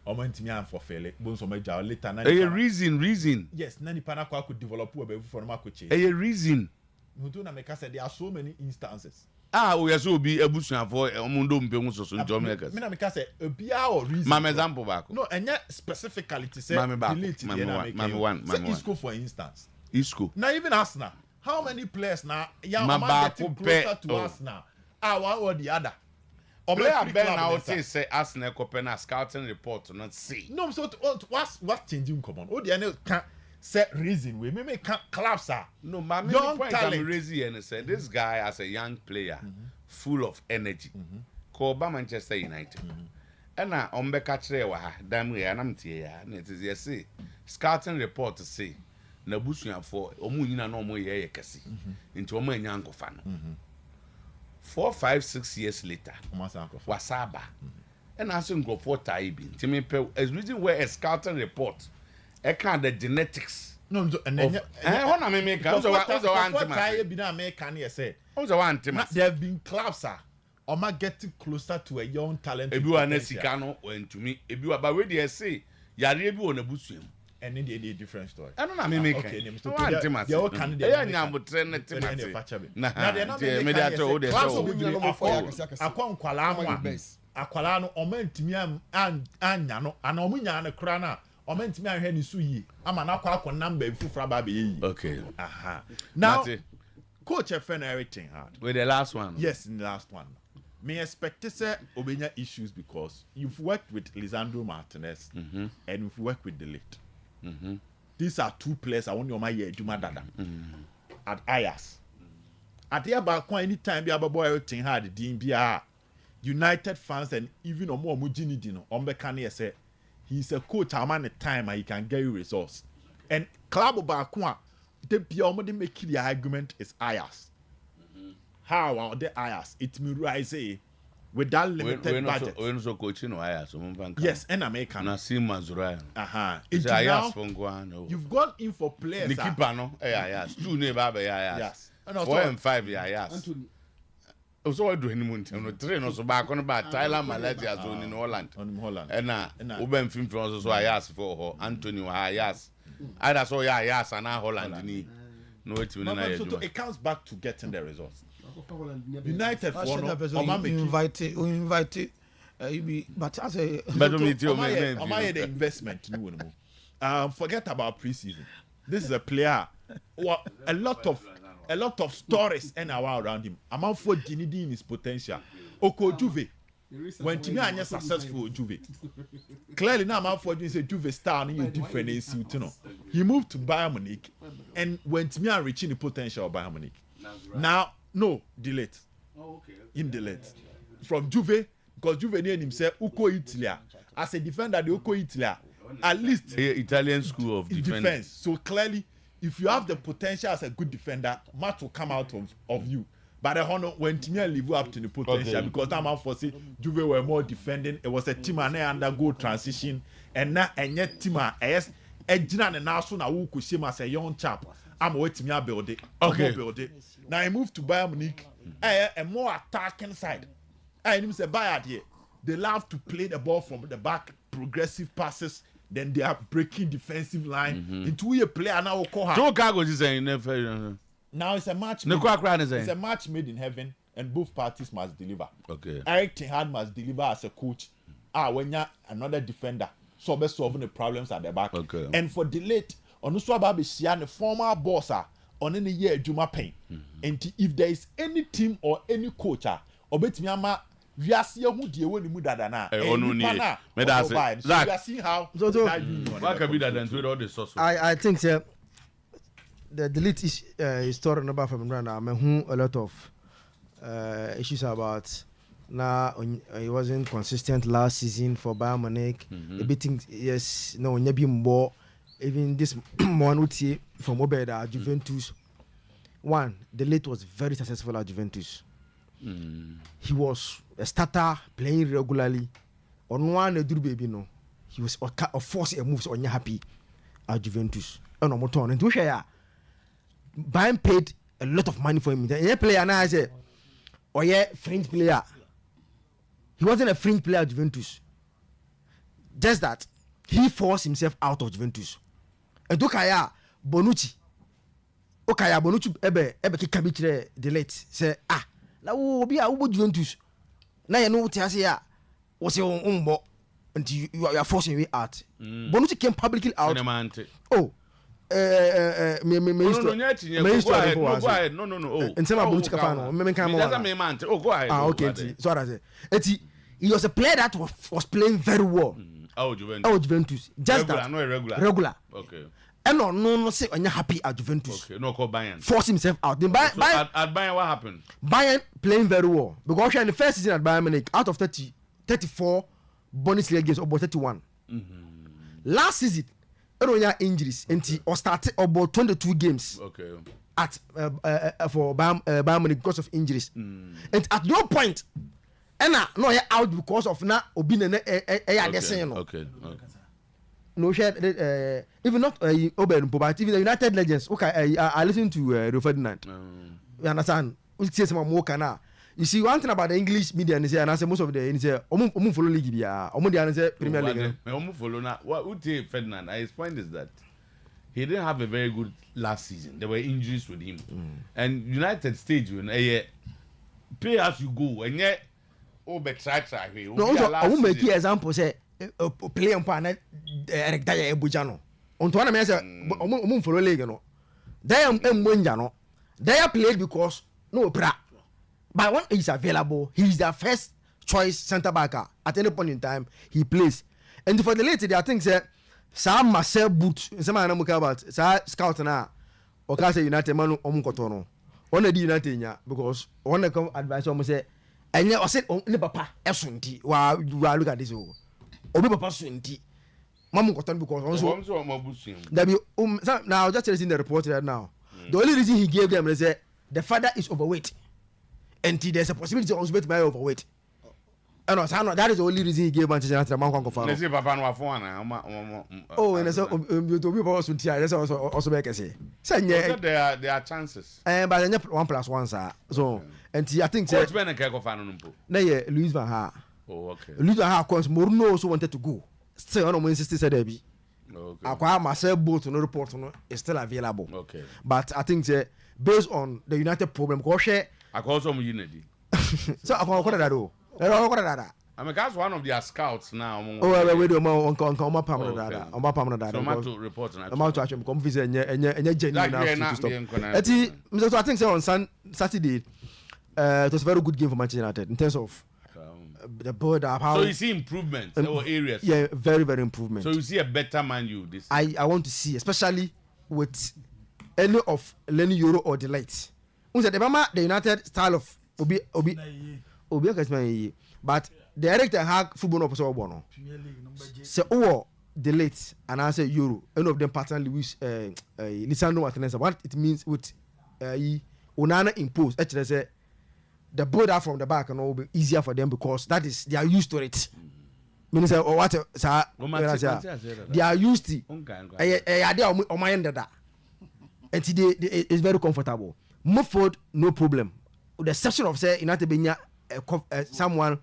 For failure. A reason. Yes, Nani Panaqua could develop for Makoche. A reason. There are so many instances. We also be a bush for Mundo Mpemuso in Jamaica. Minamika said a beer or reason. Mam example back. No, and yet specifically to say Isco, for instance. Isco. Now, even Arsenal. How many players now? Getting closer to Arsenal. One or the other. Player Ben now say Arsenal Copenhagen scouting report to not see. No, so what's changing common? Oh, the can't set reason we may collapse. No, my main point I'm raising and say this guy as a young player, full of energy, called by Manchester United. And now on the catcher, damn we and I'm here, and it is yes, scouting report to say Nabusian for Omuna no more year into a man young fan. 4, 5, 6 years later, Wasaba. And I soon go for Taibin. Timmy is reading where a scouting report. I can't the genetics. No, and then I make there have been clubs or ma getting closer to a young talent. If you are Nesicano went to me, if you are already I say, Yaribu on a bush. And in a different story. I don't know. Make okay. They all can do it. Akwalano omentimi anyano ana omunya na kra na omentimi ahwe ni su yi ama na akwa number fufura ba be yi. Okay. Now coach FN everything hard. With the last one. Yes, in the last one. Me expect say obenya issues because you've worked with Lisandro Martinez and you've worked with Delete. These are 2 players I want your my year Juma Dada at Ayas. At the back anytime you have a boy everything hard the United fans and even more Mujini Dino Ombekani say he's a coach how many time he can get you results. And Club Bakwa the beyond make the argument is Ayas. How are the Ayas? It may rise with that limited budget. We're also coaching Ayas. Yes, and American. Nasim Mazura. It's Ayas from Guano. You've gone in for players. The keeper, no? Ayas. 2 neighbor Ayas. Yes. 4 and 5 Ayas. Also, I do him on train also back on about Thailand, Malaysia, zone in Holland. And Uben film from also Ayas for Antonio Ayas. I saw Ayas and Holland. No, it comes back to getting the results. United for invite but as a the investment. Forget about preseason. This is a player. A lot of stories and around him. Amount for Dinidi in his potential. Oko Juve. when Timmy are successful Juve. Clearly now man for say Juve star no different you know. He moved to Bayern Munich and when Timmy are reaching the potential of Bayern Munich. Now no delete. Him delete. From Juve because Juve named himself Uko Italia. As a defender the Uko Italia at least Italian school of defense. So clearly if you have the potential as a good defender, much will come out of you. But the honor when Timmy live up to the potential because that man for say Juve were more defending. It was a team and undergo transition and now and yet team as Ejina and Nasu na who could see as a young chap. I'm waiting to build it. Build it. Now I moved to Bayern Munich. A more attacking side. I didn't say Bayern here. They love to play the ball from the back, progressive passes. Then they are breaking defensive line into a player now. Now it's a match. It's a match made in heaven, and both parties must deliver. Okay. Eric Ten Hag must deliver as a coach. When you're another defender, so be solving the problems at the back. Okay. And for delete, on also about the former boss on any year Juma Pain. And if there is any team or any coach, or bet me we are seeing who the one who that na. We are seeing how. What can be that and with all the sources? I think the delete is story number from Rwanda. I mean, a lot of issues about now. He wasn't consistent last season for Bayern Munich. A bit yes, no, maybe more. Even this one would see from Obeda Juventus. One, the late was very successful at Juventus. He was a starter playing regularly. On one baby no, he was a force a moves on happy at Juventus. On a motor and to share. Bayern paid a lot of money for him. The player now I say, French player. He wasn't a French player at Juventus. Just that he forced himself out of Juventus. And Okaya Bonucci ebe kikabichire delete say na wo bi a wo Juventus na ye no what say ya wo say umbo until you are forcing me out. Bonucci came publicly out. No. And some Bonucci kafano me kan mo. Go ahead. Okay. So I say he was a player that was playing very well. Juventus. Just regular. Regular. Okay. And no say when you're happy at Juventus. Okay. No call Bayern. Force himself out. Then at Bayern what happened? Bayern playing very well. Because in the first season at Bayern Munich, out of 34 Bundesliga games, about 31. Last season, injuries and started about 22 games. Okay. At for Bayern Munich because of injuries. And at no point and no out because of na obine okay. No share even not Oben but even the United Legends. Okay, I listen to Rio Ferdinand. You understand? We say some more kana. You see one thing about the English media and say and I say most of the say omu follow league bia. Omu dey say Premier League. Omu follow na what Ferdinand. His point is that he didn't have a very good last season. There were injuries with him. And United stage when play as you go and yet try. No, I will make you example say play on pana Eric Dyer Ebujano. On to one me say omu follow league no. Dyer Mbonja no. Dyer played because no pra. But when he's available, he's their first choice centre back at any point in time he plays. And for the later I think say Sam Marcel Boot some man am about scout na o ka say United man omu koto no. One the United nya because one come advice omu say enye o say ne papa esunti wa look at this obi papa sunti mamu koto because also that be now just reading the report right now. The only reason he gave them is say the father is overweight and there's a possibility also to be overweight. And that is the only reason he gave Manchester United man kon confirm. Let's say papa no afo ana. Oh, and so you to be papa sunti that's also make say. Say there are chances. But 1+1 sir. So and I think say coach Ben can confirm no mpo. Na ye Luis van Gaal. Oh, okay. Luis van Gaal course Mourinho also wanted to go. Still on insisted said there be. Okay. Akwa Marcel Bolt no report no is still available. Okay. But I think say based on the United problem go share akwa so mu unity. So akwa that do. I mean, that's one of their scouts now. We do on permanent data. On permanent data. So I'm to report now. I'm to actually come visit and genuine to stop. So I think so on Saturday, it was a very good game for Manchester United in terms of the build up. How so you see improvements in our areas. Yeah, very very improvement. So you see a better Man U this. I want to see, especially with any of Lenny Euro or Delight. The United style of Obi, but the director had football opposite Bono. So Delight and I say Euro. Any of them pattern Luis Lisandro Martinez. What it means with Onana impose. Actually, say the build up from the back and all be easier for them because that is they are used to it. Meaning say or what they are used to. And today it's very comfortable. Move forward, no problem. With the exception of say United Benya someone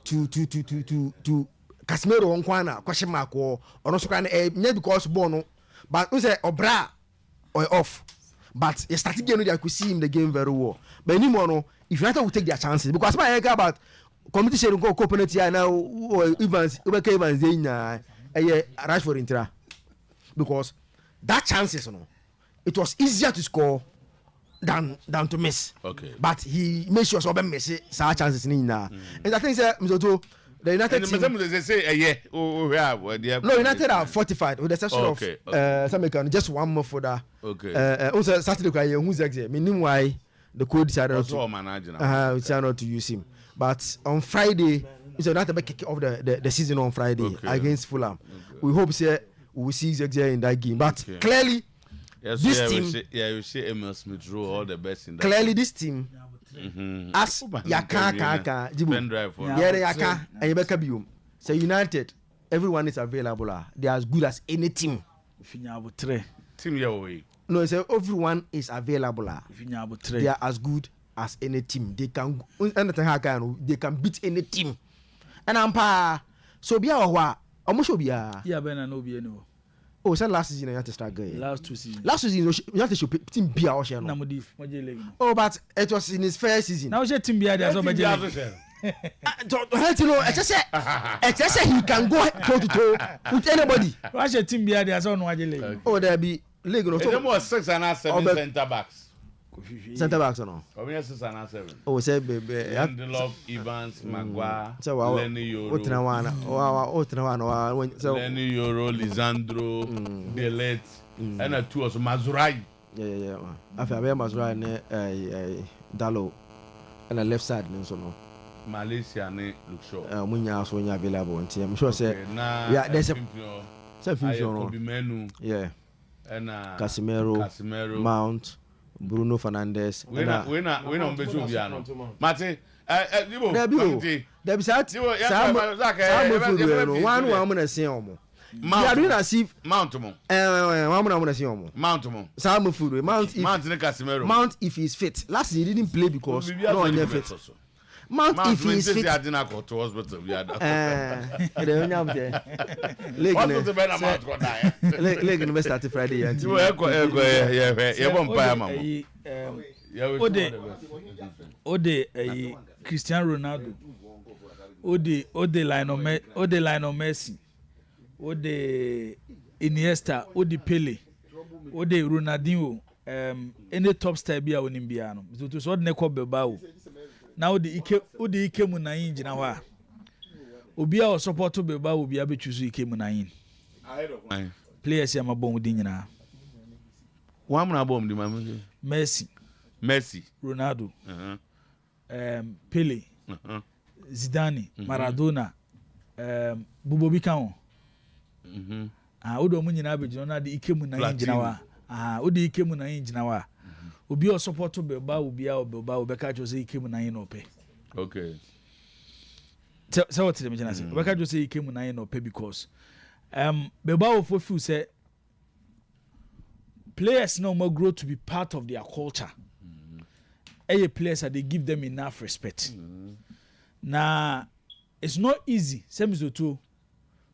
to Casemiro on kwana question mark or no so kind because Bono, but we say Obra or off. But you started game, I could see him the game very well. But anymore, if United will take their chances, because my idea about competition go Copenhagen now, Evans, Rashford Intra, because that chances, it was easier to score than to miss. Okay. But he made sure so miss some chances in and I think Mzoto. The United team. They say No, United are fortified with the exception of some just one more for that. Okay. Also Saturday, who's exactly meaning why the code decided not to use him. But on Friday, it's not to kick off the season on Friday against Fulham. We hope we will see Zexia in that game. But clearly, this team. You see Emil Smith Rowe all the best in that. Clearly, this team. As Yaka, so United, everyone is available. They are as good as any team. No, so everyone is available. They are as good as any team. They can beat any team. And I'm so be our almost be no. Oh, so last season you have to start going. Last 2 seasons. Last season you have to show team be our share. Oh, but it was in his first season. Now she team be there so much. I just said he can go toe to toe with anybody. Why she team be there so no league. Oh, there be league no. There was 6 and 7 centre backs. Centre backs or no? 6 and 7. Oh, say Lindelof, Evans, Maguire, Lenny Euro. Lenny Euro, Lisandro, Delete, and a 2 also Mazurai. Yeah. After Mazurai and Dalo, and the left side no. Malaysia and Luke Shaw. Munya also available. I'm sure say there's a yeah. And Casemiro, Mount. Bruno Fernandes. We not be sure Biano. Martin, Mount if he's fit. Last year he didn't play because no one fit. Mount if he's fit. I didn't go to hospital. Leg in start Friday. Ode Cristiano Ronaldo. Ode Lionel Messi. Ode Iniesta. Ode Pele. Ode Ronaldinho. Any top star be a winning piano. So what neko Bilbao. Now the Ike Munayin Jinawa. Obia or support to Bilbao will be able to choose Ike Munayin. Players yama bomb dinina. One bomb the Messi, Ronaldo, Pele, Zidane, Maradona, Bubo Bikao. Odo Munina Bejona the Ike Munayin Jinawa. Odi Ike Munayin Jinawa. Obi o support to Bilbao will be out Bilbao Beka Jose came na no pay. Okay. So what the mention say? Beka Jose came na no pay because Bilbao for few say players no more grow to be part of their culture. Players they give them enough respect. Now it's not easy. Same as to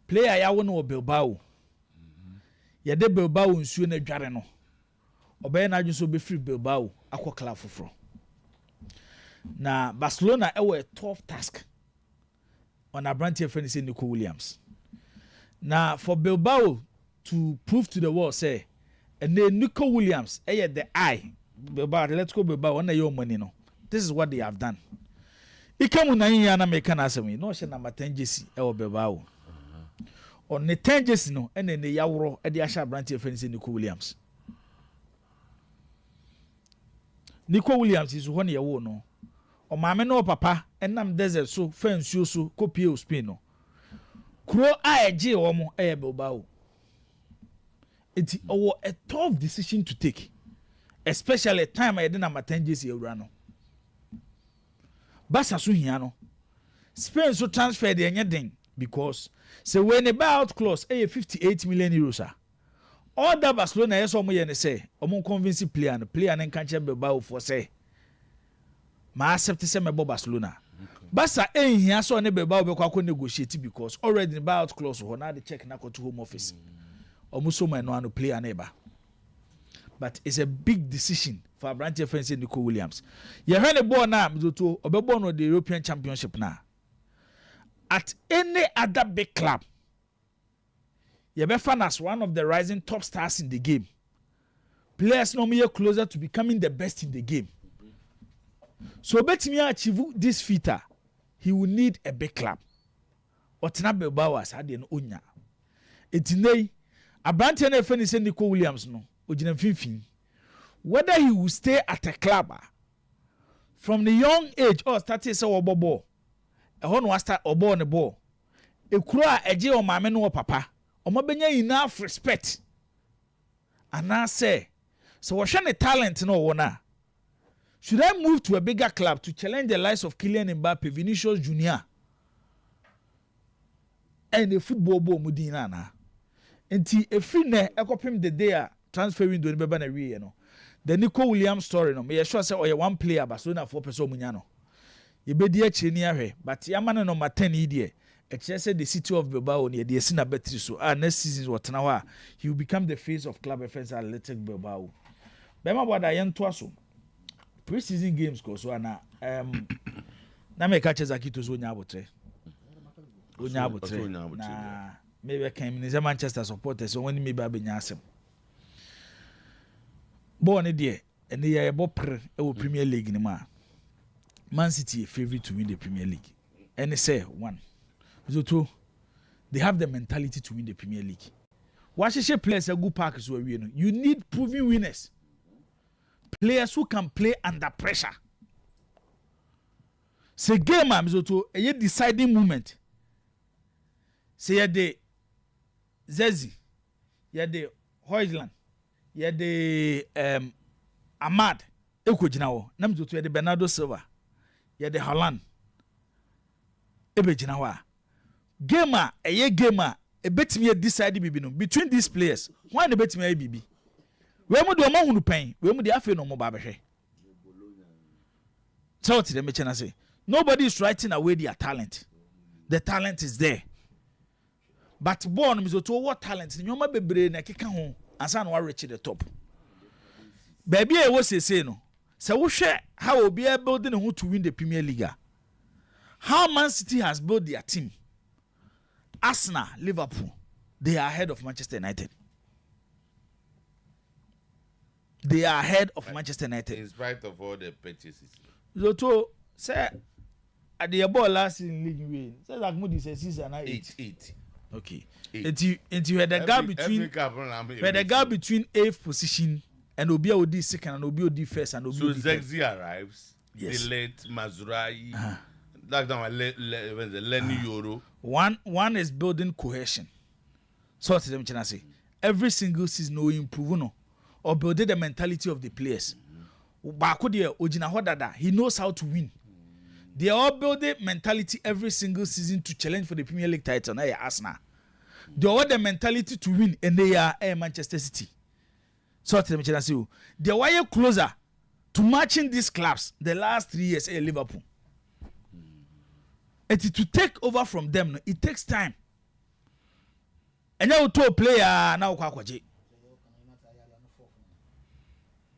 player ya won Bilbao. Ya de Bilbao nsuo na dware no. Obey na just be free Bilbao akwa club foforo. Na Barcelona were a tough task on a branch friend say Nico Williams. Now for Bilbao to prove to the world say and then Nico Williams the eye Bilbao let's go Bilbao on your money no. This is what they have done. ikamu na yin na meka na asem no hye number 10 jersey e wo beba wo on ne 10 jersey no ene ne yawro e de ahya branch friend Nico Williams is one year no o maame no papa enam desert so fansuo so kopie o Spain no kuro a eje wo mo e beba wo it a tough decision to take, especially time I didn't number 10 jersey no. Basa so hiano. Spain so transfer the anything because so when a buyout clause 58 million euros. All that Barcelona yes omo ye ne say omo convince player and can check Bilbao for say. Ma accept say me Barcelona. Basa hia so ne Bilbao be kwa negotiate because already the buyout clause ho na the check na go to home office. Almost no play a neighbor. But it's a big decision for a branch friend Nico Williams. You heard a ball now, to Obebon of the European Championship now. At any other big club, you be found as one of the rising top stars in the game. Players no more closer to becoming the best in the game. So bet me achieve this feat, he will need a big club. Otina Bilbao as had an onya. It's Abranti na friend is Nico Williams no ogina finfin whether he will stay at a club from the young age or start say obobo e ho no start obo ne ball e kuro a eje o maame no papa o mabenya enough respect ana say so wo hwe ne talent no wo na should I move to a bigger club to challenge the likes of Kylian Mbappe, Vinicius Junior and the football ball mudina na nti efri ne ekopim the day a transfer window ni beba na wie no the Nico Williams story no me sure say oye one player Barcelona for person munya no ye be di akire ni ahwe but yamane no 10 idie ekire say the city of Bilbao ne de esi na battery so next season wotena ho a he will become the face of club affairs at Athletic Bilbao bema boda yento aso pre-season games go so na na me ka cheza kito so nya abotre na maybe came in Manchester supporters so when maybe abenya asem born there and they are bopre e Premier League ni ma Man City favorite to win the Premier League and they say one so two they have the mentality to win the Premier League what she players a good pack so we know you need proven winners players who can play under pressure say game am so to a deciding moment say the Zezi, ya de Hoyland, ya de Ahmad, eko jina wo. Na mzoto ya de Bernardo Silva, ya de Haaland, ebe jina wa. Gamer, eye gamer, betimi ya decide bibi no. Between these players, why ne betimi ya bibi? We mu de omo hunu pen, we mu de afe no mo ba behwe. So what them chena say? Nobody is writing away their talent. The talent is there. But born mizoto what talent nyoma bebre na keka ho ansa na wa reach the top baby e wo say no say wo hwe how obi e building who to win the Premier League how Man City has built their team Arsenal Liverpool they are ahead of Manchester United in spite of all the purchases zoto say at the ball last in league win say like Moody say 6 and 8 okay. And you had a gap between between 8th position and Obia Odi second and Obia Odi first and Obia. So Zegzi arrives. Yes. The late Mazurai. Like the Lenny Euro. One is building cohesion. So what them trying to say? Every single season no improve no or building the mentality of the players. Bako there Ojina Hodada he knows how to win. They all build a mentality every single season to challenge for the Premier League title. Now, Arsenal. They all the mentality to win, and they are Manchester City. So, they were closer to matching these clubs the last 3 years. Liverpool. And to take over from them, it takes time. And now to player now Kwakwaje.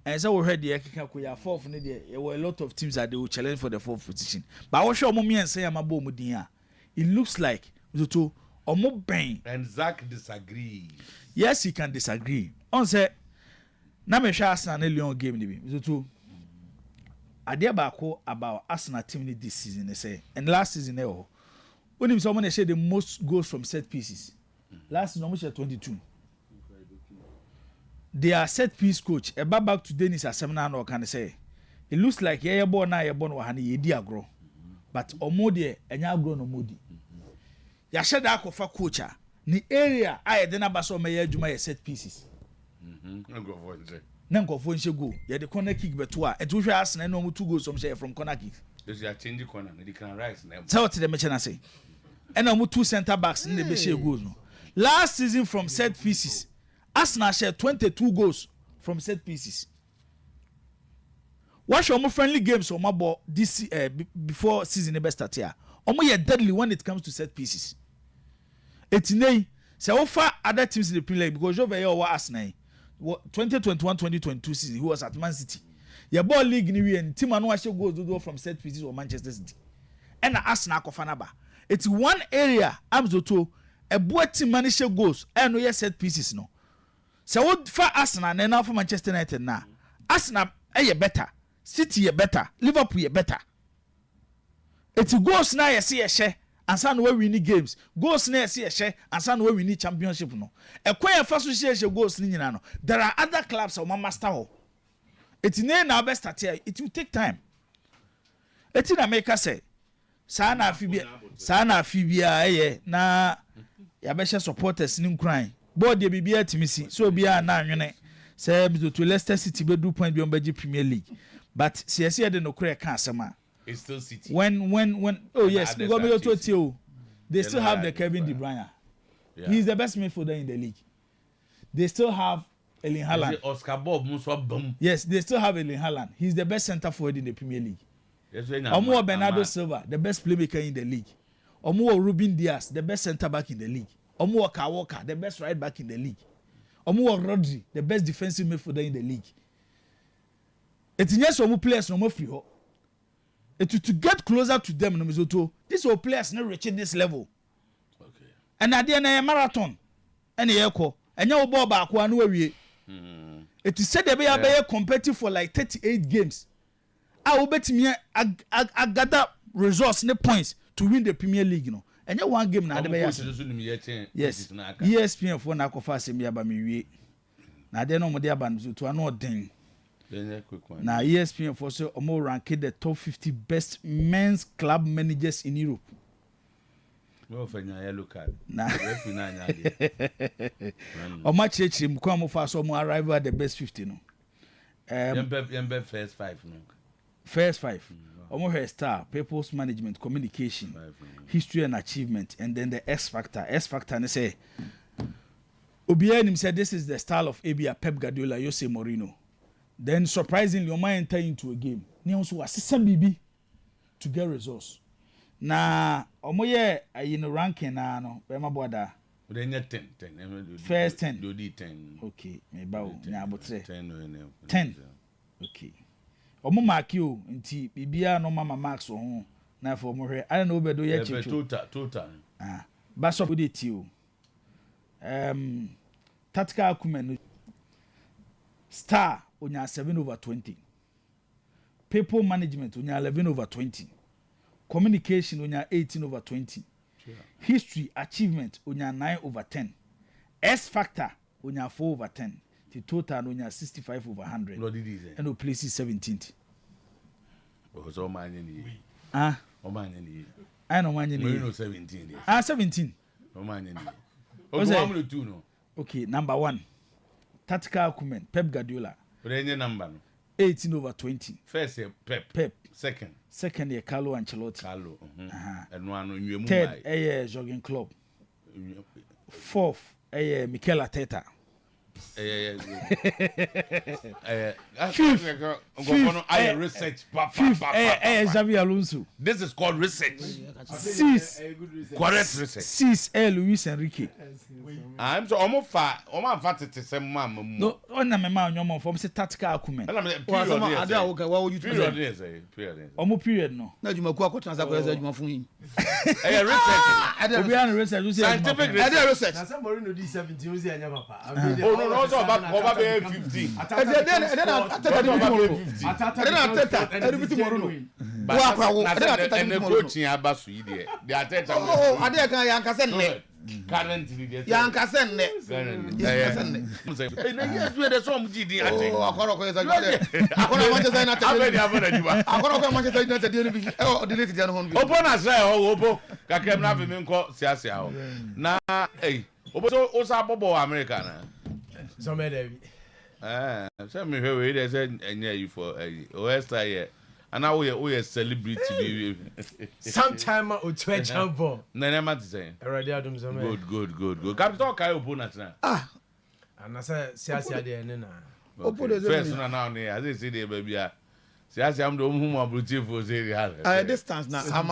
And so we heard the Ekika fourth. There were a lot of teams that they will challenge for the 4th position. But I was sure Momi and say Amabo Mudinya. It looks like Zoto Omo Ben. And Zach disagrees. Yes, he can disagree. On say, na me sha Arsenal Lyon game ni bi. Zoto idea baako about Arsenal team this season, they say, and last season, when someone share the most goals from set pieces. Last season, we share 22. They are set piece coach. Back to Dennis Asemna no can say. It looks like you're born wahani yedi agro. But omode enya agro no modi. Ya share that kofa coach ni area I dey na baso meye adwuma ye set pieces. Nkofo nche go. Ye the corner kick beto a. Etu hwe Arsenal no 2 goals from share from corner kick. This you change the corner, they can rise now. Tell what the mention say. And 2 center backs in the be share goals no. Last season from set pieces, Arsenal shared 22 goals from set pieces. Watch your friendly games on my ball this before season best start here. Omo deadly when it comes to set pieces. Etinei say offer other teams in the Premier League because over here over Arsenal 2021-2022 season he was at Man City. Your ball league ni we and team anu actually goals from set pieces or Manchester City. And Arsenal kofanaba. It's one area Amzoto a boy team manage goals and no set pieces no. So what for Arsenal and now for Manchester United now. Arsenal better. City ye better. Liverpool ye better. It's goals now you see a share and some where we need games. Goals now you see a share and some where we need championship no. A quite first share goals ni no. There are other clubs on my master hall. It's now best start here. It will take time. It's in America say sana fibia na ya besha supporters ni nkran board ye bibia timisi so bia na anwene say to Leicester City be do point beyond beji Premier League but CSC dey no kure kan asema it's still City when oh yes we go me to Otuo they still have the Kevin De Bruyne. He's the best midfielder in the league. They still have Erling Haaland. Oscar Bob Musa bum. Yes, they still have Erling Haaland. He's the best center forward in the Premier League. Omo Bernardo Silva, the best playmaker in the league. Omo Ruben Diaz, the best center back in the league. Omo Walker, the best right back in the league. Omo Rodri, the best defensive midfielder in the league. It's yes omo players no more free ho. To get closer to them no mizoto. These are players not reaching this level. Okay. And at the end of marathon, and the echo, and your ball back one way. It is said they be competitive for like 38 games. I will bet me I gather results and points to win the Premier League, you know. And you one game now the yes. ESPN for na kofa se me aba me wie. Na de no mo de aba no to ano den. Now ESPN for so omo rank the top 50 best men's club managers in Europe. No for nya yellow card. Na o match echi mu kwa mo fa so mo arrive at the best 50 no. Yembe first 5 no. First 5. Omo her star, people's management, communication, history and achievement, and then the X factor. X factor ne say Obianim said this is the style of Abia Pep Guardiola, Jose Mourinho. Then surprisingly, Oma enter into a game. Ni also assistant BB to get results. Na Omo ye in ranking na no, be ma boda. Then 10. First 10. Do di 10. Okay, me ba o nya abotre. 10. Okay. Omo mark you nti bibia no mama marks on na for mo hwe. I don't know be do ye chicho. Total. Bash up with it you. Tactical acumen star onya 7/20. People management onya 11/20. Communication onya 18/20. History achievement onya 9/10. S factor onya 4/10. The total onya 65/100. And o places 17th. Oh so man ni. O man ni. I know man ni. 17. 17. O man ni. No. Okay, number 1. Tactical acumen, Pep Guardiola. But any number no. 18/20. First Pep. Second year Carlo Ancelotti. And one third Jurgen Klopp. Fourth Mikel Arteta. Fifth Xabi Alonso. This is called research. Sixth correct research. Sixth Luis Enrique. I'm so almost fat to say mama. No, on my man your mom from say tactical acumen. What would you period no. Na juma kwa ko transfer ko juma fun yin. Research. Scientific research. Research. Na say Mourinho di 17 ozi anya papa. no, also about 50. And the coaching Abasu, the Ateta. Oh, I dare can Yankasen. Currently, Yankasen. Yes, where the song did. Oh, I deleted your home. Open as well, Opo, Kakem Naviminko, Siasia. Now, eh, Osa Bobo American. So many. Some me here, they said, and yeah, you for OSI. And now we are celebrity. Sometymer Otuo-Acheampong. Nene mat say. Already Adam some. Good. Capital Kai opponent now. And I say Siasia there nena. First now near, as they say the baby. Siasia am the whom are beautiful say I distance now. I'm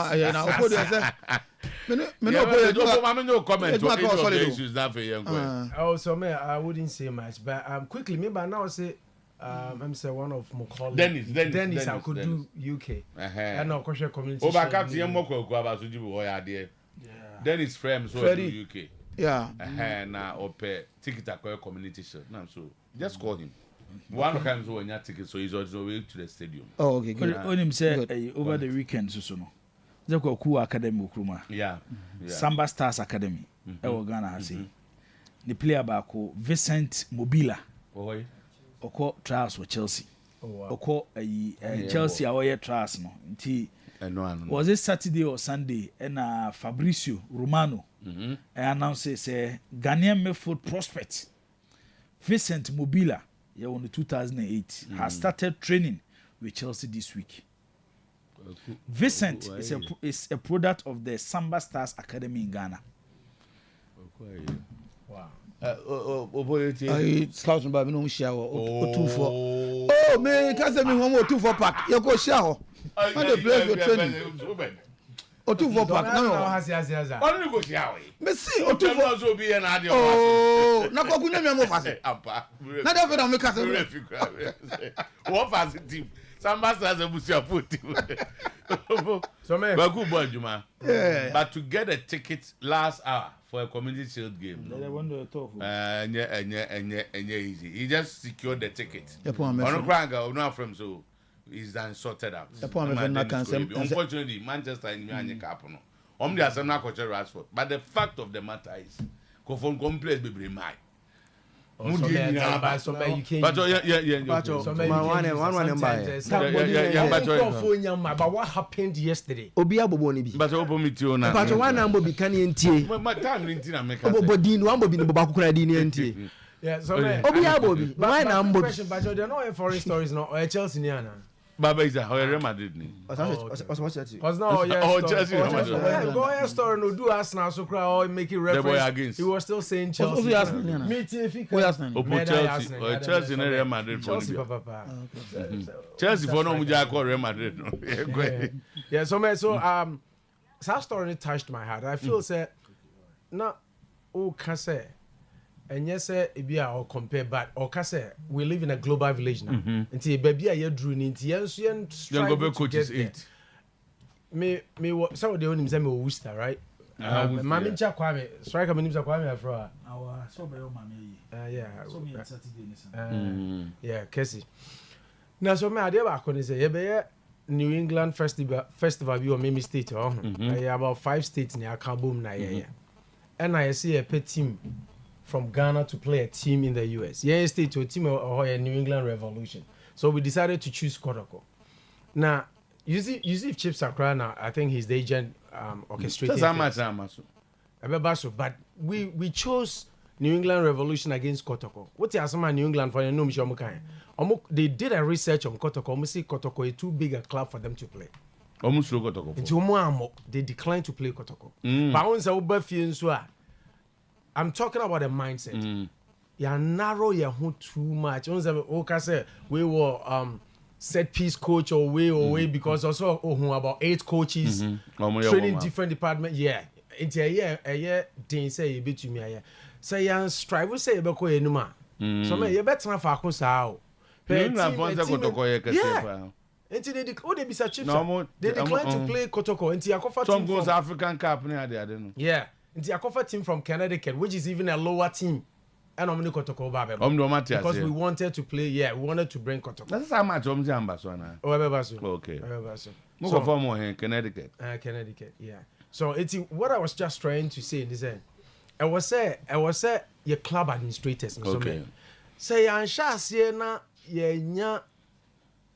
no comment on issues that for young. Oh, so me, I wouldn't say much, but quickly, maybe now say. I'm say one of my colleagues. Dennis, I could do UK. And no question community. Oh, back up to your moko about to do what I did. Dennis frames so UK. Yeah. Now ope ticket acquire community shirt. Now so just call him. One comes when your ticket, so he's on the way to the stadium. Oh, okay. Good. On him say over the weekend so no. Zeko Ku Academy Okruma. Yeah. Samba Stars Academy. Ghana has say. The player back Vincent Mobila. Oh. Oko trials for Chelsea. Oko Chelsea away trials no. Nti was it Saturday or Sunday and Fabrizio Romano announced say Ghanaian midfield prospect Vincent Mobila in 2008 has started training with Chelsea this week. Vincent is a product of the Samba Stars Academy in Ghana. Wow. Scouting by no shower. Oh, man, can't say me one more 2-4 pack. You go shower. And the place for training. Or 2-4 pack. No, only go shower. Me see, or 2-4 also be an audio. Oh, na ko kunya me mo fase. Na da fe na me ka se. What fast team? Samba Stars a busia put team. So man, good boy, Juma. But to get a ticket last hour for a community shield game. Easy. He just secured the ticket. On a cranga, not from so he's done sorted out. Unfortunately, Manchester in Miami Capono. Only as I'm not coach Rashford. But the fact of the matter is, Kofon complex be bring my. But what happened yesterday? Obia Boboni. But open me to now. But one number be canny tea. My time in Tina make Bodin, one will be the Bakukradini and tea. Yeah, so Obia Bobby. My number. But you don't know a foreign stories no or Chelsea Niana. Baba is a Oyerepa Madrid. Because now, Chelsea. Go ahead, story no do us now, so cry or make it reference. He was still saying Chelsea. Meeting if he could. Chelsea, Real Madrid. Chelsea, Papa. Chelsea for no Muja call Real Madrid. Yeah, so man, that story touched my heart. I feel say, no, can say. And yes, it be our compare, but Okase, we live in a global village now. Until baby, I drew into Yansian strike coaches 8. Me, some of the only name Worcester, right? Mammy Chakwame, striker names are Kwame Afro. Our so by yeah. So me at Saturday. Yeah, Casey. Now, so my idea back on is a New England festival be on Mimi State. About 5 states near Kaboom na and I see a pet team from Ghana to play a team in the US. Yeah, stay to a team of New England Revolution. So we decided to choose Kotoko. Now, you see if Chip Sakra now, I think he's the agent orchestrating. But we chose New England Revolution against Kotoko. What is some New England for the no Mishomukai? They did a research on Kotoko. Almost say Kotoko is too big a club for them to play. Almost Kotoko. They declined to play Kotoko. But once I'm talking about the mindset. You narrow your hood too much. We were set piece coach or way because also about 8 coaches training different departments. Yeah, it's a year. Didn't say a bit to me. So you strive. We say about Koyenuma. So me you better not focus out. Yeah. Until they be such chips. They declined to play Kotoko. Until some goes African Cup. Yeah. It's a cover team from Connecticut, which is even a lower team and I'm going to Babe. Because we wanted to play, we wanted to bring Kotoko. That's how much I'm Ambassador. Okay. So for more in Connecticut. Connecticut, yeah. So it's what I was just trying to say in this end. I was say your club administrators. Okay. Say I'm na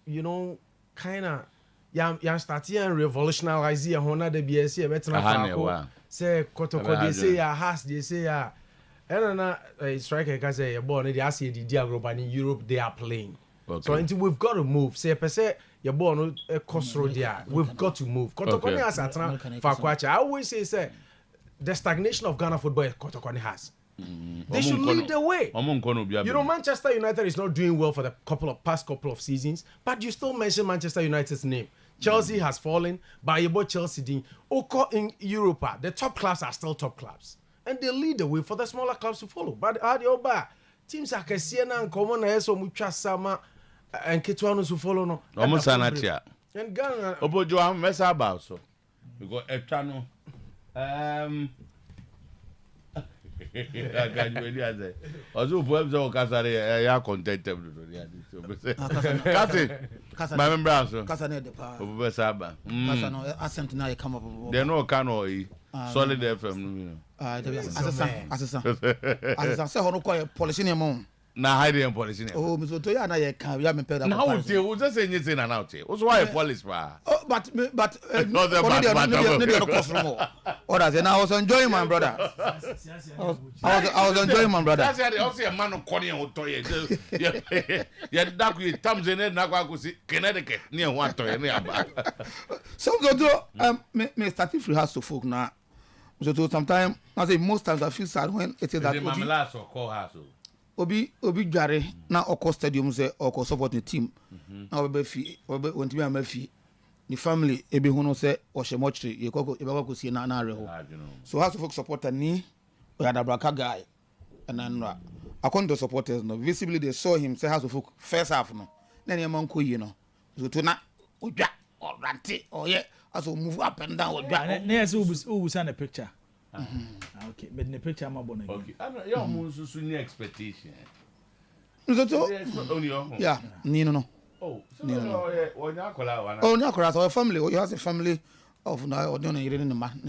you know, kind of starting and revolutionize your honor the BSC better say Kotoko they say has they say and then striker can say born they ask the diagram in Europe they are playing. So until we've got to move. Say per se you're born a cost road there. We've got to move. Kotoko has a Fakwacha. I always say the stagnation of Ghana football Kotoko has. They should lead the way. You know, Manchester United is not doing well for the past couple of seasons, but you still mention Manchester United's name. Chelsea has fallen, but you bought Chelsea. In Europe, the top clubs are still top clubs, and they lead the way for the smaller clubs to follow. But teams like Siena and Common so much Sama and Ketuanos who follow no. Almost Sanatia. And Ghana. Obojo am mess about so. We got Etano. I can't really answer. Also, perhaps all Casare, I are contented. My member, Casane de Pa. Over Casano, assent now come up. There no canoe, solid FM. As I say, how no quite policy among. Na hiding policy. Oh, Mr. Toya, I can't. We haven't paid. Now, who just saying it's in and out. Also, why a police bar? Oh, but not the cost more. Or as I was enjoying my brother. I was enjoying my brother. That's also a man of Connie or Toy. Yeah, that we thumbs in it. Now, Connecticut near one toy. So, me starting free house to folk now. So, sometimes, I say most times I feel sad when it is that. My last or call house. Obi Jare na oko stadium say oko support the team na we be fi want to be am fi the family e be hu say o she mochri e ko see na reho so how to folk supporter ni we had a braka guy and then according to supporters no visibly they saw him say how to folk first half no na ne man ko yi no so to na odwa or ranti or yeah as we move up and down odwa na yes who send a picture. Okay, but the picture I'm about. Okay, you're almost so near expectation. Yeah, no. Oh, so oh, no, our family. You have a family of now or don't you in the man.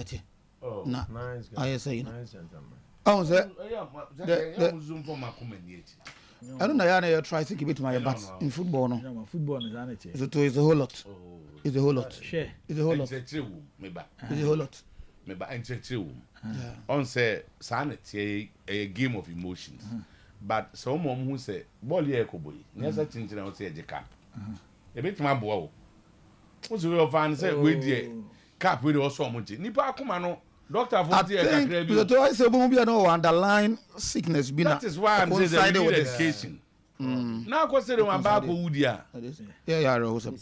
Oh, nice. I say, nice gentleman. Oh, sir. I don't know. I try to keep it my butt in football. No, football is anity. It's a whole lot. It's a whole lot. Share. It's a whole lot. It's a whole lot. Maybe on say sanity a game of emotions. But someone who say ball here koboy. Yes, I think I would say the cap. A bit my boy. What's the real fan say with the cap with also much. Nipa kumano doctor for the I say be no underlying sickness be that is why I'm saying the education. Now consider one back Woodia. Yeah, Rosem.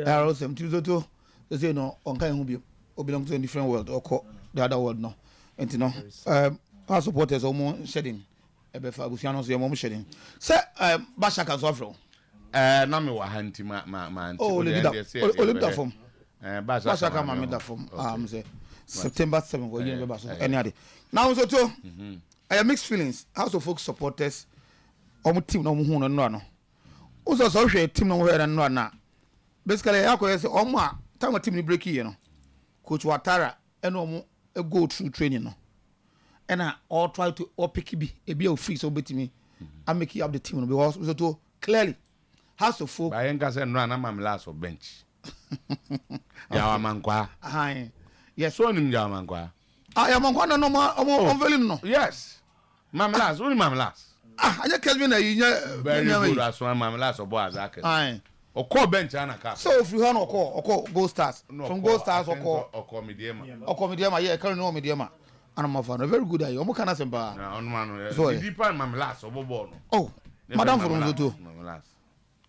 Rosem to they say no on kind who be belong to a different world or the other world no. And you know, our supporters almost shedding. Ebefa Busiano say almost shedding. Say Bashaka Zofro. No me wa hanti ma oh, that form. Bashaka ma that form. Say September 7th we remember so any day. Now so too. I have mixed feelings. House of folk supporters omo team no hu no. Uso so hwe team no hwe no na. Basically yakọ say omo a time team ni break here no. Coach Watara and go through training no. And I all try to all pick a be of free so bet me. I make you up the team because so to clearly House of folk. I ain't gonna say no am last of bench. Ya mankwa. Hi. Yes, so nim ya mankwa. Ah ya mankwa no no very no. Yes. Mam last, only mam last. Ah, I just tell me na you very good as one mam last of boy Azaka. Hi. Or call bench and a cap. So if you have or call Gold Stars. From Gold Stars or call Mediama. Or call Mediama, yeah, currently no Mediama. And I'm a fan. A very good idea. Omo kana semba. Na on man. So deeper mam last or bobo. Oh, Madam from Zoto. Mam last.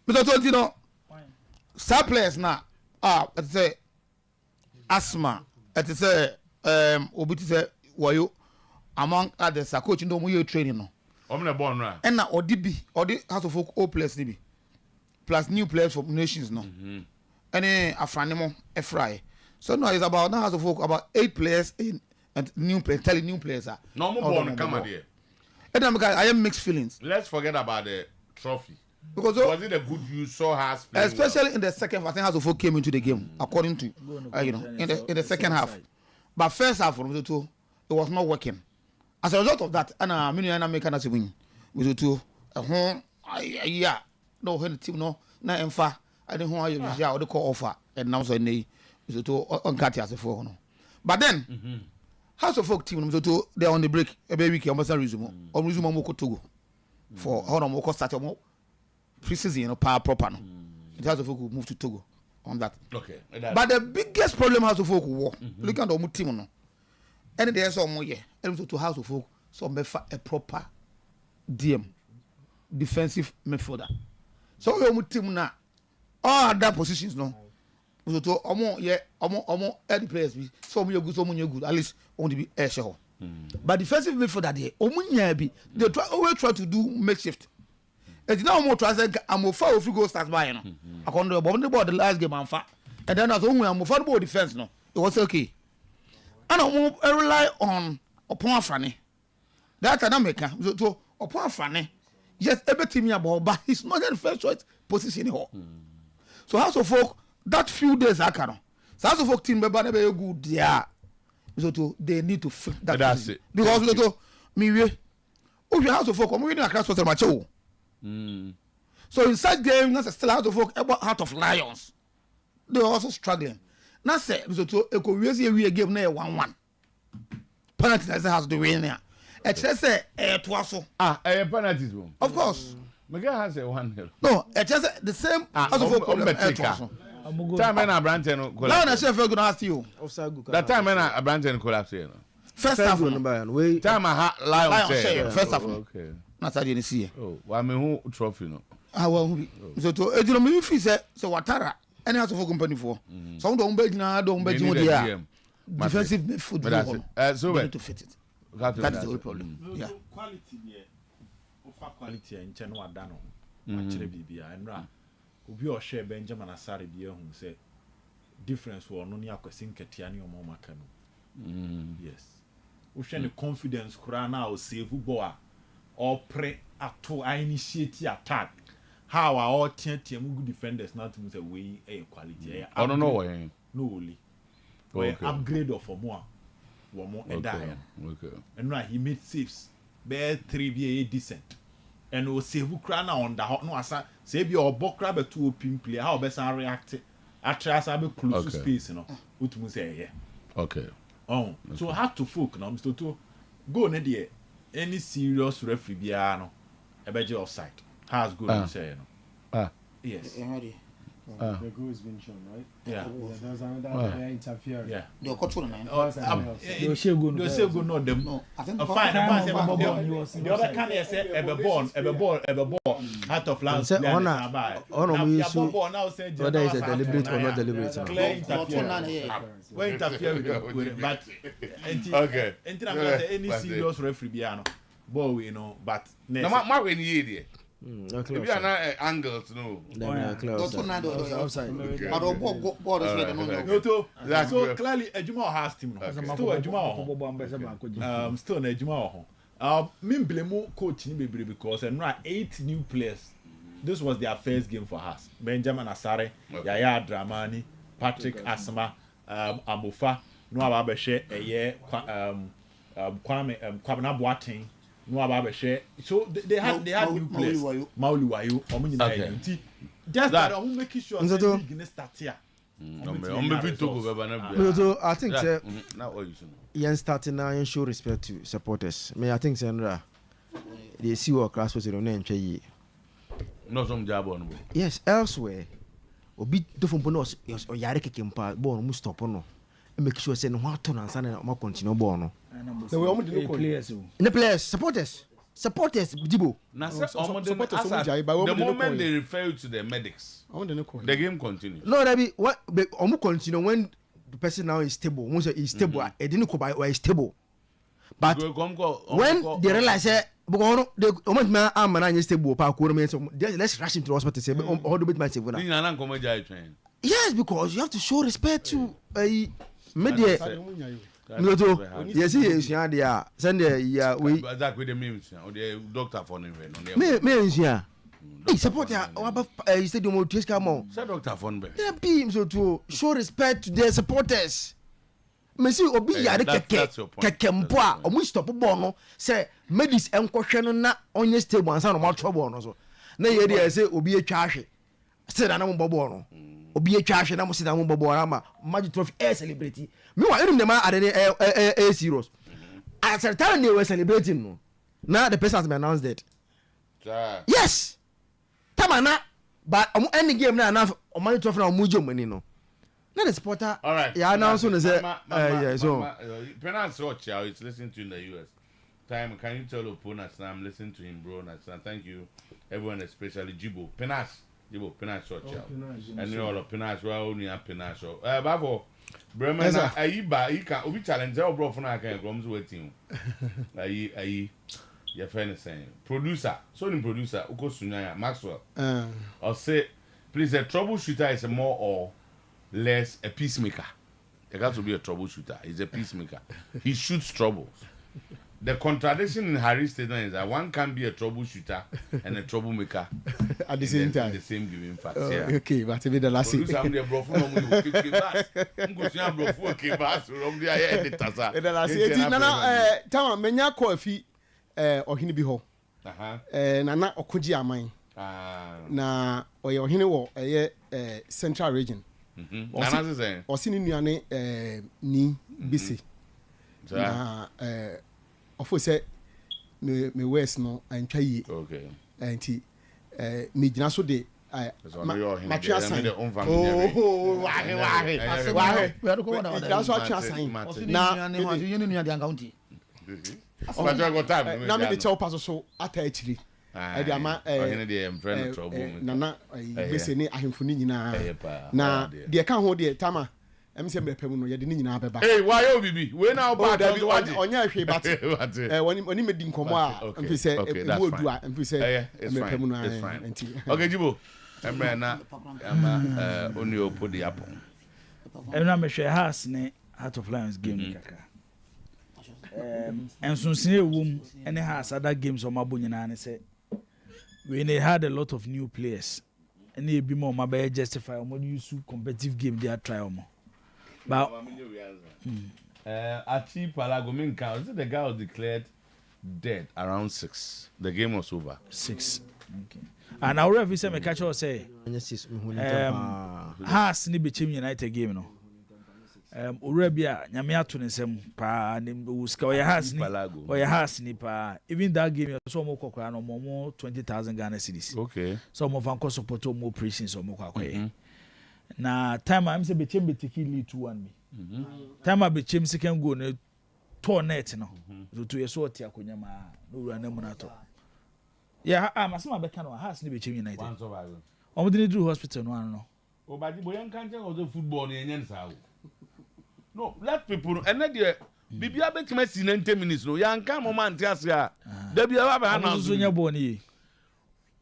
Mr. Tontino. Star players na it say asthma. It say obi say wayo among others a coach no mo training no. Omna born ra. And na odi House of Folk old players ni bi. Plus new players from nations no. Any afranimo efrai. So now it's about now House of Folk about 8 players in and new players telling new players are. No more born come there. I have mixed feelings. Let's forget about the trophy. Because was it a good you saw Hearts playing especially well? In the second half, I think House of Folk came into the game according to in the second half. But first half, it was not working. As a result of that, I make an win. Yeah, no, team no, not in far. I didn't know how you the call offer, and now so they on Katia as a phone. But then, House of Folk team, they're on the break, a baby, almost a resume, or resume Moko Togo for how Moko started pre-season, power proper. It has to folk move to Togo on that. Okay. But the biggest problem House of Folk war, look at the team no. And there's some more and to House of Folk, so a proper DM, defensive midfielder. So we team now, all other positions no. So to omo any players be so many good, at least want to be air show. But defensive midfielder they always try to do makeshift. It's now more try say I'm a foul if you go start by no. I can do the last game and then as only I'm for defense no. It was okay. And I rely on upon Franny. That dynamic so upon Franny. Yes, every team about but he's not the first choice position here. So House of Folk that few days I can. So House of Folk team be good there. So they need to fit that. That's it. Because we House of Folk come winning across the match. So inside game, that's still House of Folk about Heart of Lions. They are also struggling. Now say so to we game na 1-1. Penalty has to win there. It says twaso. Penalties. Of course. Mega has a 1-0. No, it just the same House of Folk problem. Time when Abranten collapse. No, chef going to ask you. That time when Abranten collapse here. First half time I Lion first half. Okay. Not I didn't see. Oh, I mean who trophy no. So to you know me feel say so Watara any House of Folk company for. Some don't beg na don't beg you there. Defensive midfield. So we need to fit it. That is the whole problem. Yeah. Quality there. Offer quality in Cheno Adano. Actually bibia enra. Obi o share Benjamin Asare bi ehun say difference wo no ne akwese nketia ne omo maka no. Yes. We share the confidence kura na o save ball or pre ato initiate attack. How are all team good defenders not to say we a quality. I don't know why. No only. We upgrade of more. Okay. And right, he made saves. Bear 3 be decent. And we save Ukraine on the hot no asa. Save your book crab 2 pin play. How best I react? After us, I be close to space, you know. What to say here? Okay. Oh, so hard to folk now, Mr. To go near there. Any serious referee be no. A better offside. How's good to say, you know? Yes. The goal has been shown, right? Yeah. There's another interference. Yeah. They'll control They'll say go no them. No, I think the other can say a ball out of land. Whether it's a deliberate or not deliberate. Where interfere with but okay. Any serious referee biano. Ball you know, but no my when you there. If you are not angles, no. So clearly, Ejuma has team. Still Ejuma. Still Ejuma. Mimblemu coach ni bebre because and right 8 new players. This was their first game for us. Benjamin Asare, Yaya Dramani, Patrick Asma, Amufa, no ababeshe eye Kwabena Boateng. No about share. So they had new players. Mauli Wayo, Omunyi. Just that I'm making sure that we start here. I think Ian starting now and show respect to supporters. I think Sandra they see what class was on name. No some job on. Yes, elsewhere. Obi different bonus or Yareke Kimpa born must stop on. Make sure say no what turn and sign more continue born. They were only players. The players, supporters, Jibo. The moment they refer you to the medics, the game continues. No, that be what continue when the person now is stable. Once is stable, it didn't go by or is stable. But when they realize that the moment my arm and stable, let's rush him to the hospital. Say, all the bit myself. Yes, because you have to show respect to a media. Mzoto, yes, yes, yeah, send yeah, we. That with the memes, or the doctor for him. Me, yeah. Hey, support ya. You said you want to come on. Say doctor for him. Yeah, be Mzoto. Show respect to their supporters. Mesi obi yare keke mpoa omu stop ball no say medis enkohwe no na onye stable ansa no match ball no so na ye dey say obi atwa ahwe say na mo ball no obi atwa ahwe na mo say na mo ball ama magic trophy celebrity me wa enim dem are serious at the time they were celebrating no now the person has been announced that yes tamana but any game na magic trophy na mo jo money no. Not a supporter. All right. Yeah, now soon as yeah, so. Penance Otuo-Acheampong is listening to in the US. Time, can you tell opponents now I'm listening to him, bro? And thank you, everyone, especially Jibo. Penance Otuo-Acheampong. And you all of Penance, well, only have Penance. Babo, Bremen, you can be challenged, bro, for now, can come to waiting. Your friend is saying, producer, Sony producer, Uko Sunyaya, Maxwell. Or say, please, a troubleshooter is a more or less a peacemaker. He got to be a troubleshooter. He's a peacemaker. He shoots troubles. The contradiction in Harry's statement is that one can be a troubleshooter and a troublemaker at the same time. The same giving facts. Yeah. Okay, but maybe the last. Nana, Tama menya kofi ohini bi ho. Nana okoji aman. Na oye ohini wo Central Region. Osi ni nuane ni bisi na ofo se me west no antwa yi okay anti me gina so de matwa san wahe that's what you saying na you know the county na me the chow pass so ata achiri edi ama nana bese ni ahemfo ni nyina na de ka ho de tama em se mrepem no ye de ni nyina beba eh why o bibi we now back on the waji onya hwe bat woni medi nkomo a mfi se emu odu a mfi se mrepem no anti okay Jibo emre na ama oni opo di apon na me hwe has ne Heart of Lions game kaka ensunsin ewum ene has other games o mabo nyina ne se we had a lot of new players and they be more my justify more use competitive game they are try more but Ati Palagominka was it the guy was declared dead around 6 the game was over 6 okay and I already say me catch or say has ni be team United game no Oyerepa nyame ato ne nsem pa ne uska oye has ni pa even that game so mo kokora no mo 20,000 Ghana cedis okay so mo fan ko support mo operations so mo kwakoye na time am say be chem betiki lead 2-1 me time be chem second goal no to net no to yeso oti akonya ma no wura na mu na to yeah masema be kan no has ni be chem United omo dey do hospital no ano obadi boyan kan chen of the football no enyen sa no let people and then bibia betima si 90 minutes no yanka moment ase a da bia ba ba na so nya bo ni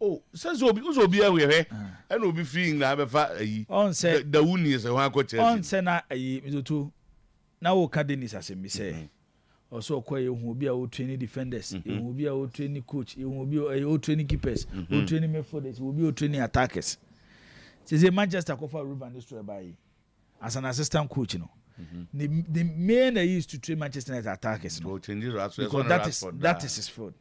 oh says obi ahwe and obi feeling na be fa ayi on say da wuni se ho akoche on say na ayi mizoto na wo ka Dennis asemi say also okoye hu obi a o train defenders hu obi a o train coach hu obi o train keepers o train midfielders obi o train attackers say Manchester Kofa Ruben destroy by as an assistant coach no the main I used to train Manchester United attackers no because that is his fault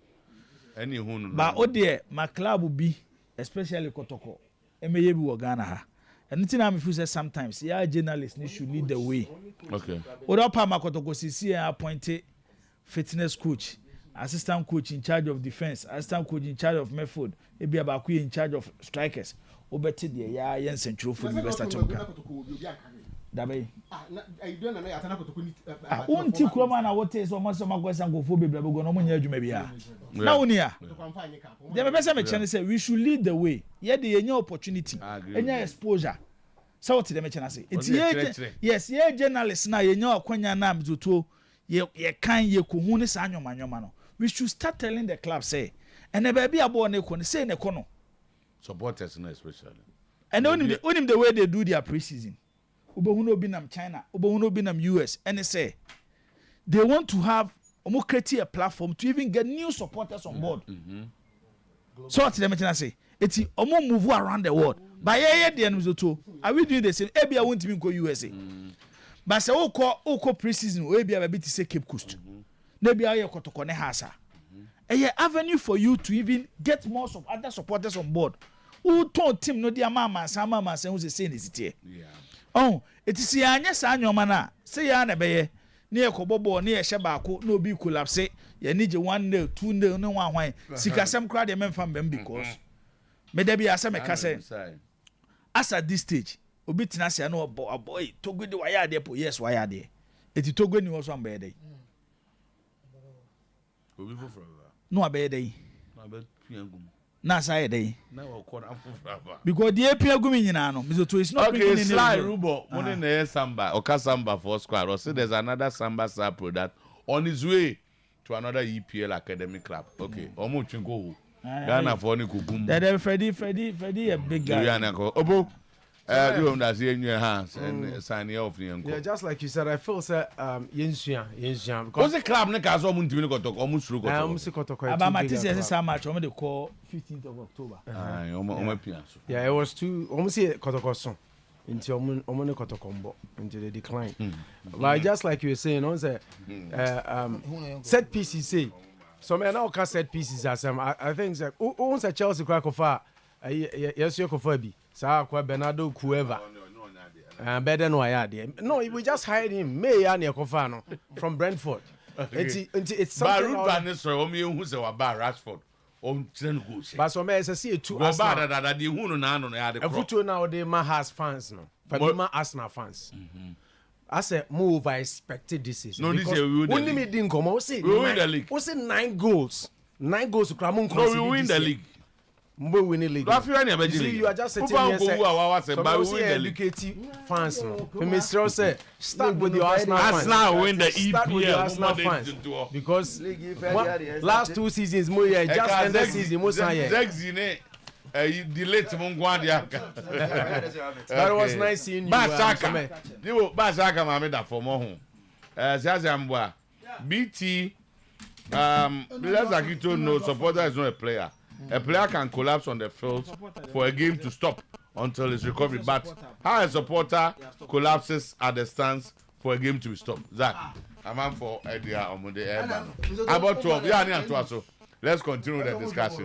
any who but o there my club will be especially Kotoko emeye bi wo Ghana ha anything I feel say sometimes yeah journalists need should lead the way okay odo pa ma Kotoko CC appointed fitness coach assistant coach in charge of defense assistant coach in charge of midfield e be about in charge of strikers obeti there ya yen central for University Chomka dabe I do na ya tana Kotoko ni unti kroma na what is almost some question go for bebre go no mo nya adwuma bia na woni a dey be say me chene say we should lead the way ye dey enya opportunity enya exposure so what dey me chene say yes ye journalist na ye nya akwanya na mzoto ye kan ye ko hu ne sa anwoma no we should start telling the club say and baby abo na ko ne say ne ko no supporters no especially and only the way they do their pre-season obohuno obi nam China obohuno obi nam US and say they want to have create a platform to even get new supporters on board. So what them say? It's move around the world. By the end of the tour, are we doing the same? Maybe I won't even go USA. But say oko pre-season, maybe I be to say Cape Coast. Maybe I go to Konehasa. A avenue for you to even get more other supporters on board. Who told team no dear mama, sama mama, say who's the same is it here? Oh, it is Yanya Sanyo Mana. Say Yana Baye near Kobobo near Shabako, no be collapse. You need you 1 day, 2 day, no one why. Sika some crowd the men from them because may there be a same case. As at this stage, Obitinasi no a boy to good the wire there, yes, wire there. It is to go was one bad day. No a bad day. Na say day. Because the APA gumi nyina no, Mizoto is not okay, Sly Rubo, money na samba, oka samba for squad. Or say there's another samba sub product on his way to another EPL academic club. Okay, omo chingo. Ghana for ni kugum. That Freddie a big guy. Obo, you understand in your hands and sign off. Yeah, just like you said, I feel say Yensuya. Because the club ne kaso omo ntimi ko talk omo suru ko talk. Omo se ko talk. About Matisse is how much omo dey call 15th of October. Omo pianso. Yeah, it was too omo se kotokoson. Until omo ne kotokombo until they decline. But just like you were saying, on say set pieces say. So me now can set pieces as I think that who say Chelsea crack of yes you could be. Sa kwa Bernardo whoever. Better no I there. No, we just hired him. May ya ne Kofano from Brentford. It's something. But Ruben is omi who say wa ba Rashford. But so me say two Arsenal. That the who no na no ya the. Everton now they has fans no. Fadima Arsenal fans. I said, move. I expected this season. No, this year we win the league. We didn't come. We win the league. We say 9 goals. 9 goals to Kramon. No, we win the league. We win the league. See, you are just saying yes. So we say educative fans. Mr. say start with your Arsenal fans. Arsenal win the EPL. Start with your Arsenal fans. Because last 2 seasons, more just ended season, most year. Delete Mungwadia. That was nice seeing you. Basaka mame da for more home. Zazambwa. BT let's like you told no supporter is not a player. A player can collapse on the field for a game to stop until his recovery. But how a supporter collapses at the stands for a game to be stopped? Zach, I'm on for Edia Omude Eba. About 12. Yeah, let's continue the discussion.